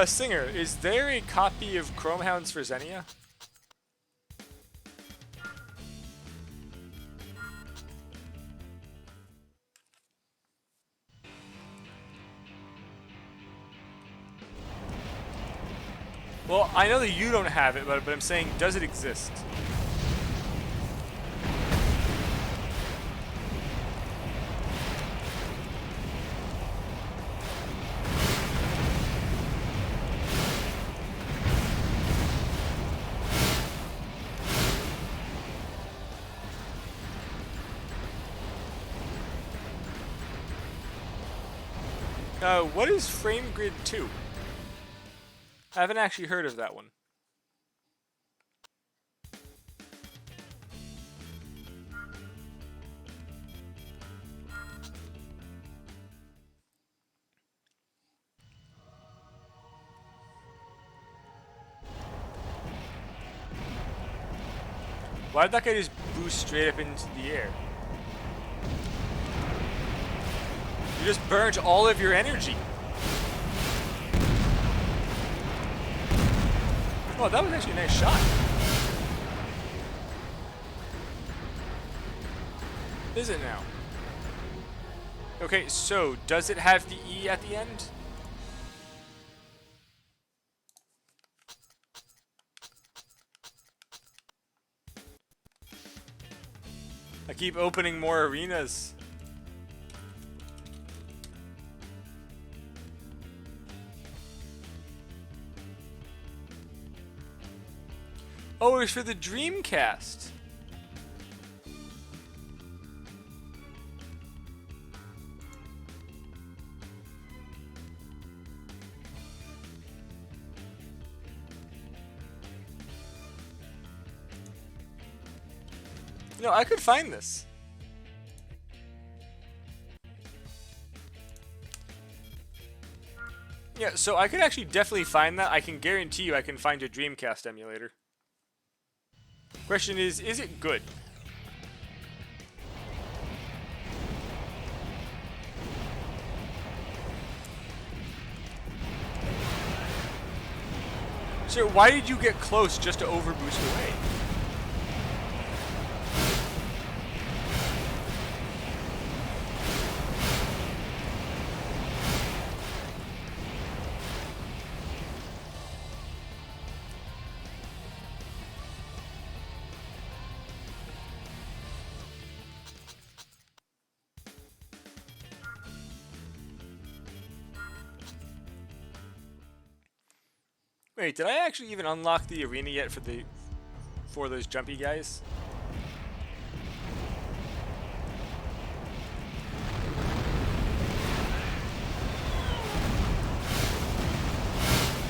Singer, is there a copy of Chrome Hounds for Xenia? Well, I know that you don't have it, but I'm saying, does it exist? What is Frame Grid 2? I haven't actually heard of that one. Why did that guy just boost straight up into the air? You just burnt all of your energy. Oh, that was actually a nice shot. Is it now? Okay, so does it have the E at the end? I keep opening more arenas. Oh, it was for the Dreamcast. You know, I could find this. Yeah, so I could actually definitely find that. I can guarantee you I can find a Dreamcast emulator. Question is it good? So why did you get close just to overboost away? Wait, did I actually even unlock the arena yet for those jumpy guys?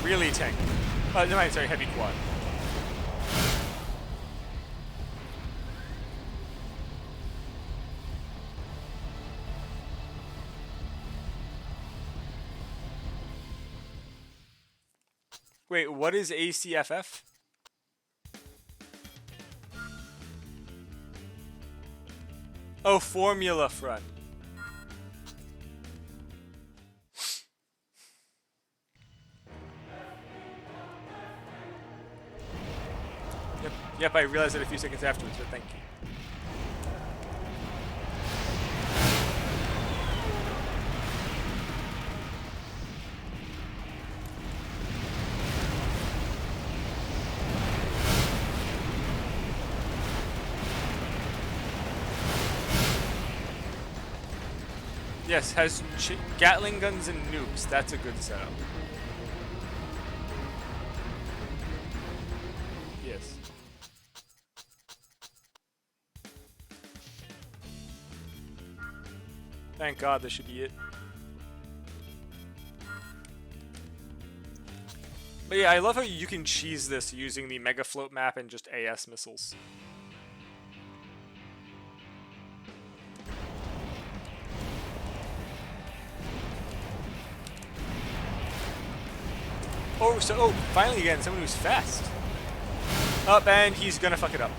Really tank. No, sorry, heavy quad. Wait, what is ACFF? Oh, Formula Front. Yep, I realized it a few seconds afterwards, but thank you. Yes, has Gatling guns and nukes. That's a good setup. Yes. Thank God, this should be it. But yeah, I love how you can cheese this using the Mega Float map and just AS missiles. Oh, finally again, someone who's fast. Up, and he's gonna fuck it up.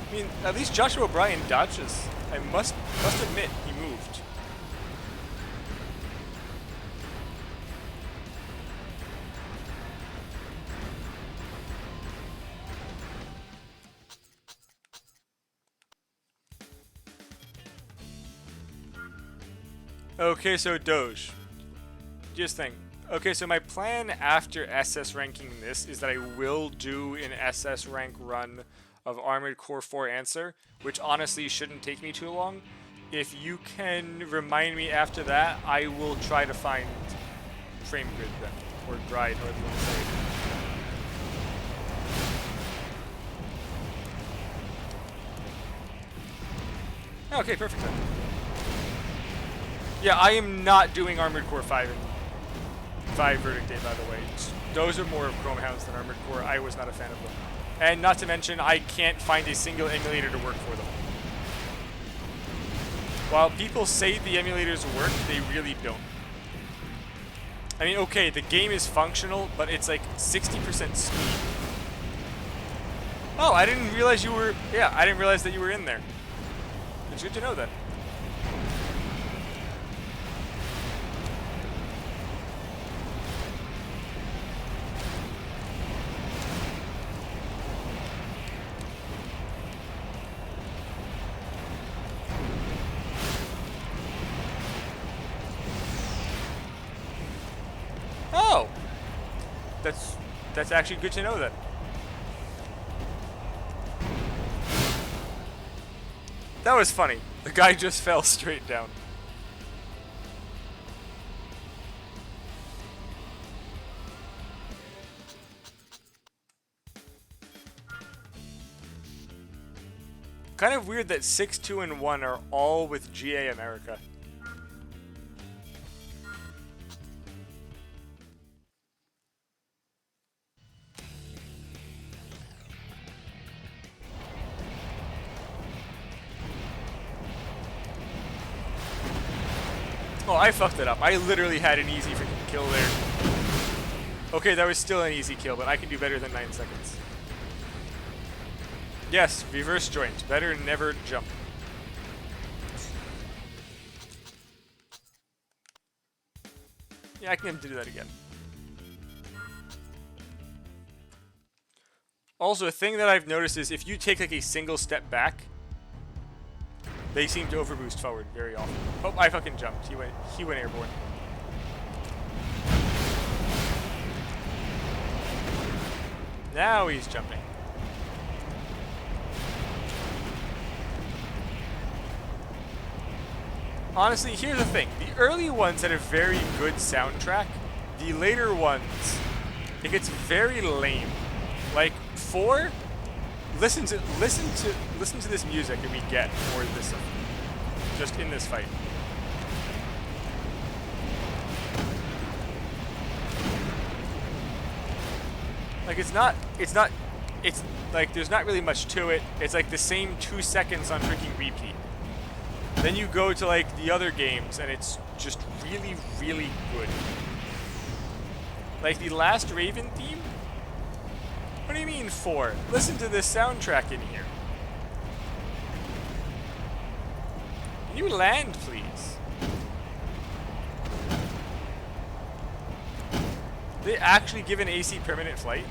I mean, at least Joshua Bryan dodges. I must admit, he moved. Okay, so Doge. Just think. Okay, so my plan after SS ranking this is that I will do an SS rank run of Armored Core 4 Answer, which honestly shouldn't take me too long. If you can remind me after that, I will try to find Frame Grid then, or Gride, however you want to say it. Okay, perfect then. Yeah, I am not doing Armored Core 5 and 5 Verdict Day, by the way. Those are more of Chrome Hounds than Armored Core. I was not a fan of them. And not to mention, I can't find a single emulator to work for them. While people say the emulators work, they really don't. I mean, okay, the game is functional, but it's like 60% speed. Oh, I didn't realize you were... Yeah, I didn't realize that you were in there. It's good to know that. Oh! That's actually good to know then. That was funny. The guy just fell straight down. Kind of weird that 6, 2, and 1 are all with GA America. Oh, I fucked it up. I literally had an easy freaking kill there. Okay, that was still an easy kill, but I can do better than 9 seconds. Yes, reverse joint. Better never jump. Yeah, I can do that again. Also, a thing that I've noticed is if you take like a single step back, they seem to overboost forward very often. Oh, I fucking jumped. He went airborne. Now he's jumping. Honestly, here's the thing. The early ones had a very good soundtrack. The later ones, it gets very lame. Like 4, listen to this music that we get for this just in this fight. Like it's like there's not really much to it. It's like the same 2 seconds on freaking repeat. Then you go to like the other games and it's just really, really good. Like the last Raven theme? What do you mean 4? Listen to this soundtrack in here. Can you land, please? They actually give an AC permanent flight?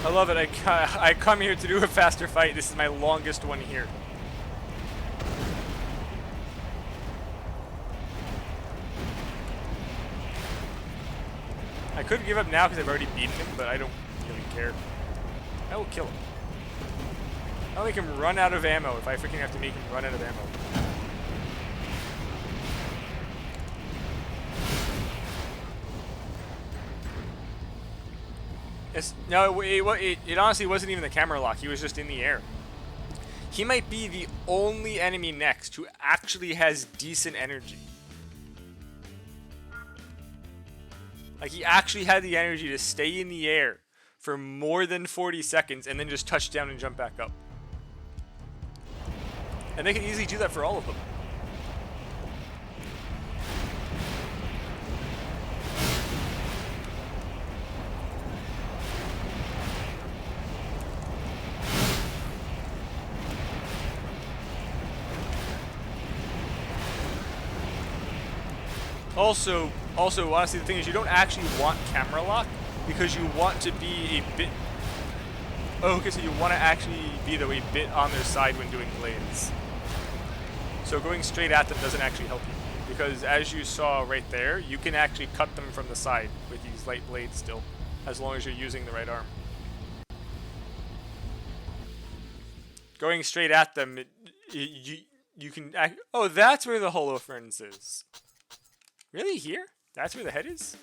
I love it. I come here to do a faster fight. This is my longest one here. I could give up now because I've already beaten him, but I don't really care. I will kill him. I'll make him run out of ammo if I freaking have to make him run out of ammo. No, it honestly wasn't even the camera lock. He was just in the air. He might be the only enemy next who actually has decent energy. Like, he actually had the energy to stay in the air for more than 40 seconds and then just touch down and jump back up. And they can easily do that for all of them. Also, honestly, the thing is, you don't actually want camera lock because you want to be a bit. Oh, okay, so you want to actually be a bit on their side when doing blades. So going straight at them doesn't actually help you because, as you saw right there, you can actually cut them from the side with these light blades still, as long as you're using the right arm. Going straight at them, you can. Oh, that's where the Holofernes is. Really? Here? That's where the head is?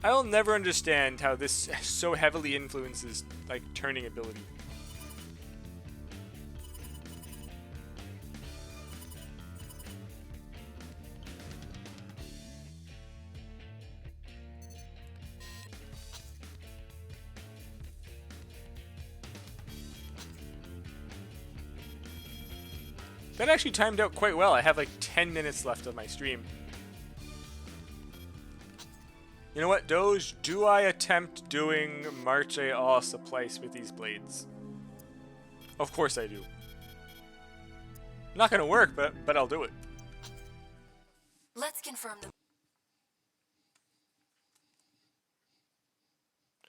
I'll never understand how this so heavily influences, like, turning ability. That actually timed out quite well. I have like 10 minutes left of my stream. You know what, Doge? Do I attempt doing Marche au Suplice with these blades? Of course I do. Not gonna work, but I'll do it. Let's confirm the...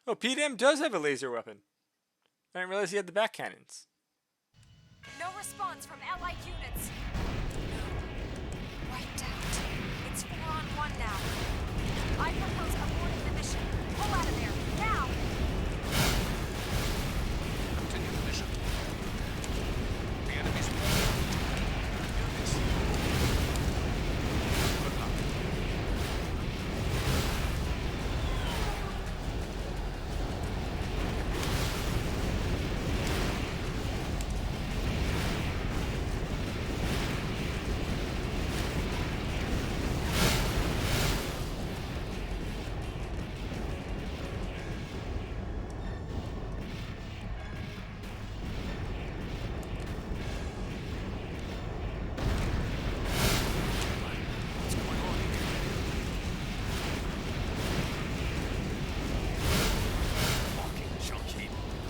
Oh, PDM does have a laser weapon. I didn't realize he had the back cannons. No response from allied units. Wiped out. It's 4-on-1 now. I propose aborting the mission. Pull out of there, now! Continue the mission. The enemy's moving. Units. Good luck.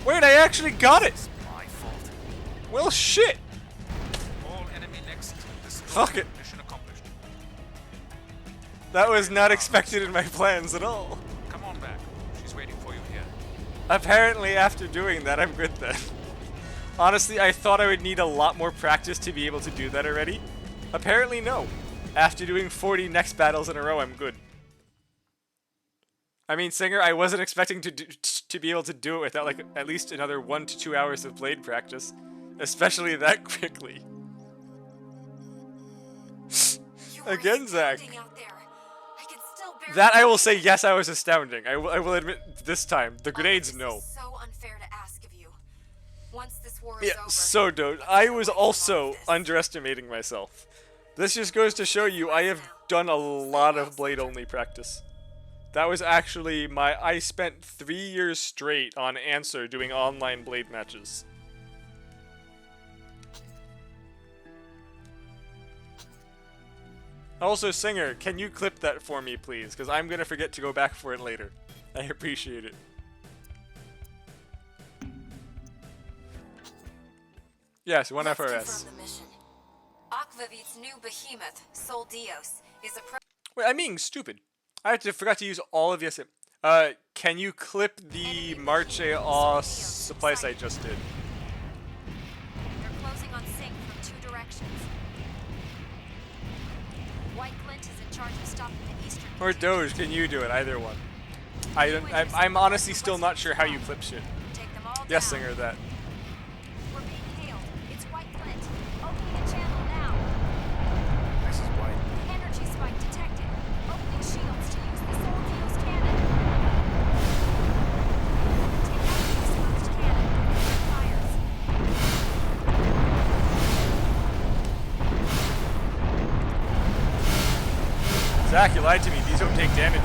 Wait, I actually got it! My fault. Well, shit! All enemy next. Fuck it. Mission accomplished. That was not expected in my plans at all. Come on back. She's waiting for you here. Apparently, after doing that, I'm good then. Honestly, I thought I would need a lot more practice to be able to do that already. Apparently, no. After doing 40 next battles in a row, I'm good. I mean, Singer, I wasn't expecting to be able to do it without like at least another 1 to 2 hours of blade practice, especially that quickly. Again, Zach. That I will say, yes, I was astounding. I will admit this time. The grenades, no. So unfair to ask of you. Once this war Yeah, is over, so dope. I was also underestimating myself. This just goes to show you I have done a lot of blade-only practice. That was actually I spent 3 years straight on Answer doing online blade matches. Also, Singer, can you clip that for me, please? Because I'm going to forget to go back for it later. I appreciate it. Yes, one let's FRS. confirm the mission. Akvavit's new behemoth, Sol Dios, is a Wait, I'm being stupid. I forgot to use all of yes. Can you clip the Marche au Suplice I just did? They're closing on sync from 2 directions. White Glint is in charge of stopping the eastern... Or Doge, can you do it? Either one. I'm honestly still not sure how you clip shit. Take them all Yes, down. Singer, that. We're being hailed. It's White Glint. Opening a channel now. This is White. Energy spike detected. Opening shields to use the Sol Dios cannon. Take out the exposed cannon. It fires. Zach, you lied to me. These don't take damage.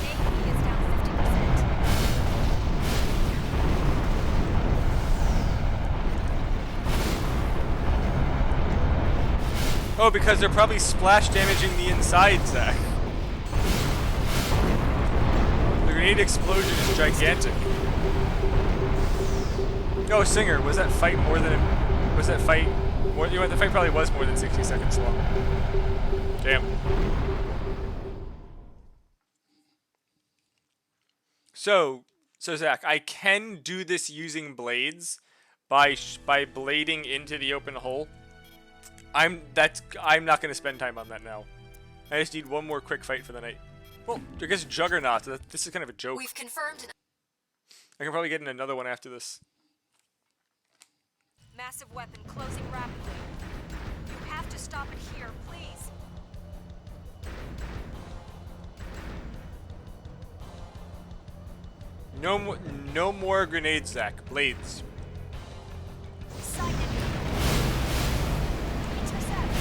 AE is down 50%. Oh, because they're probably splash damaging the inside, Zach. The grenade explosion is gigantic. Oh, Singer, was that fight more than... Was that fight... More, you know what, the fight probably was more than 60 seconds long. Damn. So Zach, I can do this using blades by blading into the open hole. I'm not gonna spend time on that now. I just need one more quick fight for the night. Well, I guess Juggernaut. This is kind of a joke. We've confirmed an I can probably get in another one after this. Massive weapon closing rapidly. You have to stop it here, please. No more grenades, Zach. Blades. Sighted. Intercept.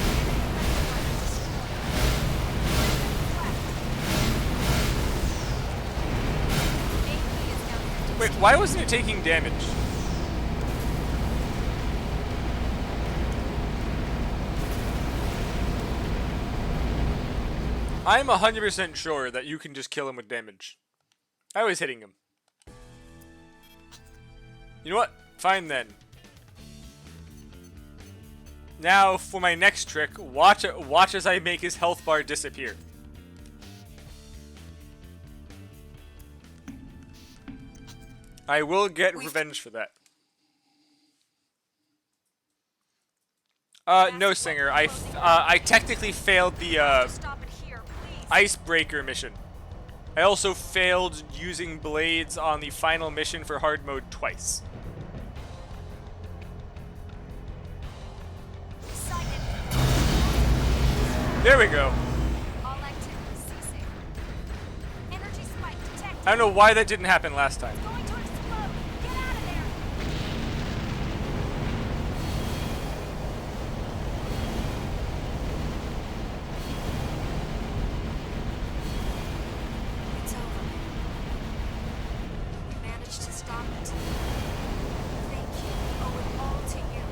Wait, why wasn't it taking damage? I'm 100% sure that you can just kill him with damage. I was hitting him. You know what? Fine then. Now for my next trick, watch as I make his health bar disappear. I will get revenge for that. No, Singer. I technically failed the Stop it here, please. icebreaker mission. I also failed using blades on the final mission for hard mode twice. Sighted. There we go. All activity ceasing. Energy spike detected. I don't know why that didn't happen last time. Going to explode. Get out of there. It's over. We managed to stop it. Thank you. We owe it all to you.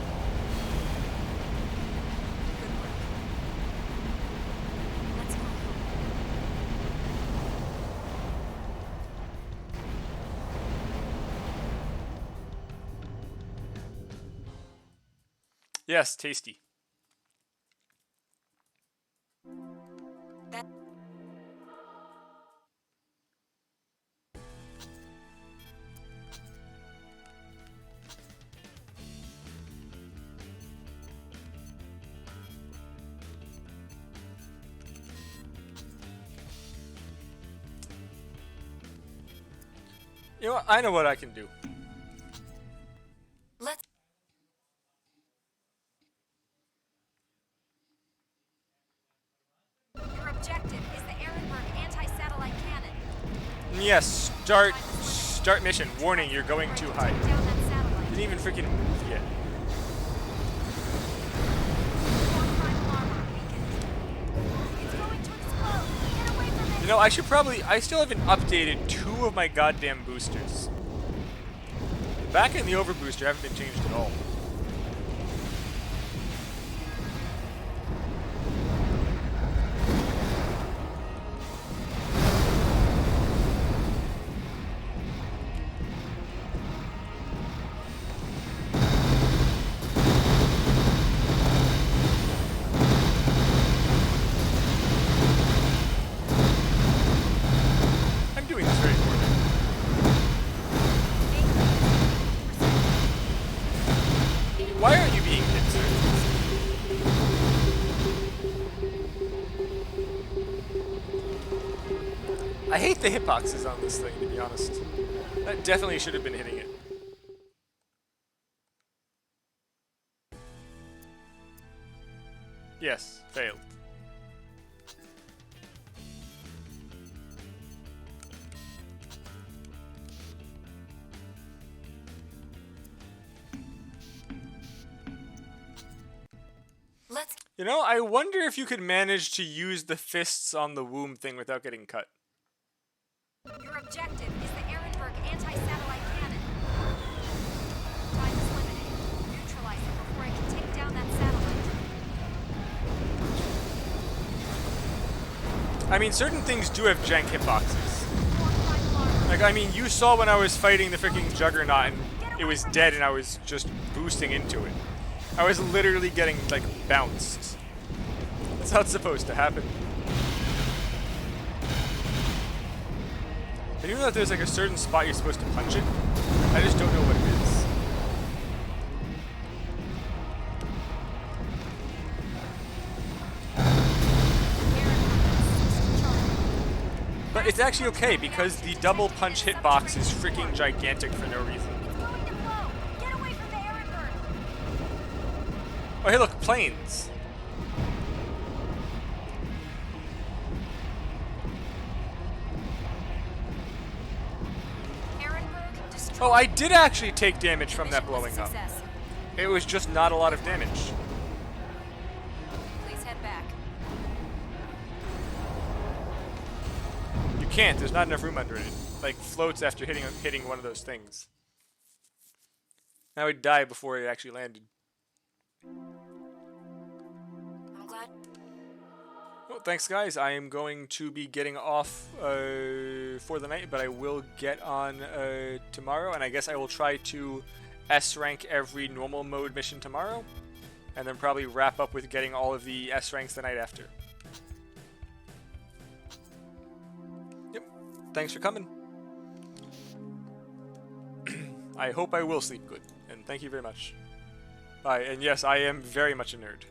Good work. Let's go home. Yes, tasty. That You know what? I know what I can do. Let's... your objective is the Ehrenberg anti-satellite cannon. Yes, start mission. Warning, you're going too high. Take down that satellite. Didn't even freaking move yet. Core primal armor weakened. It's going to explode. Get away from it. You know, I still haven't updated 2 of my goddamn boosters. Back in the overbooster haven't been changed at all. I'm doing this very poorly. Why aren't you being hit, sir? I hate the hitboxes on this thing, to be honest. That definitely should have been hitting it. Yes, failed. Let's... You know, I wonder if you could manage to use the fists on the womb thing without getting cut. Your objective is the Ehrenberg anti-satellite cannon. Time is limited. Neutralize it before I can take down that satellite. I mean, certain things do have jank hitboxes. Core primal armor. Like, I mean, you saw when I was fighting the freaking Juggernaut and it was dead and I was just boosting into it. I was literally getting, like, bounced. That's how it's supposed to happen. And even though there's, like, a certain spot you're supposed to punch it, I just don't know what it is. But it's actually okay because the double punch hitbox is freaking gigantic for no reason. It's going to blow. Get away from the Ehrenberg. Oh, hey, look, planes. Ehrenberg, destroy. Oh, I did actually take damage from that Mission was a blowing up. success. It was just not a lot of damage. Please head back. You can't. There's not enough room under it. It like floats after hitting one of those things. Now he'd die before it actually landed. I'm glad. Well, thanks, guys. I am going to be getting off for the night, but I will get on tomorrow, and I guess I will try to S rank every normal mode mission tomorrow, and then probably wrap up with getting all of the S ranks the night after. Yep. Thanks for coming. I hope I will sleep good, and thank you very much. Bye, and yes, I am very much a nerd.